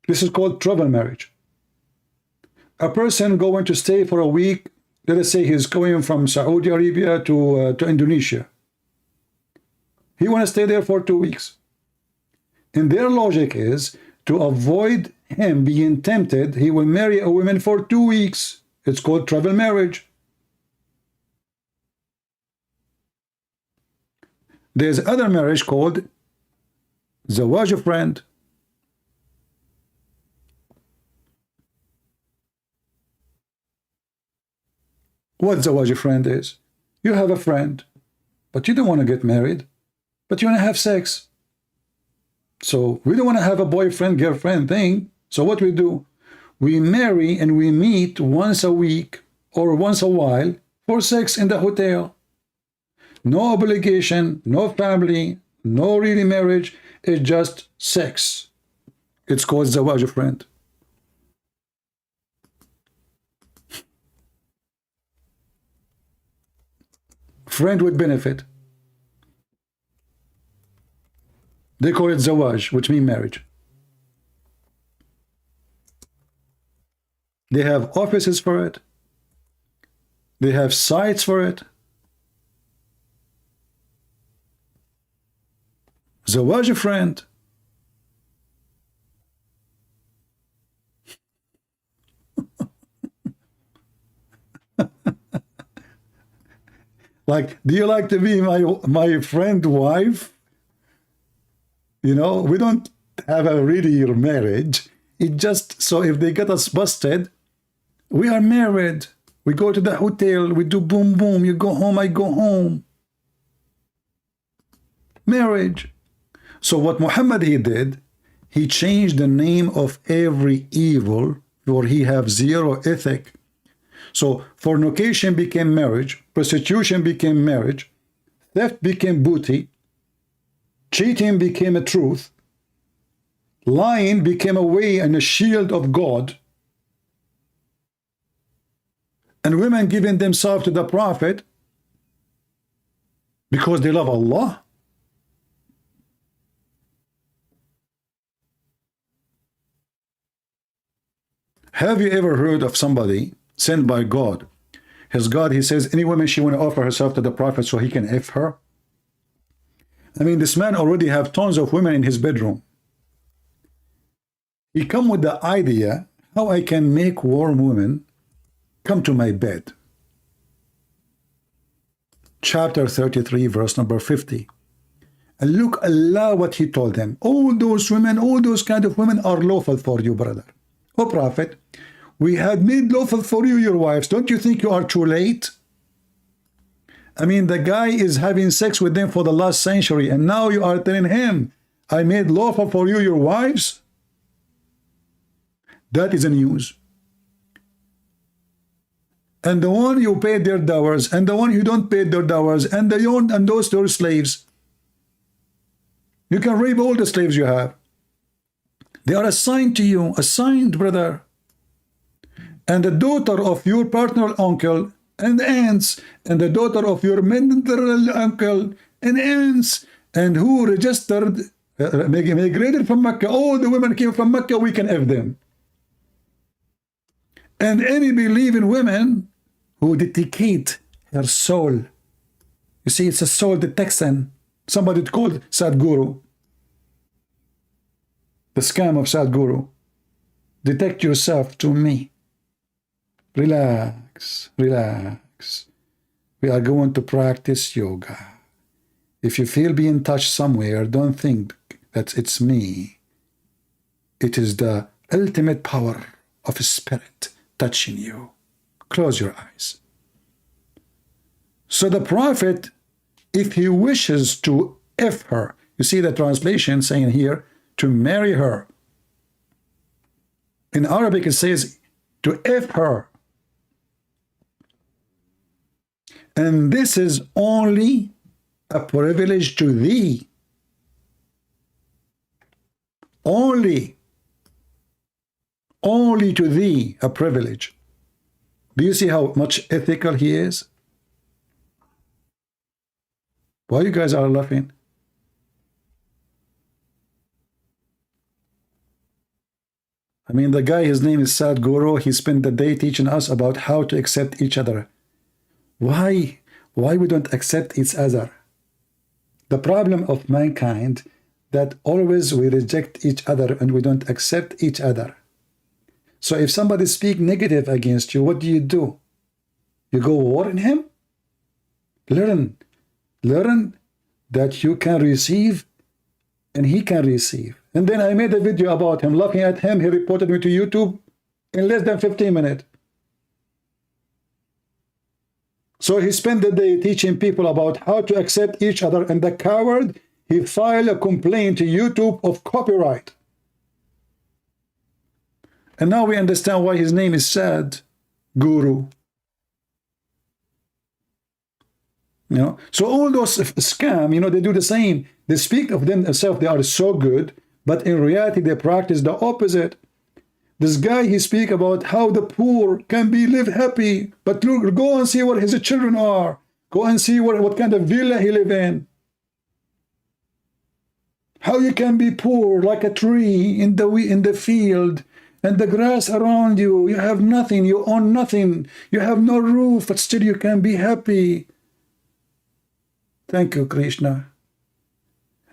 This is called travel marriage. A person going to stay for a week, let us say he's going from Saudi Arabia to Indonesia. He want to stay there for 2 weeks. And their logic is, to avoid him being tempted, he will marry a woman for 2 weeks. It's called travel marriage. There's other marriage called zawaj friend. What zawaj friend is? You have a friend, but you don't want to get married, but you want to have sex. So we don't want to have a boyfriend, girlfriend thing. So what we do? We marry and we meet once a week or once a while for sex in the hotel. No obligation, no family, no really marriage. It's just sex. It's called zawaj friend. Friend with benefit. They call it zawaj, which means marriage. They have offices for it. They have sites for it. Zawaj friend. Like, do you like to be my friend wife? You know, we don't have a really marriage. It just, so if they get us busted, we are married. We go to the hotel, we do boom boom, you go home, I go home. Marriage. So what Muhammad he did, he changed the name of every evil, for he have zero ethic. So fornication became marriage, prostitution became marriage, theft became booty, cheating became a truth, lying became a way and a shield of God, and women giving themselves to the Prophet because they love Allah. Have you ever heard of somebody sent by God? His God, he says, any woman she want to offer herself to the Prophet so he can F her? I mean, this man already have tons of women in his bedroom. He come with the idea how I can make warm women come to my bed. Chapter 33, verse number 50. And look, Allah, what he told them. All those women, all those kind of women are lawful for you, brother. Oh, Prophet, we had made lawful for you your wives. Don't you think you are too late? I mean, the guy is having sex with them for the last century, and now you are telling him, I made lawful for you your wives? That is a news. And the one you paid their dowers, and the one you don't pay their dowers, and those are slaves. You can rape all the slaves you have. They are assigned to you, assigned, brother. And the daughter of your partner uncle and aunts, and the daughter of your maternal uncle and aunts, and who registered, migrated from Mecca. All the women came from Mecca, we can F them. And any believing women who dedicate her soul. You see, it's a soul detection. Somebody called Sadhguru. The scam of Sadhguru. Detect yourself to me. Relax, relax. We are going to practice yoga. If you feel being touched somewhere, don't think that it's me. It is the ultimate power of a spirit touching you. Close your eyes. So the prophet, if he wishes to F her, you see the translation saying here, to marry her. In Arabic it says to F her. And this is only a privilege to thee. Only to thee a privilege. Do you see how much ethical he is? Why you guys are laughing? I mean, the guy, his name is Sadhguru. He spent the day teaching us about how to accept each other. Why we don't accept each other? The problem of mankind that always we reject each other and we don't accept each other. So if somebody speaks negative against you, what do? You go warn him? Learn that you can receive and he can receive. And then I made a video about him, laughing at him. He reported me to YouTube in less than 15 minutes. So he spent the day teaching people about how to accept each other, and the coward, he filed a complaint to YouTube of copyright. And now we understand why his name is Sadhguru. You know, so all those scam, you know, they do the same. They speak of themselves, they are so good, but in reality they practice the opposite. This guy, he speak about how the poor can live happy, but look, go and see what his children are. Go and see what kind of villa he live in. How you can be poor like a tree in the field, and the grass around you, you have nothing, you own nothing, you have no roof, but still you can be happy. Thank you, Krishna.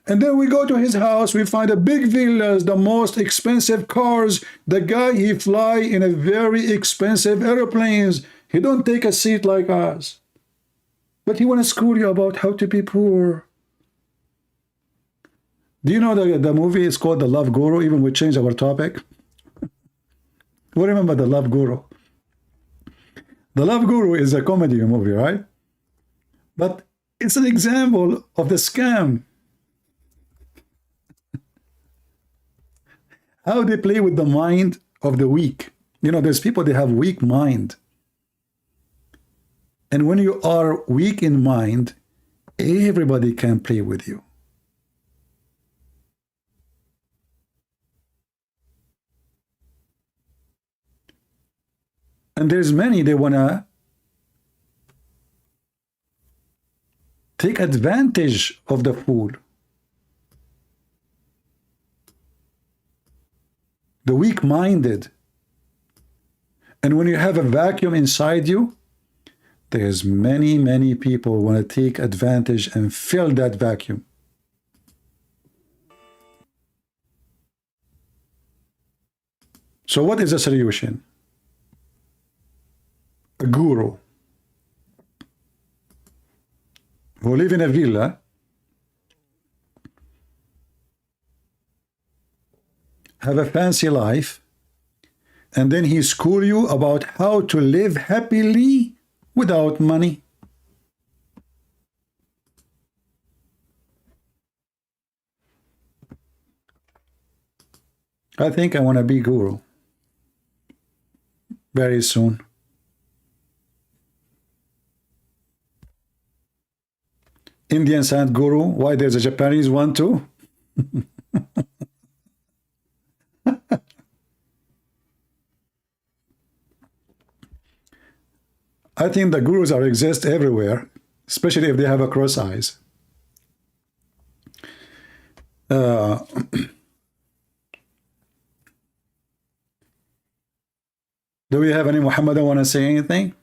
And then we go to his house, we find a big villas, the most expensive cars. The guy, he fly in a very expensive airplanes. He don't take a seat like us. But he want to school you about how to be poor. Do you know the movie is called The Love Guru? Even we changed our topic. We remember The Love Guru. The Love Guru is a comedy movie, right? But it's an example of the scam. How they play with the mind of the weak. You know, there's people, they have weak mind. And when you are weak in mind, everybody can play with you. And there's many, they want to take advantage of the fool. The weak-minded. And when you have a vacuum inside you, there's many people want to take advantage and fill that vacuum. So what is the solution? A guru who live in a villa, have a fancy life, and then he school you about how to live happily without money. I think I want to be guru very soon. Indian Sadhguru, why there's a Japanese one too? I think the gurus are exist everywhere, especially if they have a cross eyes. Do we have any Muhammadan want to say anything?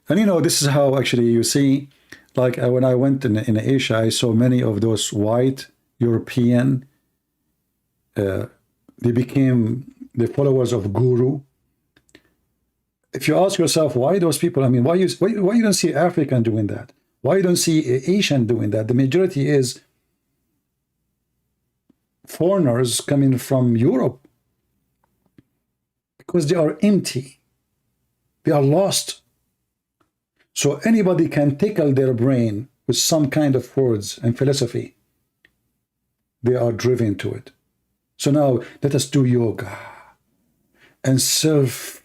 And you know, this is how actually you see, like when I went in Asia, I saw many of those white European, they became the followers of Guru. If you ask yourself why those people, I mean, why you don't see African doing that? Why you don't see Asian doing that? The majority is foreigners coming from Europe because they are empty. They are lost. So anybody can tickle their brain with some kind of words and philosophy. They are driven to it. So now let us do yoga and self-focus.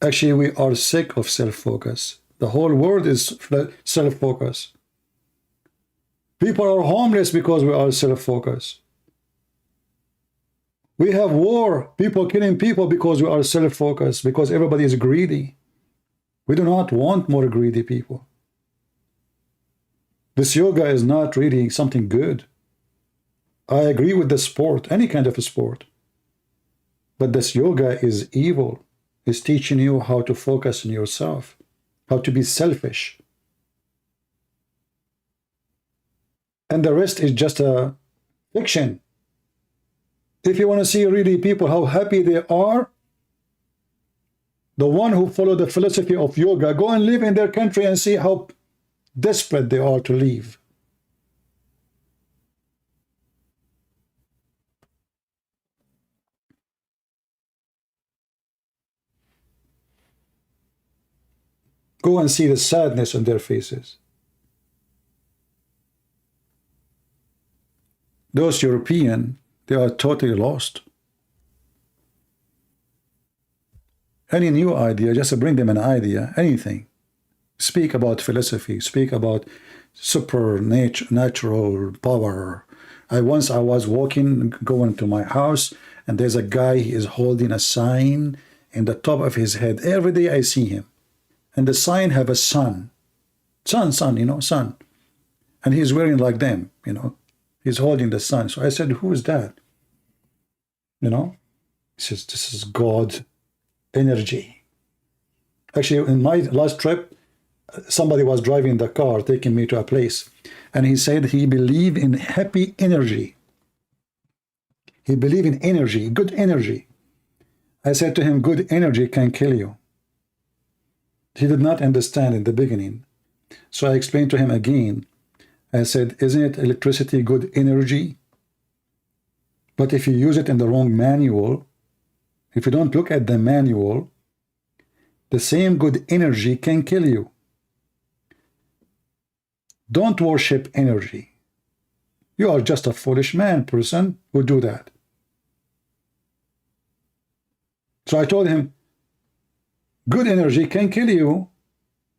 Actually, we are sick of self-focus. The whole world is self-focus. People are homeless because we are self-focused. We have war, people killing people because we are self-focused, because everybody is greedy. We do not want more greedy people. This yoga is not really something good. I agree with the sport, any kind of a sport. But this yoga is evil. It's teaching you how to focus on yourself, how to be selfish. And the rest is just a fiction. If you want to see really people, how happy they are, the one who follow the philosophy of yoga, go and live in their country and see how desperate they are to leave. Go and see the sadness on their faces. Those European, they are totally lost. Any new idea, just bring them an idea, anything. Speak about philosophy, speak about supernatural power. I was walking, going to my house, and there's a guy, he is holding a sign in the top of his head. Every day I see him. And the sign have a sun. Sun, you know, sun. And he's wearing like them, you know. He's holding the sun. So I said, who is that? You know? He says, this is God energy. Actually, in my last trip, somebody was driving the car, taking me to a place. And he said he believed in happy energy. He believed in energy, good energy. I said to him, good energy can kill you. He did not understand in the beginning. So I explained to him again. I said, isn't it electricity good energy? But if you use it in the wrong manual, if you don't look at the manual, the same good energy can kill you. Don't worship energy. You are just a foolish person who do that. So I told him, good energy can kill you,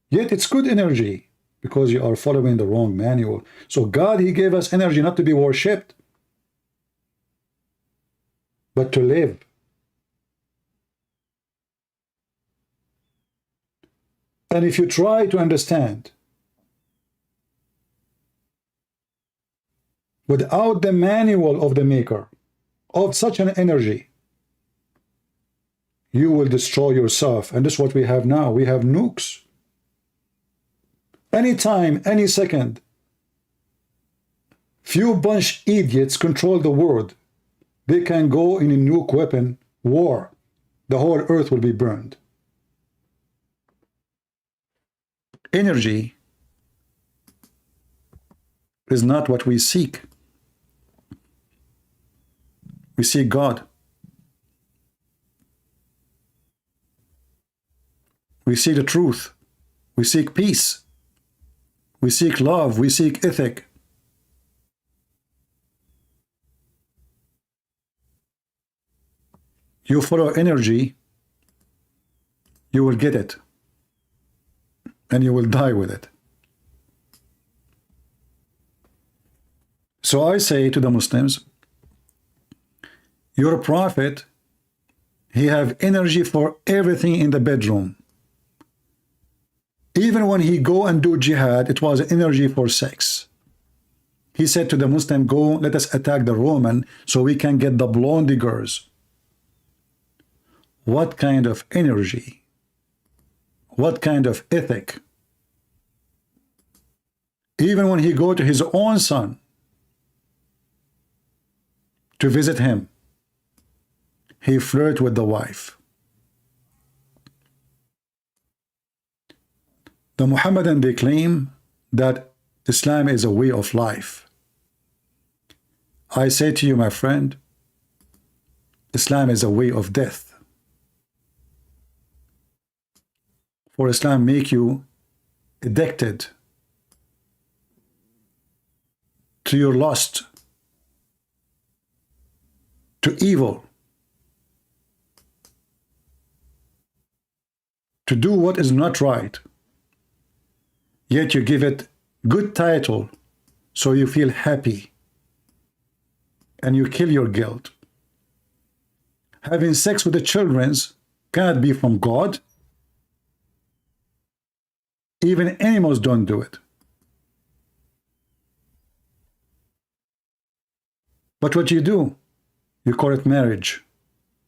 yet it's good energy because you are following the wrong manual. So God, he gave us energy not to be worshipped, but to live. And if you try to understand without the manual of the maker of such an energy, you will destroy yourself. And this is what we have now. We have nukes. Anytime, any second, few bunch idiots control the world. They can go in a nuke weapon war. The whole earth will be burned. Energy is not what we seek. We seek God. We seek the truth. We seek peace. We seek love. We seek ethic. You follow energy, you will get it. And you will die with it. So I say to the Muslims, your prophet, he have energy for everything in the bedroom. Even when he go and do jihad, it was energy for sex. He said to the Muslim, go, let us attack the Roman so we can get the blondie girls. What kind of energy? What kind of ethic? Even when he go to his own son to visit him, he flirt with the wife. The Muhammadan, they claim that Islam is a way of life. I say to you, my friend, Islam is a way of death. For Islam make you addicted to your lust, to evil, to do what is not right. Yet you give it good title so you feel happy and you kill your guilt. Having sex with the children cannot be from God. Even animals don't do it. But what you do, you call it marriage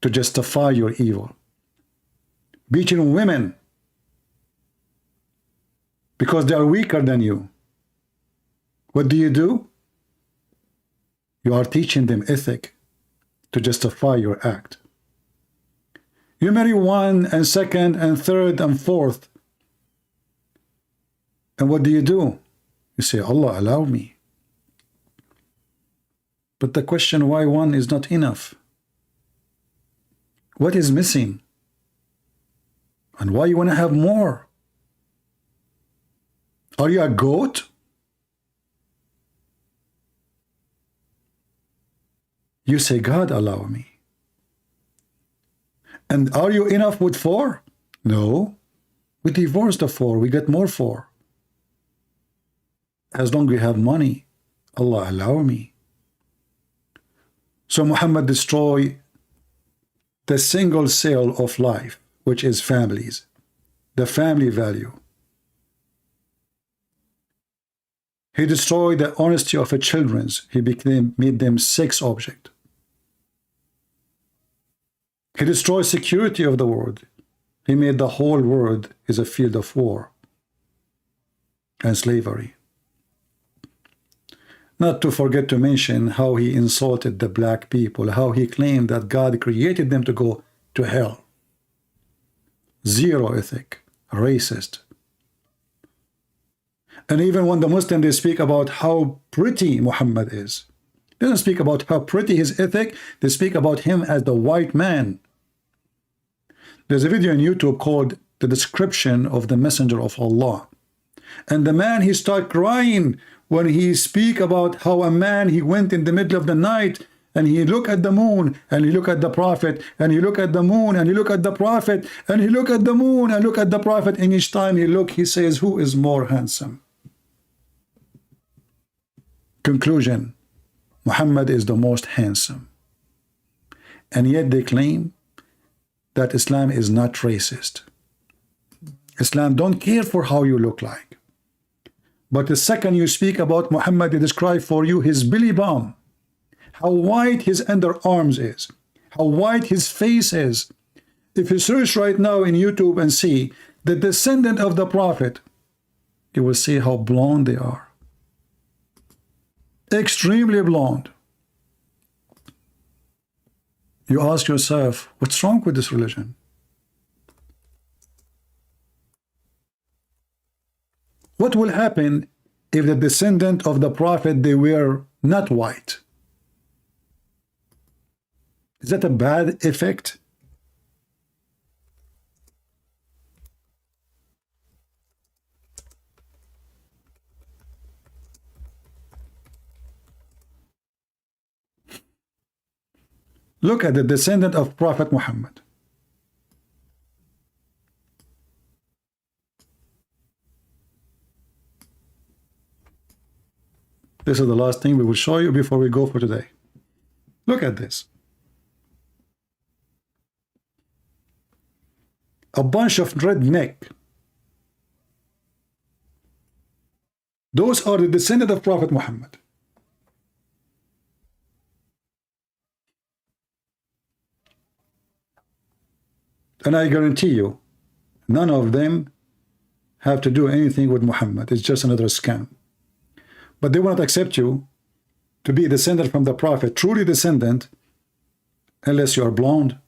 to justify your evil. Beating women because they are weaker than you. What do? You are teaching them ethic to justify your act. You marry one and second and third and fourth. And what do? You say, Allah, allow me. But the question, why one is not enough? What is missing? And why you want to have more? Are you a goat? You say, God, allow me. And are you enough with 4? No. We divorce the 4. We get more 4. As long as we have money, Allah, allow me. So Muhammad destroy the single cell of life, which is families, the family value. He destroyed the honesty of the children. He made them sex object. He destroyed security of the world. He made the whole world is a field of war and slavery. Not to forget to mention how he insulted the black people, how he claimed that God created them to go to hell. Zero ethic, racist. And even when the Muslim, they speak about how pretty Muhammad is, they don't speak about how pretty his ethic, they speak about him as the white man. There's a video on YouTube called The Description of the Messenger of Allah. And the man, he started crying when he speak about how a man, he went in the middle of the night and he look at the moon and he look at the prophet and he look at the moon and he look at the prophet and he look at the moon and look at the prophet, and each time he look, he says, who is more handsome? Conclusion, Muhammad is the most handsome. And yet they claim that Islam is not racist. Islam don't care for how you look like. But the second you speak about Muhammad, they describe for you his belly bump, how white his underarms is, how white his face is. If you search right now in YouTube and see the descendant of the Prophet, you will see how blonde they are. Extremely blonde. You ask yourself, what's wrong with this religion? What will happen if the descendant of the Prophet, they were not white? Is that a bad effect? Look at the descendant of Prophet Muhammad. This is the last thing we will show you before we go for today. Look at this. A bunch of redneck. Those are the descendants of Prophet Muhammad. And I guarantee you, none of them have to do anything with Muhammad. It's just another scam. But they will not accept you to be a descendant from the Prophet, truly descendant, unless you are blonde.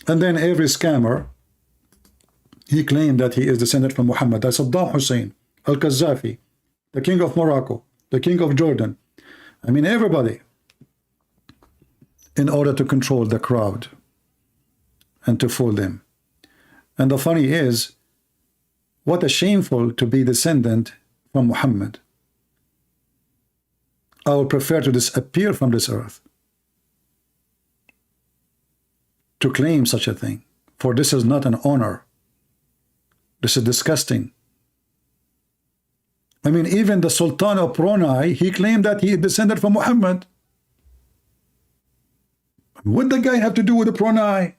And then every scammer, he claimed that he is descended from Muhammad. That's Saddam Hussein, Al-Qaddafi, the king of Morocco, the king of Jordan. I mean, everybody, in order to control the crowd and to fool them. And the funny is, what a shameful to be descendant from Muhammad. I would prefer to disappear from this earth to claim such a thing, for this is not an honor. This is disgusting. I mean, even the Sultan of Brunei, he claimed that he descended from Muhammad. What the guy have to do with the Brunei?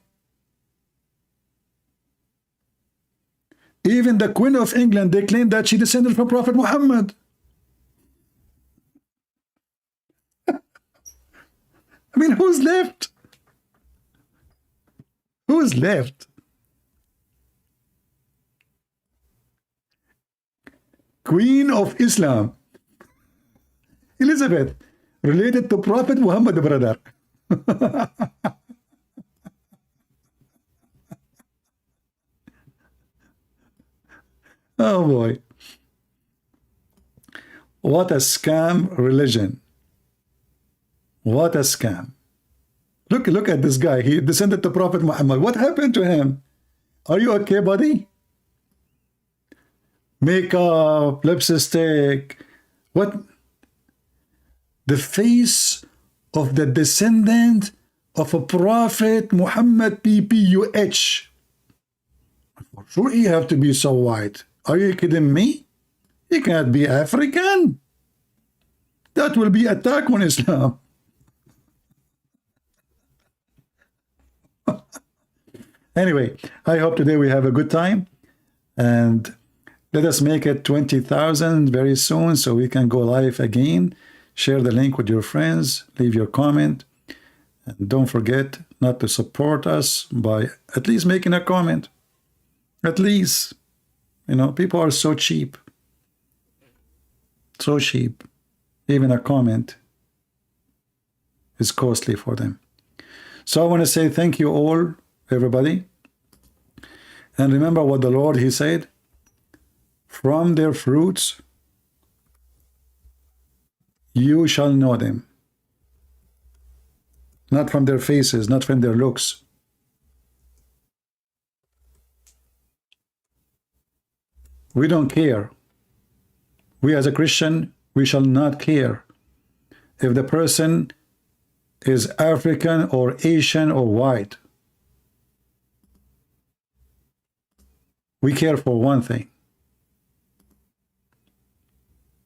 Even the Queen of England, they claim that she descended from Prophet Muhammad. I mean, who's left? Who's left? Queen of Islam, Elizabeth, related to Prophet Muhammad, brother. Oh boy. What a scam religion. What a scam. Look at this guy. He descended to Prophet Muhammad. What happened to him? Are you okay, buddy? Makeup, lipstick. What? The face of the descendant of a Prophet Muhammad, PPUH. For sure he have to be so white. Are you kidding me? He can't be African. That will be attack on Islam. Anyway, I hope today we have a good time, and let us make it 20,000 very soon so we can go live again. Share the link with your friends, leave your comment, and don't forget not to support us by at least making a comment. At least, you know, people are so cheap. So cheap. Even a comment is costly for them. So I want to say thank you all, everybody. And remember what the Lord, he said, from their fruits you shall know them. Not from their faces, not from their looks. We don't care. We as a Christian, we shall not care if the person is African or Asian or white. We care for one thing.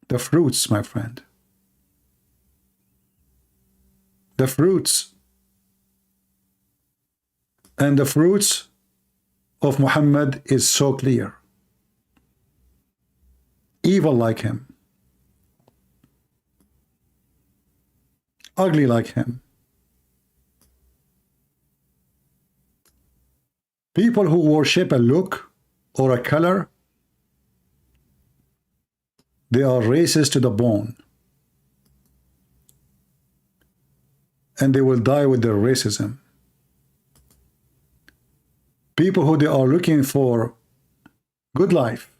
The fruits, my friend. The fruits. And the fruits of Muhammad is so clear. Evil like him. Ugly like him. People who worship a look or a color, they are racist to the bone. And they will die with their racism. People who they are looking for good life,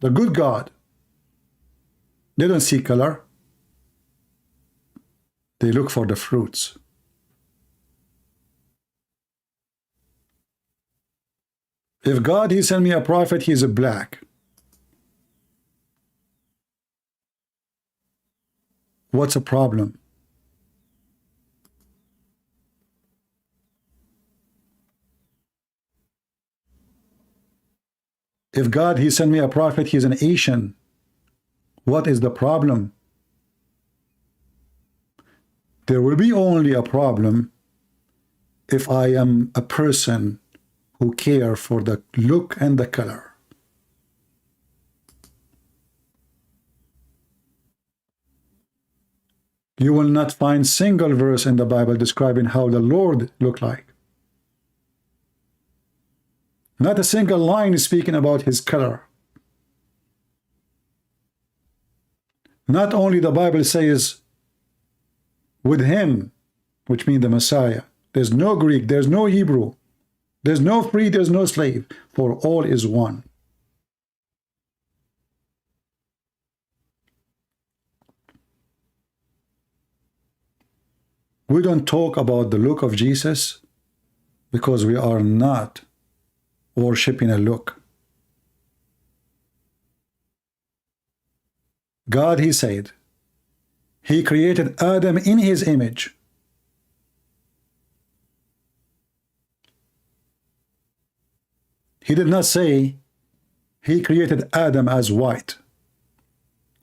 the good God, they don't see color. They look for the fruits. If God, he sent me a prophet, he's a black. What's the problem? If God, he sent me a prophet, he's an Asian. What is the problem? There will be only a problem if I am a person who care for the look and the color. You will not find single verse in the Bible describing how the Lord looked like. Not a single line is speaking about his color. Not only the Bible says with him, which means the Messiah, there's no Greek, there's no Hebrew, there's no free, there's no slave, for all is one. We don't talk about the look of Jesus because we are not worshiping a look. God, he said, he created Adam in his image. He did not say he created Adam as white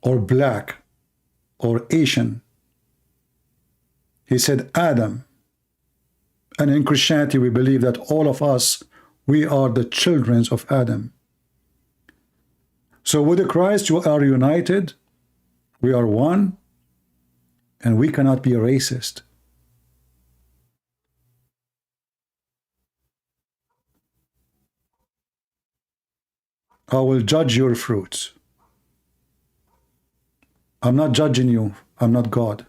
or black or Asian. He said Adam. And in Christianity, we believe that all of us, we are the children of Adam. So with Christ, you are united. We are one. And we cannot be a racist. I will judge your fruits. I'm not judging you. I'm not God.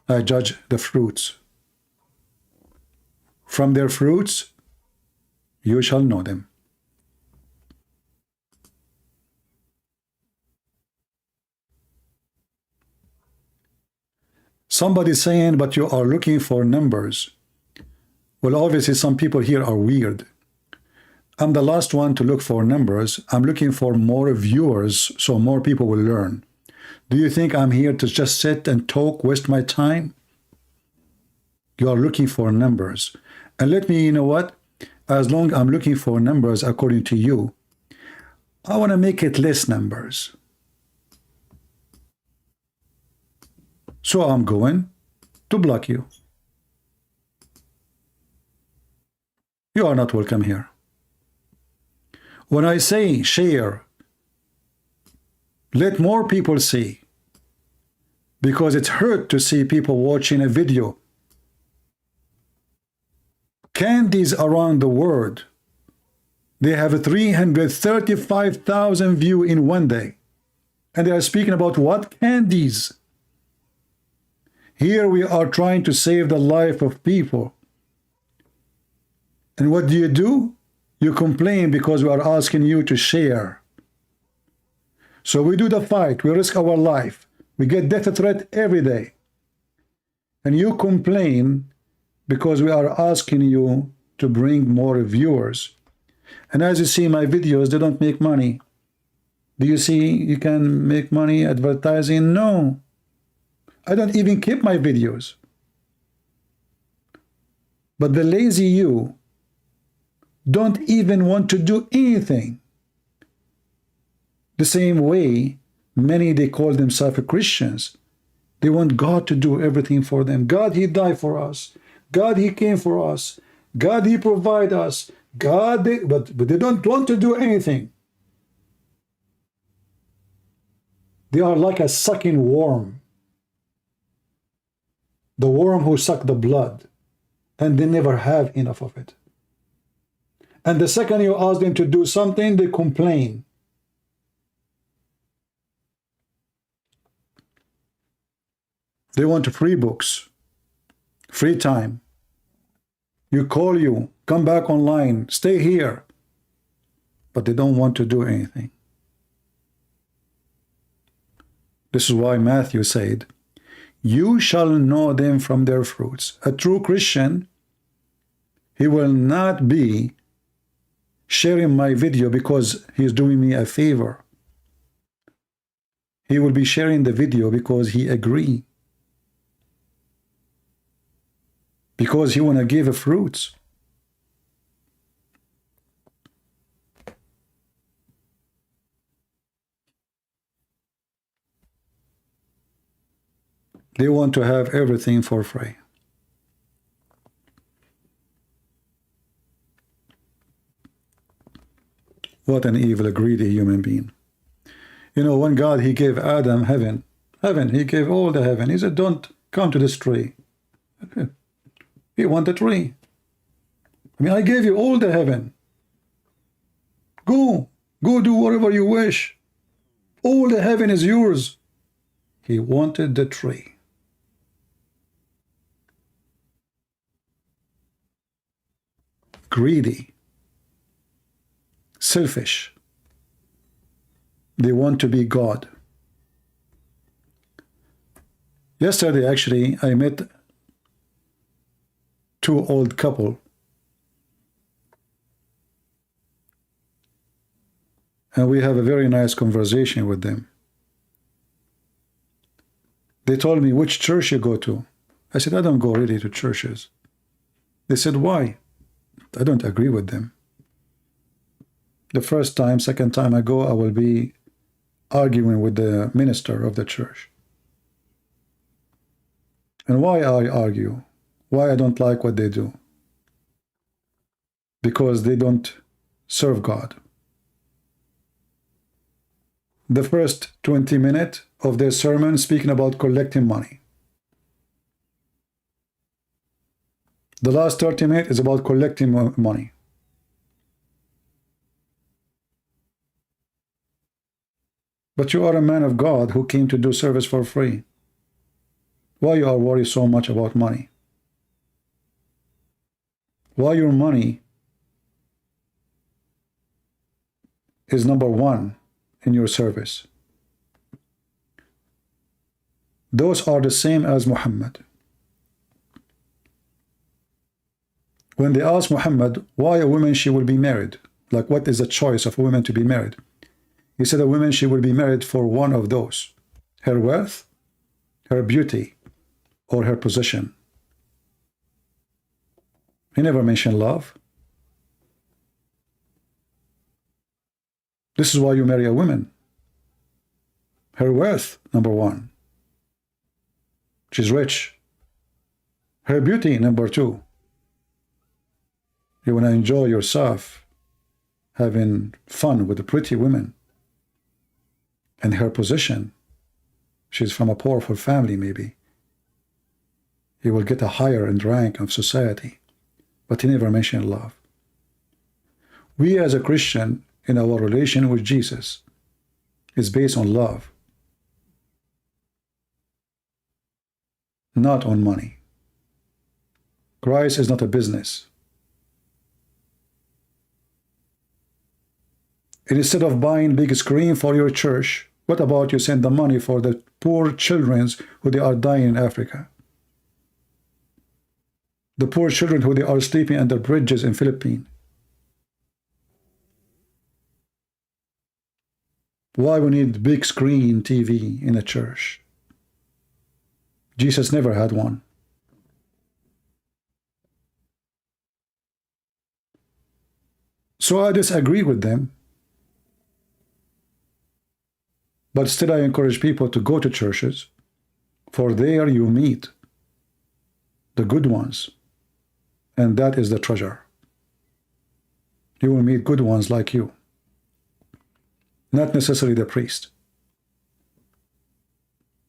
I judge the fruits. From their fruits, you shall know them. Somebody saying, but you are looking for numbers. Well, obviously some people here are weird. I'm the last one to look for numbers. I'm looking for more viewers so more people will learn. Do you think I'm here to just sit and talk, waste my time? You are looking for numbers. And let me, you know what? As long as I'm looking for numbers according to you, I want to make it less numbers. So I'm going to block you. You are not welcome here. When I say share, let more people see. Because it's hurt to see people watching a video. Candies around the world, they have 335,000 views in one day. And they are speaking about what? Candies. Here we are trying to save the life of people. And what do? You complain because we are asking you to share. So we do the fight. We risk our life. We get death threat every day. And you complain because we are asking you to bring more viewers. And as you see my videos, they don't make money. Do you see you can make money advertising? No. I don't even keep my videos. But the lazy you don't even want to do anything. The same way many, they call themselves Christians. They want God to do everything for them. God, he died for us. God, he came for us. God, he provide us. God, but they don't want to do anything. They are like a sucking worm. The worm who sucked the blood. And they never have enough of it. And the second you ask them to do something, they complain. They want free books, free time. You call you, come back online, stay here. But they don't want to do anything. This is why Matthew said, you shall know them from their fruits. A true Christian, he will not be sharing my video because he's doing me a favor. He will be sharing the video because he agrees. Because he want to give fruits. They want to have everything for free. What an evil, greedy human being. You know, when God, he gave Adam heaven, he gave all the heaven. He said, don't come to this tree. He wanted the tree. I mean, I gave you all the heaven. Go do whatever you wish. All the heaven is yours. He wanted the tree. Greedy. Selfish. They want to be God. Yesterday, actually, I met two old couple. And we have a very nice conversation with them. They told me, which church you go to? I said, I don't go really to churches. They said, why? I don't agree with them. The first time, second time I go, I will be arguing with the minister of the church. And why I argue? Why I don't like what they do? Because they don't serve God. The first 20 minutes of their sermon speaking about collecting money. The last 30 minutes is about collecting money. But you are a man of God who came to do service for free. Why you are worried so much about money? Why your money is number one in your service? Those are the same as Muhammad. When they asked Muhammad why a woman she will be married, like what is the choice of a woman to be married? He said a woman she will be married for one of those: her wealth, her beauty, or her position. He never mentioned love. This is why you marry a woman. Her wealth, number one. She's rich. Her beauty, number two. You want to enjoy yourself having fun with the pretty women. And her position, she's from a powerful family maybe. He will get a higher in rank of society. But he never mentioned love. We as a Christian, in our relation with Jesus, is based on love, not on money. Christ is not a business. And instead of buying big screen for your church, what about you send the money for the poor children who they are dying in Africa? The poor children who they are sleeping under bridges in Philippines. Why we need big screen TV in a church? Jesus never had one. So I disagree with them. But still I encourage people to go to churches, for there you meet the good ones. And that is the treasure. You will meet good ones like you. Not necessarily the priest.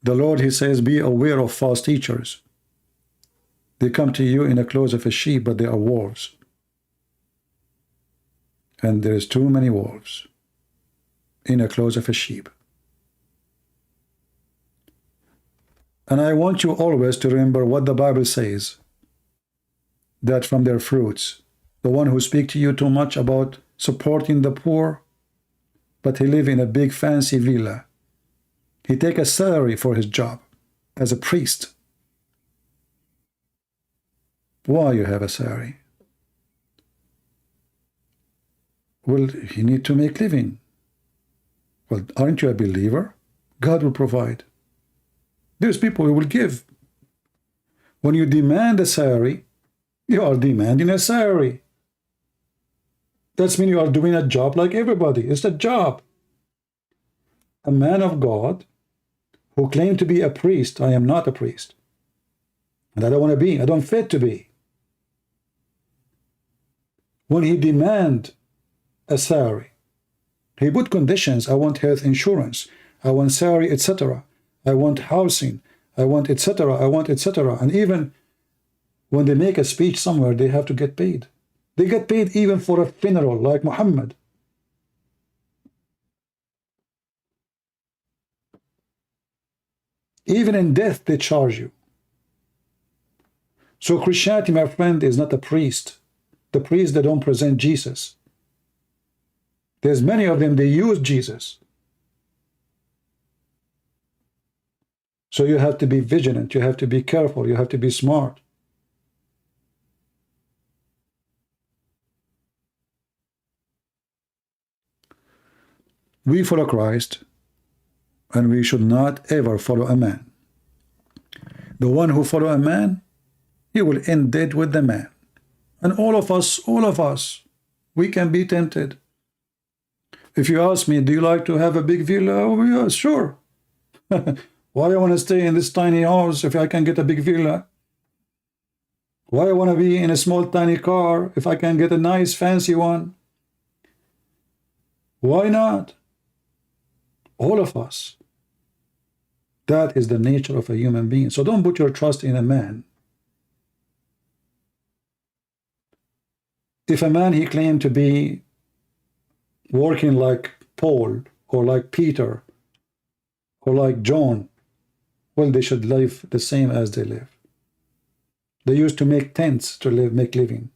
The Lord, he says, be aware of false teachers. They come to you in the clothes of a sheep, but they are wolves. And there is too many wolves in the clothes of a sheep. And I want you always to remember what the Bible says, that from their fruits, the one who speaks to you too much about supporting the poor, but he live in a big fancy villa. He take a salary for his job as a priest. Why you have a salary? Well, you need to make living. Well, aren't you a believer? God will provide. There's people who will give. When you demand a salary, you are demanding a salary. That means you are doing a job like everybody. It's a job. A man of God who claim to be a priest. I am not a priest. And I don't want to be. I don't fit to be. When he demand a salary, he put conditions. I want health insurance. I want salary, etc. I want housing. I want etc. I want etc. And even when they make a speech somewhere, they have to get paid. They get paid even for a funeral, like Muhammad. Even in death, they charge you. So Christianity, my friend, is not a priest. The priests, they don't present Jesus. There's many of them, they use Jesus. So you have to be vigilant, you have to be careful, you have to be smart. We follow Christ, and we should not ever follow a man. The one who follows a man, he will end dead with the man. And all of us, we can be tempted. If you ask me, do you like to have a big villa? Oh, yeah, sure. Why I want to stay in this tiny house if I can get a big villa? Why I want to be in a small tiny car if I can get a nice fancy one? Why not? All of us. That is the nature of a human being. So don't put your trust in a man. If a man, he claimed to be working like Paul or like Peter or like John, well, they should live the same as they live. They used to make tents to make living.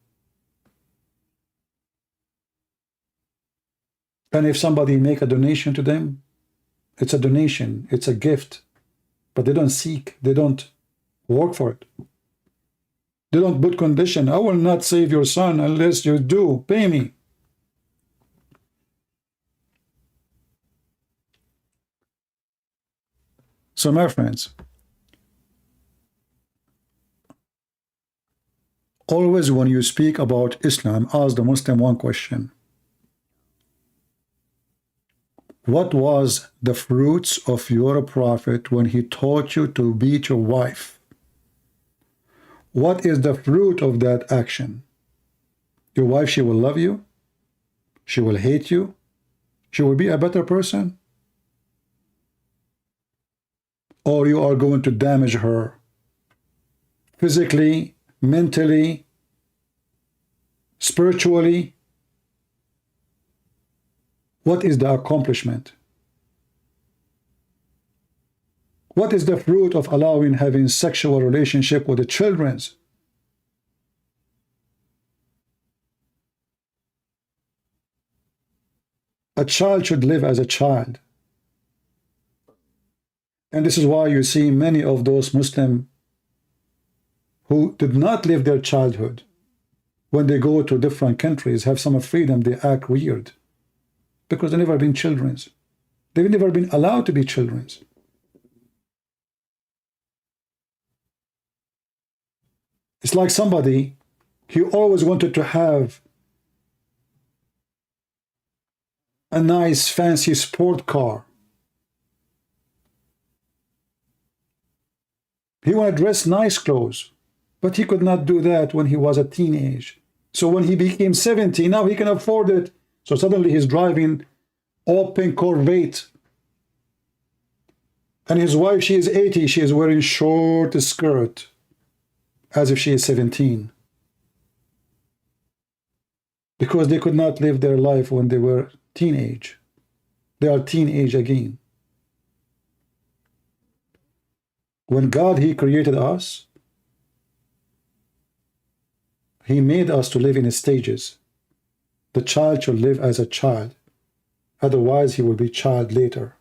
And if somebody make a donation to them, it's a donation, it's a gift, but they don't seek, they don't work for it. They don't put condition. I will not save your son unless you do pay me. So my friends, always when you speak about Islam, ask the Muslim one question. What was the fruits of your prophet when he taught you to beat your wife? What is the fruit of that action? Your wife, she will love you. She will hate you. She will be a better person. Or you are going to damage her physically, mentally, spiritually. What is the accomplishment? What is the fruit of allowing having sexual relationship with the children? A child should live as a child. And this is why you see many of those Muslims who did not live their childhood, when they go to different countries, have some freedom, they act weird. Because they've never been children. They've never been allowed to be children. It's like somebody, he always wanted to have a nice fancy sport car. He wanted to dress nice clothes, but he could not do that when he was a teenage. So when he became 70, now he can afford it. So suddenly he's driving open Corvette. And his wife, she is 80, she is wearing short skirt, as if she is 17. Because they could not live their life when they were teenage. They are teenage again. When God, he created us, he made us to live in stages. The child should live as a child. Otherwise, he will be child later.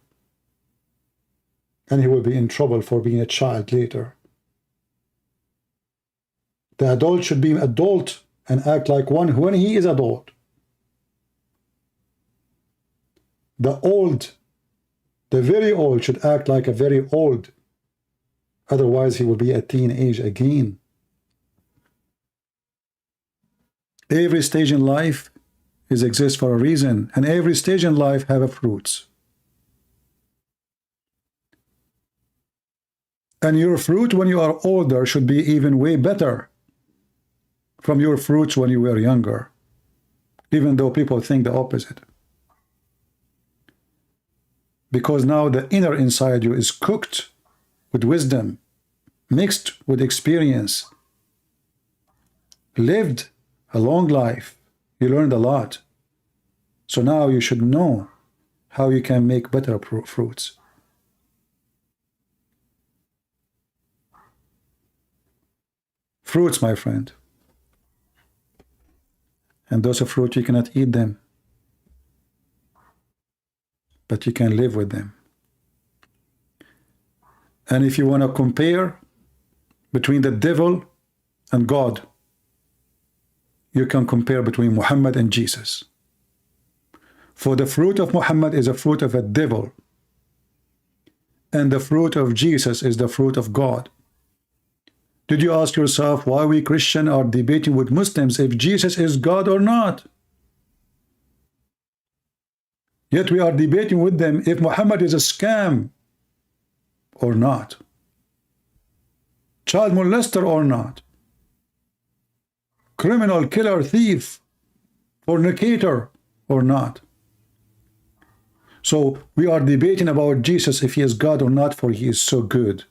And he will be in trouble for being a child later. The adult should be adult and act like one when he is adult. The old, the very old, should act like a very old. Otherwise, he will be a teenage again. Every stage in life exists for a reason, and every stage in life have a fruits. And your fruit when you are older should be even way better from your fruits when you were younger, even though people think the opposite. Because now the inner inside you is cooked with wisdom, mixed with experience, lived a long life. You learned a lot. So now you should know how you can make better fruits. Fruits, my friend. And those fruits, you cannot eat them, but you can live with them. And if you want to compare between the devil and God, you can compare between Muhammad and Jesus. For the fruit of Muhammad is a fruit of a devil, and the fruit of Jesus is the fruit of God. Did you ask yourself why we Christians are debating with Muslims if Jesus is God or not? Yet we are debating with them if Muhammad is a scam or not, child molester or not, criminal, killer, thief, fornicator or not. So we are debating about Jesus if he is God or not, for he is so good.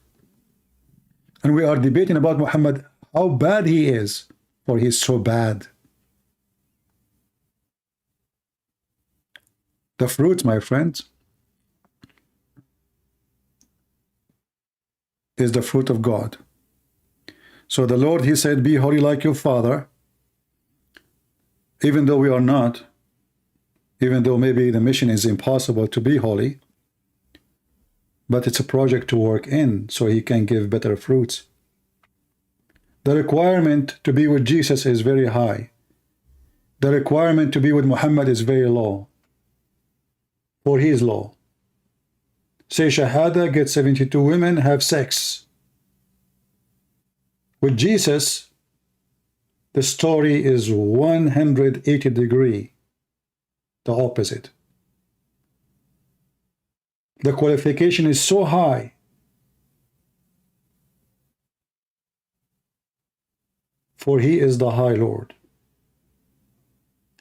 And we are debating about Muhammad, how bad he is, for he is so bad. The fruit, my friends, is the fruit of God. So the Lord, he said, be holy like your Father, even though we are not, even though maybe the mission is impossible to be holy, but it's a project to work in so he can give better fruits. The requirement to be with Jesus is very high. The requirement to be with Muhammad is very low, for he is low. Say Shahada, get 72 women, have sex. With Jesus, the story is 180 degree, the opposite. The qualification is so high. For he is the High Lord.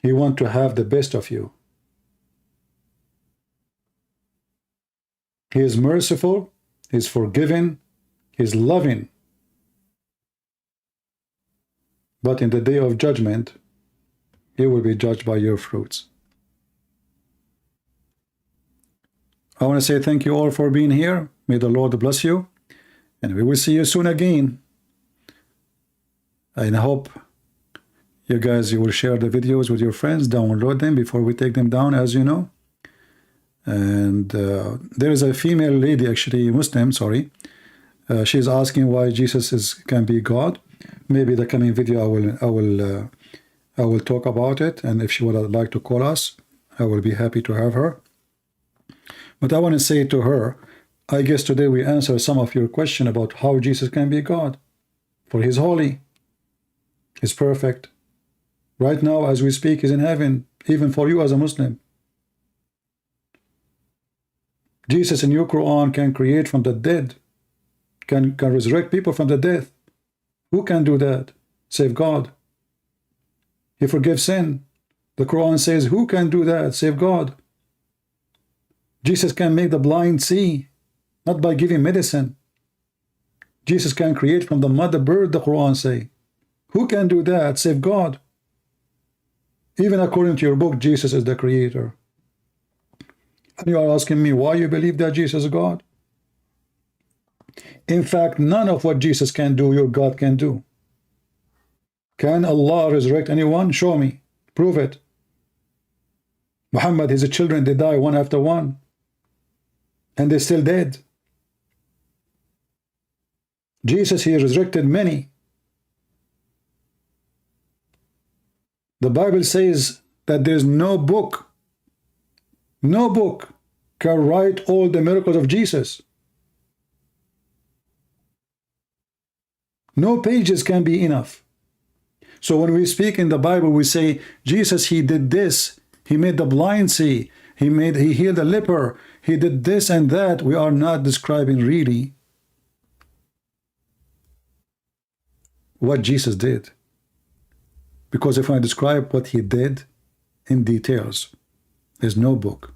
He wants to have the best of you. He is merciful, he is forgiving, he is loving. But in the day of judgment, you will be judged by your fruits. I want to say thank you all for being here. May the Lord bless you. And we will see you soon again. And I hope you guys, you will share the videos with your friends, download them before we take them down, as you know. And there is a female lady, actually Muslim, sorry. She's asking why Jesus can be God. Maybe the coming video I will talk about it. And if she would like to call us, I will be happy to have her. But I want to say to her, I guess today we answer some of your question about how Jesus can be God. For he's holy. He's perfect. Right now, as we speak, he's in heaven, even for you as a Muslim. Jesus in your Quran can create from the dead, can resurrect people from the death. Who can do that? Save God. He forgives sin. The Quran says, who can do that? Save God. Jesus can make the blind see, not by giving medicine. Jesus can create from the mother bird, the Quran say. Who can do that? Save God. Even according to your book, Jesus is the creator. And you are asking me why you believe that Jesus is God? In fact, none of what Jesus can do, your God can do. Can Allah resurrect anyone? Show me. Prove it. Muhammad, his children, they die one after one. And they're still dead. Jesus, he resurrected many. The Bible says that there's no book can write all the miracles of Jesus. No pages can be enough. So when we speak in the Bible, we say, Jesus, he did this. He made the blind see. He healed the leper. He did this and that. We are not describing really what Jesus did. Because if I describe what he did in details, there's no book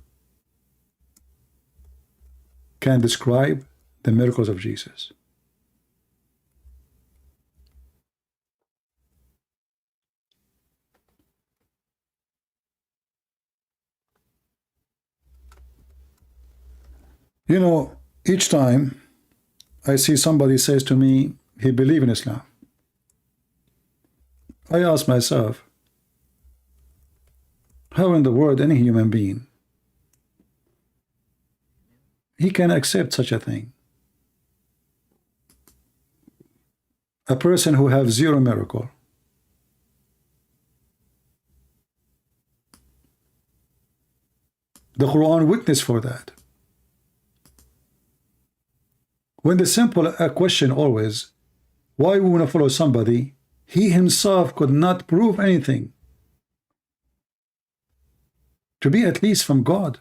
can describe the miracles of Jesus. You know, each time I see somebody says to me, he believes in Islam, I ask myself, how in the world any human being he can accept such a thing? A person who has zero miracle. The Quran witness for that. When the simple question always, why we want to follow somebody, he himself could not prove anything to be at least from God.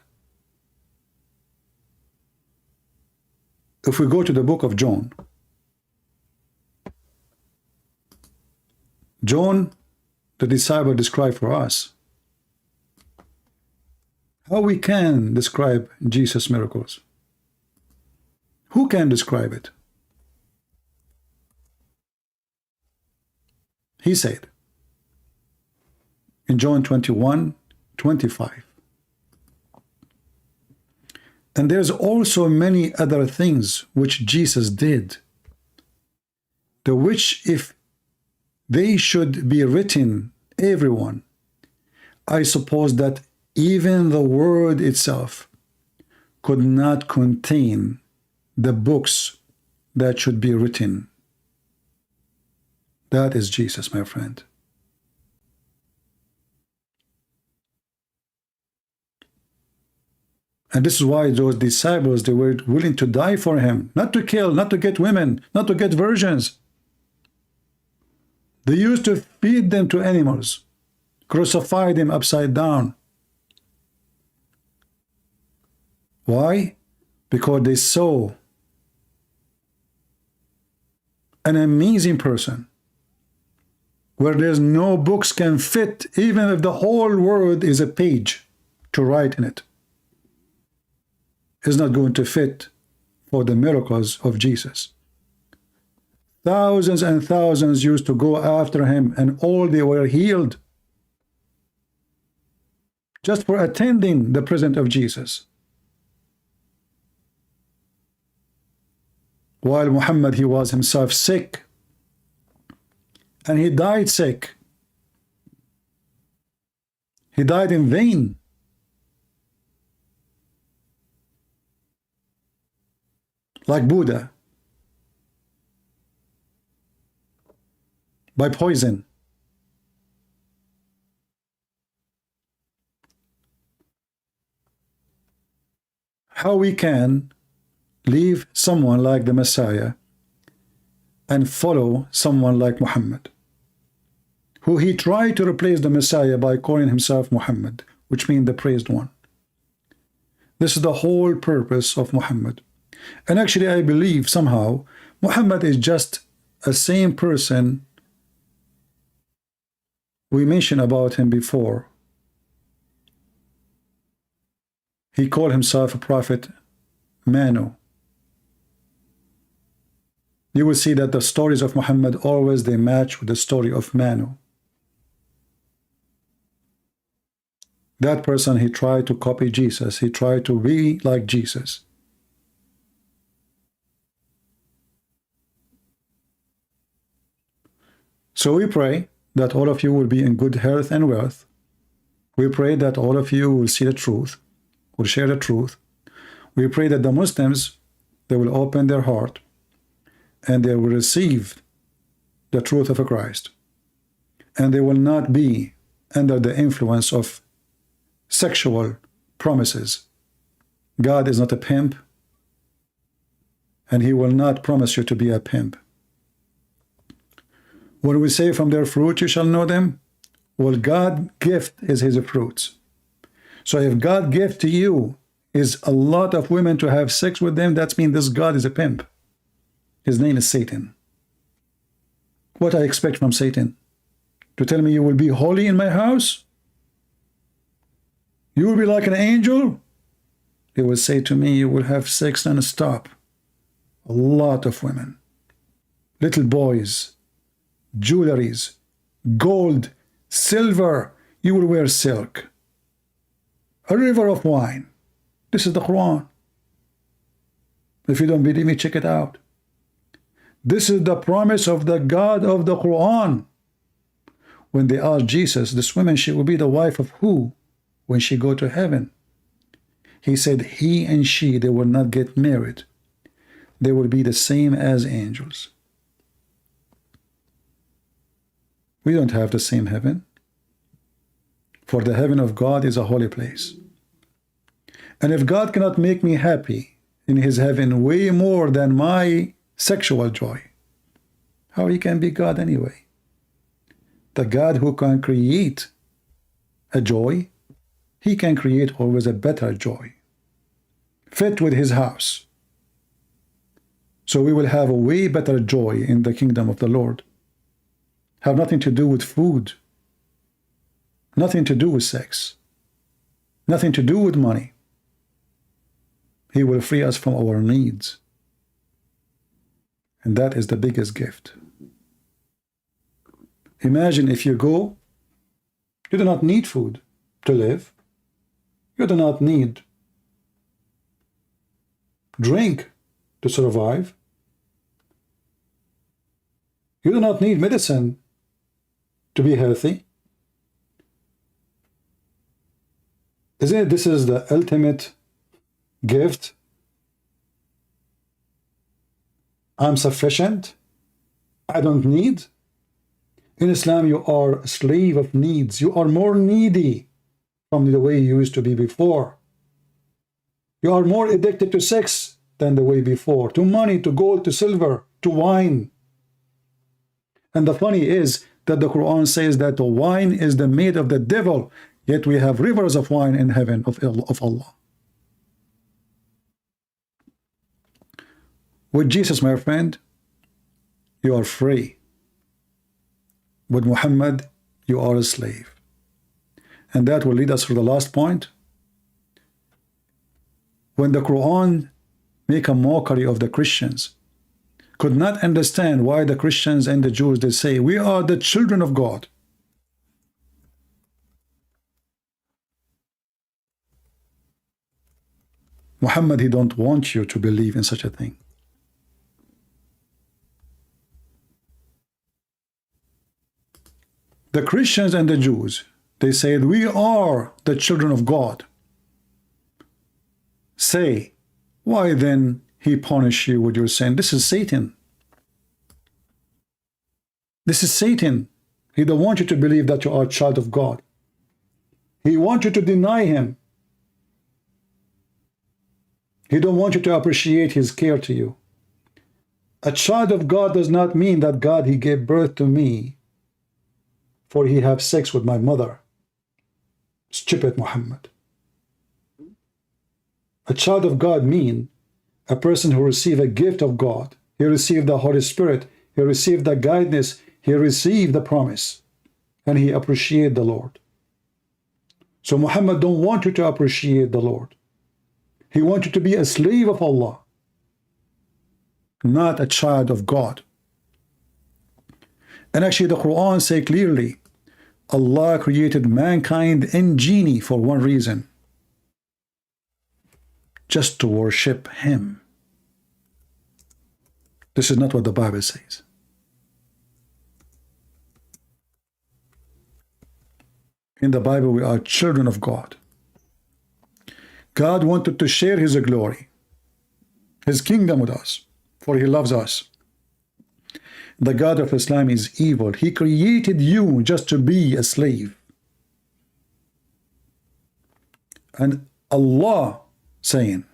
If we go to the book of John, John, the disciple, described for us how we can describe Jesus' miracles. Who can describe it? He said in John 21:25, and there's also many other things which Jesus did, the which if they should be written, everyone, I suppose that even the word itself could not contain the books that should be written. That is Jesus, my friend. And this is why those disciples, they were willing to die for him, not to kill, not to get women, not to get virgins. They used to feed them to animals, crucify them upside down. Why? Because they saw an amazing person where there's no books can fit, even if the whole world is a page to write in it. Is not going to fit for the miracles of Jesus. Thousands and thousands used to go after him, and all they were healed just for attending the presence of Jesus. While Muhammad, he was himself sick, and he died sick. He died in vain. Like Buddha, by poison. How we can leave someone like the Messiah and follow someone like Muhammad, who he tried to replace the Messiah by calling himself Muhammad, which means the praised one. This is the whole purpose of Muhammad. And actually, I believe somehow Muhammad is just a same person we mentioned about him before. He called himself a prophet Manu. You will see that the stories of Muhammad always they match with the story of Manu. That person, he tried to copy Jesus. He tried to be like Jesus. So we pray that all of you will be in good health and wealth. We pray that all of you will see the truth, will share the truth. We pray that the Muslims, they will open their heart and they will receive the truth of Christ. And they will not be under the influence of sexual promises. God is not a pimp, and he will not promise you to be a pimp. When we say from their fruit you shall know them, well, God gift is his fruits. So if God gift to you is a lot of women to have sex with them, that means this God is a pimp. His name is Satan. What I expect from Satan? To tell me you will be holy in my house? You will be like an angel? He will say to me, you will have sex non-stop. A lot of women. Little boys. Jewelries. Gold. Silver. You will wear silk. A river of wine. This is the Quran. If you don't believe me, check it out. This is the promise of the God of the Quran. When they asked Jesus, this woman, she will be the wife of who when she go to heaven? He said, he and she, they will not get married. They will be the same as angels. We don't have the same heaven. For the heaven of God is a holy place. And if God cannot make me happy in his heaven way more than my sexual joy, how he can be God anyway? The God who can create a joy, he can create always a better joy, fit with his house. So we will have a way better joy in the kingdom of the Lord. Have nothing to do with food, nothing to do with sex, nothing to do with money. He will free us from our needs. And that is the biggest gift. Imagine if you go, you do not need food to live. You do not need drink to survive. You do not need medicine to be healthy. Isn't it this is the ultimate gift? I'm sufficient. I don't need. In Islam, you are a slave of needs. You are more needy from the way you used to be before. You are more addicted to sex than the way before, to money, to gold, to silver, to wine. And the funny is that the Quran says that the wine is the made of the devil, yet we have rivers of wine in heaven of Allah. With Jesus, my friend, you are free. With Muhammad, you are a slave. And that will lead us to the last point. When the Quran make a mockery of the Christians, could not understand why the Christians and the Jews, they say, we are the children of God. Muhammad, he don't want you to believe in such a thing. The Christians and the Jews, they said, we are the children of God. Say, why then he punish you with your sin? This is Satan. This is Satan. He don't want you to believe that you are a child of God. He wants you to deny him. He don't want you to appreciate his care to you. A child of God does not mean that God, he gave birth to me for he have sex with my mother. Stupid Muhammad. A child of God mean a person who received a gift of God. He received the Holy Spirit. He received the guidance. He received the promise. And he appreciate the Lord. So Muhammad don't want you to appreciate the Lord. He wants you to be a slave of Allah, not a child of God. And actually the Quran say clearly, Allah created mankind and genie for one reason, just to worship him. This is not what the Bible says. In the Bible, we are children of God. God wanted to share his glory, his kingdom with us, for he loves us. The God of Islam is evil. He created you just to be a slave. And Allah saying,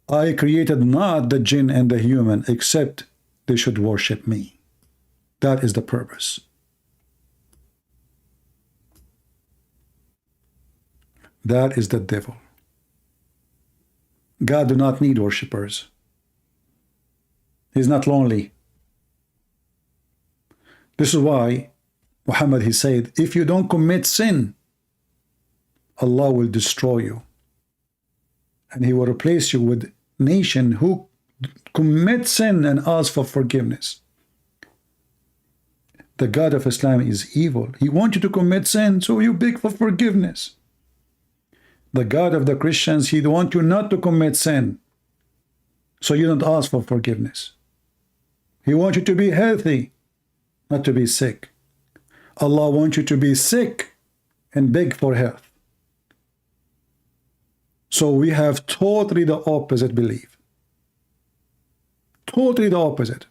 I created not the jinn and the human except they should worship me. That is the purpose. That is the devil. God do not need worshippers. He's not lonely. This is why Muhammad, he said, if you don't commit sin, Allah will destroy you. And he will replace you with nation who commit sin and ask for forgiveness. The God of Islam is evil. He wants you to commit sin, so you beg for forgiveness. The God of the Christians, he wants you not to commit sin, so you don't ask for forgiveness. He wants you to be healthy, not to be sick. Allah wants you to be sick and beg for health. So we have totally the opposite belief. Totally the opposite.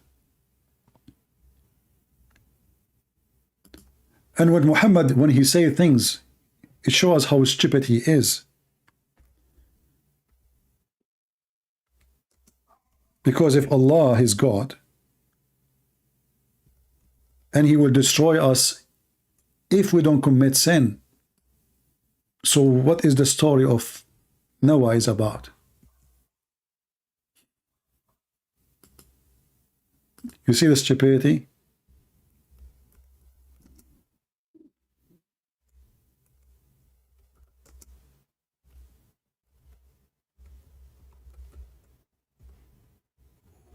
And when Muhammad, when he says things, it shows how stupid he is. Because if Allah is God, and he will destroy us if we don't commit sin, so what is the story of Noah is about? You see the stupidity?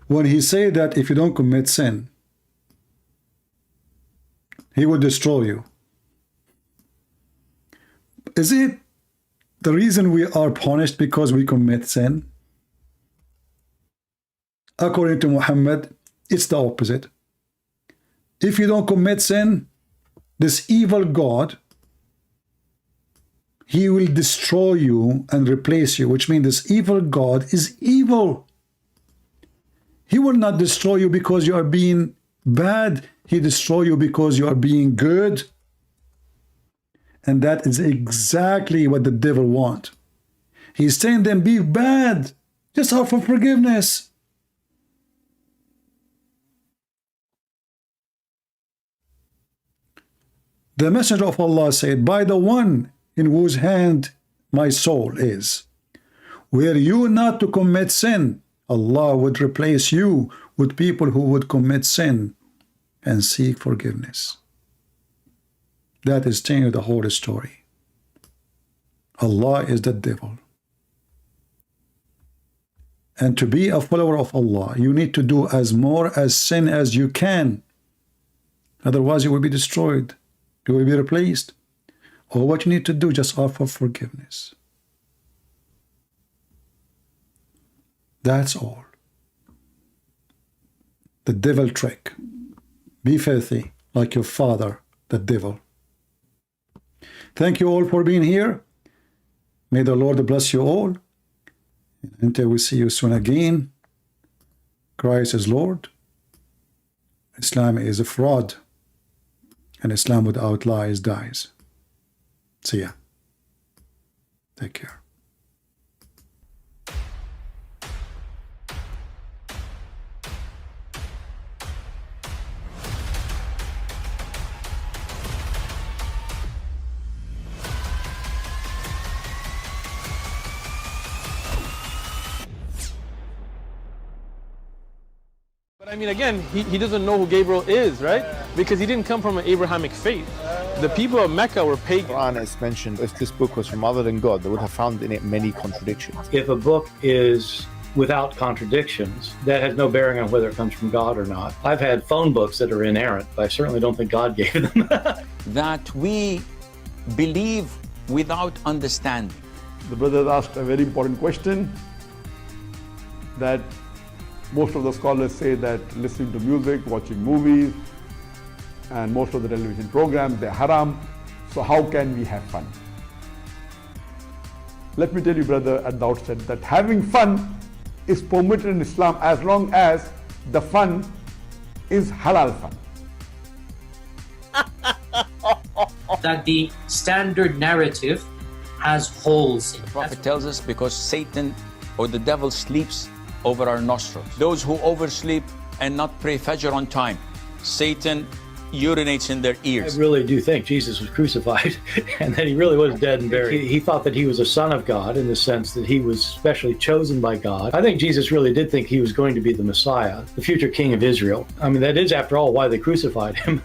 When he said that if you don't commit sin, he will destroy you. Is it the reason we are punished because we commit sin? According to Muhammad, it's the opposite. If you don't commit sin, this evil God, he will destroy you and replace you, which means this evil God is evil. He will not destroy you because you are being bad. He destroy you because you are being good. And that is exactly what the devil wants. He's saying them be bad. Just ask for forgiveness. The Messenger of Allah said, by the one in whose hand my soul is, were you not to commit sin, Allah would replace you with people who would commit sin and seek forgiveness. That is telling you the whole story. Allah is the devil. And to be a follower of Allah, you need to do as more as sin as you can. Otherwise, you will be destroyed. You will be replaced. All what you need to do, just offer forgiveness. That's all. The devil trick. Be filthy like your father, the devil. Thank you all for being here. May the Lord bless you all. Until we see you soon again. Christ is Lord. Islam is a fraud. And Islam without lies dies. See ya. Take care. But I mean, again, he doesn't know who Gabriel is, right? Because he didn't come from an Abrahamic faith. The people of Mecca were pagan. Quran is mentioned. If this book was from other than God, they would have found in it many contradictions. If a book is without contradictions, that has no bearing on whether it comes from God or not. I've had phone books that are inerrant, but I certainly don't think God gave them. That we believe without understanding. The brother asked a very important question, that most of the scholars say that listening to music, watching movies, and most of the television programs, they're haram. So how can we have fun? Let me tell you, brother, at the outset, that having fun is permitted in Islam as long as the fun is halal fun. That the standard narrative has holes in it. The Prophet tells us because Satan or the devil sleeps over our nostrils. Those who oversleep and not pray Fajr on time, Satan urinates in their I ears. really do think Jesus was crucified and that he really was dead and buried. He thought that he was a son of God in the sense that he was specially chosen by God. I think Jesus really did think he was going to be the Messiah, the future king of Israel. I mean, that is, after all, why they crucified him,